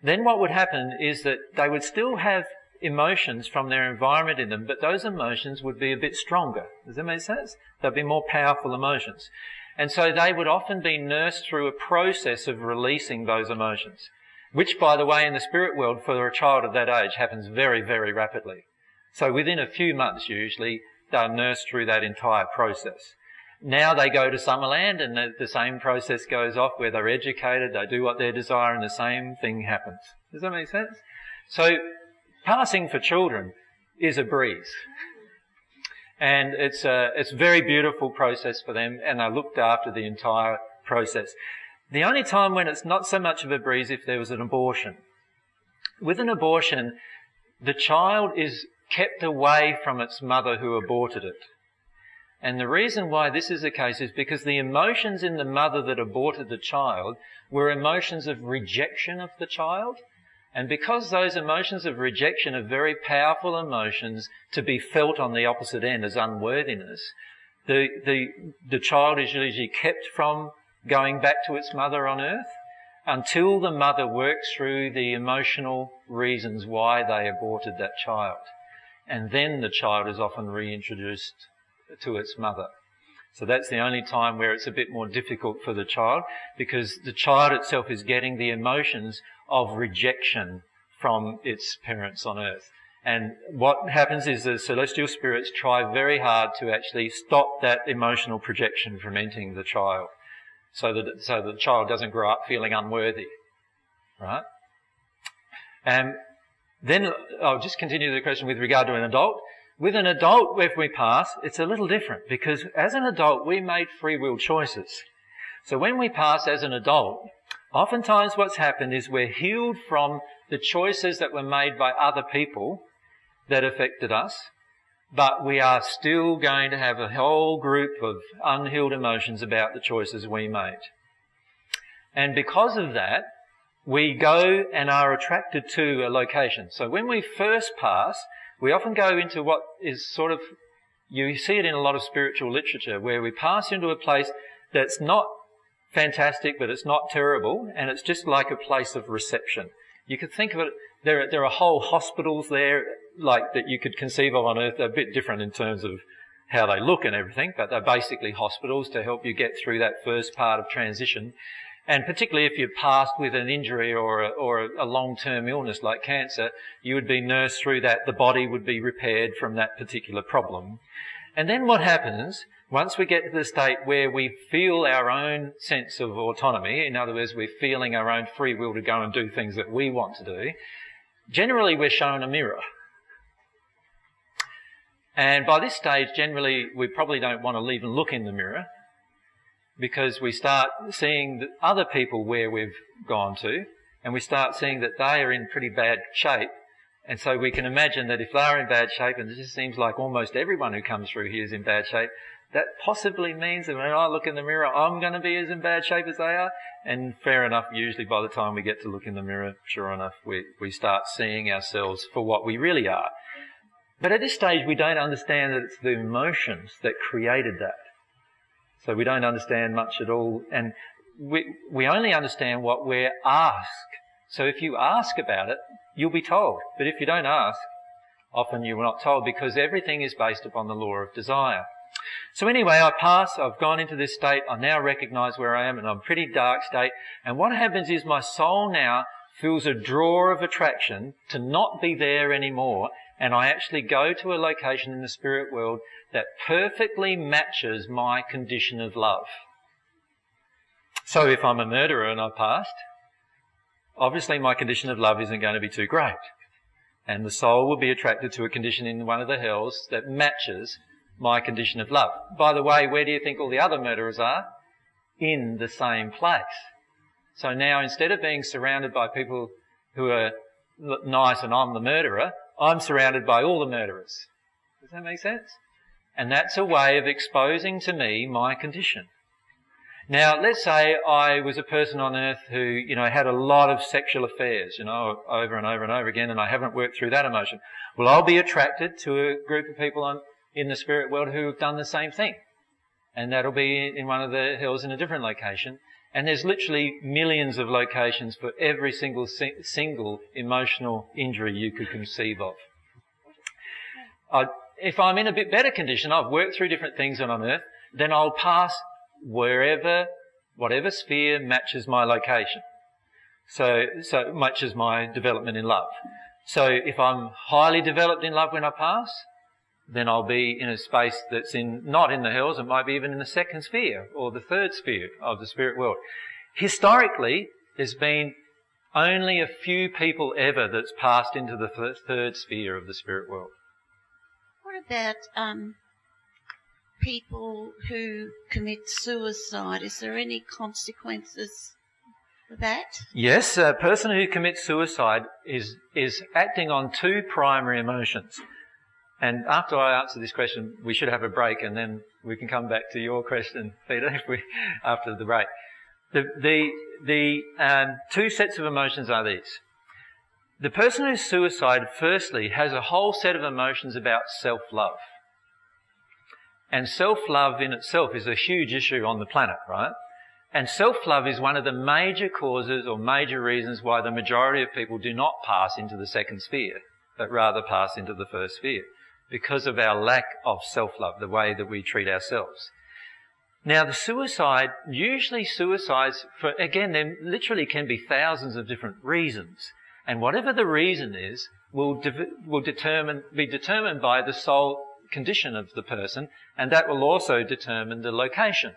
then what would happen is that they would still have emotions from their environment in them, but those emotions would be a bit stronger. Does that make sense? They'd be more powerful emotions. And so they would often be nursed through a process of releasing those emotions, which, by the way, in the spirit world for a child of that age happens very, very rapidly. So within a few months, usually, they're nursed through that entire process. Now they go to Summerland and the same process goes off where they're educated, they do what they desire, and the same thing happens. Does that make sense? So passing for children is a breeze. And it's a very beautiful process for them, and they're looked after the entire process. The only time when it's not so much of a breeze if there was an abortion. With an abortion, the child is kept away from its mother who aborted it. And the reason why this is the case is because the emotions in the mother that aborted the child were emotions of rejection of the child. And because those emotions of rejection are very powerful emotions to be felt on the opposite end as unworthiness, the child is usually kept from going back to its mother on earth until the mother works through the emotional reasons why they aborted that child. And then the child is often reintroduced to its mother. So that's the only time where it's a bit more difficult for the child, because the child itself is getting the emotions of rejection from its parents on earth. And what happens is the celestial spirits try very hard to actually stop that emotional projection from entering the child, so that the child doesn't grow up feeling unworthy, right? And then I'll just continue the question with regard to an adult. With an adult, if we pass, it's a little different, because as an adult, we made free will choices. So when we pass as an adult, oftentimes what's happened is we're healed from the choices that were made by other people that affected us, but we are still going to have a whole group of unhealed emotions about the choices we made. And because of that, we go and are attracted to a location. So when we first pass, we often go into what is sort of, you see it in a lot of spiritual literature, where we pass into a place that's not fantastic, but it's not terrible, and it's just like a place of reception. You could think of it, there are whole hospitals there, like that you could conceive of on earth. They're a bit different in terms of how they look and everything, but they're basically hospitals to help you get through that first part of transition. And particularly if you're passed with an injury or a long-term illness like cancer, you would be nursed through that. The body would be repaired from that particular problem. And then what happens, once we get to the state where we feel our own sense of autonomy, in other words, we're feeling our own free will to go and do things that we want to do, generally we're shown a mirror. And by this stage, generally, we probably don't want to even look in the mirror, because we start seeing the other people where we've gone to, and we start seeing that they are in pretty bad shape. And so we can imagine that if they're in bad shape, and it just seems like almost everyone who comes through here is in bad shape, that possibly means that when I look in the mirror, I'm going to be as in bad shape as they are. And fair enough, usually by the time we get to look in the mirror, sure enough, we start seeing ourselves for what we really are. But at this stage, we don't understand that it's the emotions that created that. So we don't understand much at all, and we only understand what we're asked. So if you ask about it, you'll be told. But if you don't ask, often you're not told, because everything is based upon the law of desire. So anyway, I pass, I've gone into this state, I now recognise where I am, and I'm in a pretty dark state. And what happens is my soul now feels a draw of attraction to not be there anymore, and I actually go to a location in the spirit world that perfectly matches my condition of love. So if I'm a murderer and I've passed, obviously my condition of love isn't going to be too great. And the soul will be attracted to a condition in one of the hells that matches my condition of love. By the way, where do you think all the other murderers are? In the same place. So now, instead of being surrounded by people who are nice and I'm the murderer, I'm surrounded by all the murderers. Does that make sense? And that's a way of exposing to me my condition. Now, let's say I was a person on earth who, had a lot of sexual affairs, over and over and over again, and I haven't worked through that emotion. Well, I'll be attracted to a group of people in the spirit world who have done the same thing. And that'll be in one of the hills in a different location. And there's literally millions of locations for every single emotional injury you could conceive of. If I'm in a bit better condition, I've worked through different things on earth, then I'll pass whatever sphere matches my location. So matches my development in love. So if I'm highly developed in love when I pass, then I'll be in a space that's not in the hells, it might be even in the second sphere or the third sphere of the spirit world. Historically, there's been only a few people ever that's passed into the third sphere of the spirit world. What about people who commit suicide? Is there any consequences for that? Yes, a person who commits suicide is acting on two primary emotions. And after I answer this question, we should have a break, and then we can come back to your question, Peter, after the break. The two sets of emotions are these. The person who's suicide, firstly, has a whole set of emotions about self-love. And self-love in itself is a huge issue on the planet, right? And self-love is one of the major causes or major reasons why the majority of people do not pass into the second sphere, but rather pass into the first sphere, because of our lack of self-love, the way that we treat ourselves. Now, usually suicides, there literally can be thousands of different reasons. And whatever the reason is, will be determined by the soul condition of the person, and that will also determine the location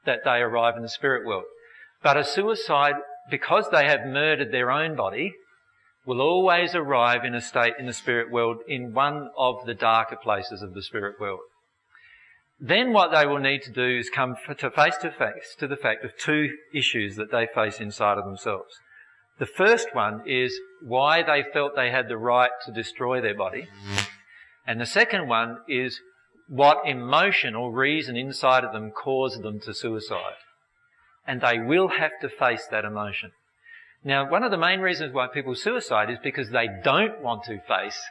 that they arrive in the spirit world. But a suicide, because they have murdered their own body, will always arrive in a state in the spirit world in one of the darker places of the spirit world. Then what they will need to do is come face to face to the fact of two issues that they face inside of themselves. The first one is why they felt they had the right to destroy their body. And the second one is what emotion or reason inside of them caused them to suicide. And they will have to face that emotion. Now, one of the main reasons why people suicide is because they don't want to face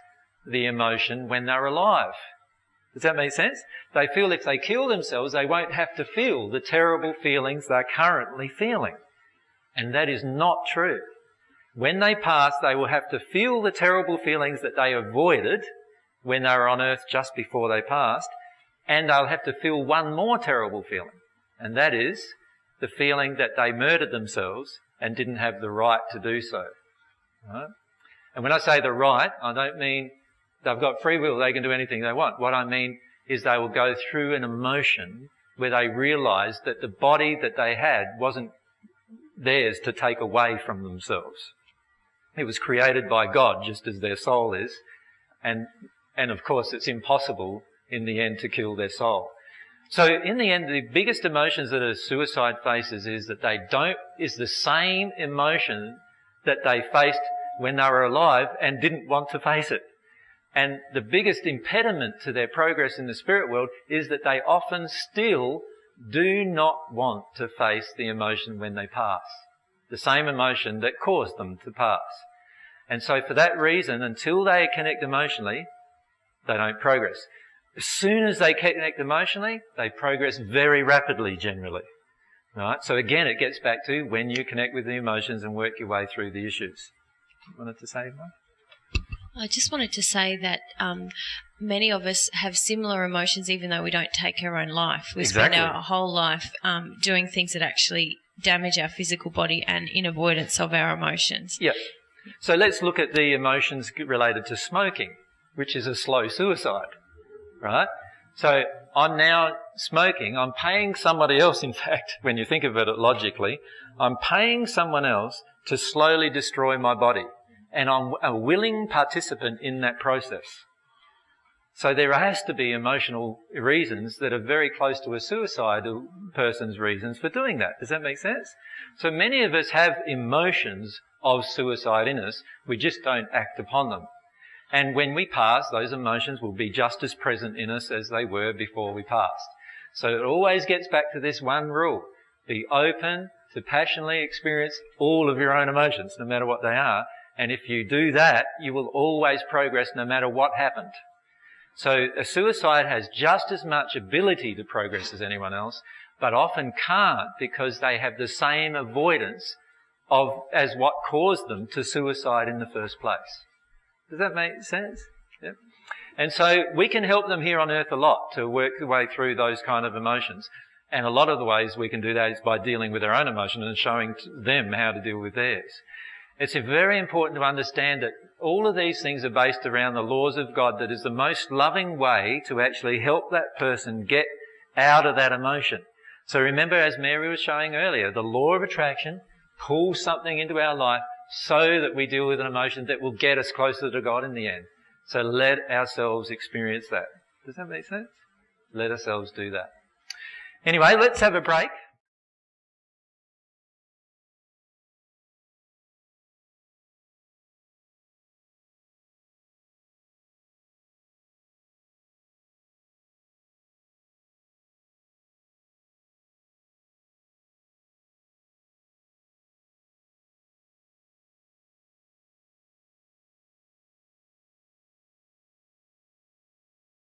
the emotion when they're alive. Does that make sense? They feel if they kill themselves, they won't have to feel the terrible feelings they're currently feeling. And that is not true. When they pass, they will have to feel the terrible feelings that they avoided when they were on earth just before they passed, and they'll have to feel one more terrible feeling, and that is the feeling that they murdered themselves and didn't have the right to do so. Right? And when I say the right, I don't mean they've got free will, they can do anything they want. What I mean is they will go through an emotion where they realise that the body that they had wasn't theirs to take away from themselves. It was created by God, just as their soul is, and of course it's impossible in the end to kill their soul. So in the end, the biggest emotions that a suicide faces is the same emotion that they faced when they were alive and didn't want to face it. And the biggest impediment to their progress in the spirit world is that they often still do not want to face the emotion when they pass. The same emotion that caused them to pass. And so for that reason, until they connect emotionally, they don't progress. As soon as they connect emotionally, they progress very rapidly generally. Right? So again, it gets back to when you connect with the emotions and work your way through the issues. Wanted to say more? I just wanted to say that many of us have similar emotions even though we don't take our own life. We spend our whole life doing things that actually damage our physical body and in avoidance of our emotions. Yeah. So let's look at the emotions related to smoking, which is a slow suicide, right? So I'm now smoking. I'm paying somebody else, in fact, when you think of it logically, I'm paying someone else to slowly destroy my body. And I'm a willing participant in that process. So there has to be emotional reasons that are very close to a suicidal person's reasons for doing that. Does that make sense? So many of us have emotions of suicide in us. We just don't act upon them. And when we pass, those emotions will be just as present in us as they were before we passed. So it always gets back to this one rule. Be open to passionately experience all of your own emotions, no matter what they are. And if you do that, you will always progress no matter what happened. So a suicide has just as much ability to progress as anyone else, but often can't because they have the same avoidance as what caused them to suicide in the first place. Does that make sense? Yep. And so we can help them here on earth a lot to work their way through those kind of emotions. And a lot of the ways we can do that is by dealing with their own emotion and showing them how to deal with theirs. It's very important to understand that all of these things are based around the laws of God. That is the most loving way to actually help that person get out of that emotion. So remember, as Mary was showing earlier, the law of attraction pulls something into our life so that we deal with an emotion that will get us closer to God in the end. So let ourselves experience that. Does that make sense? Let ourselves do that. Anyway, let's have a break.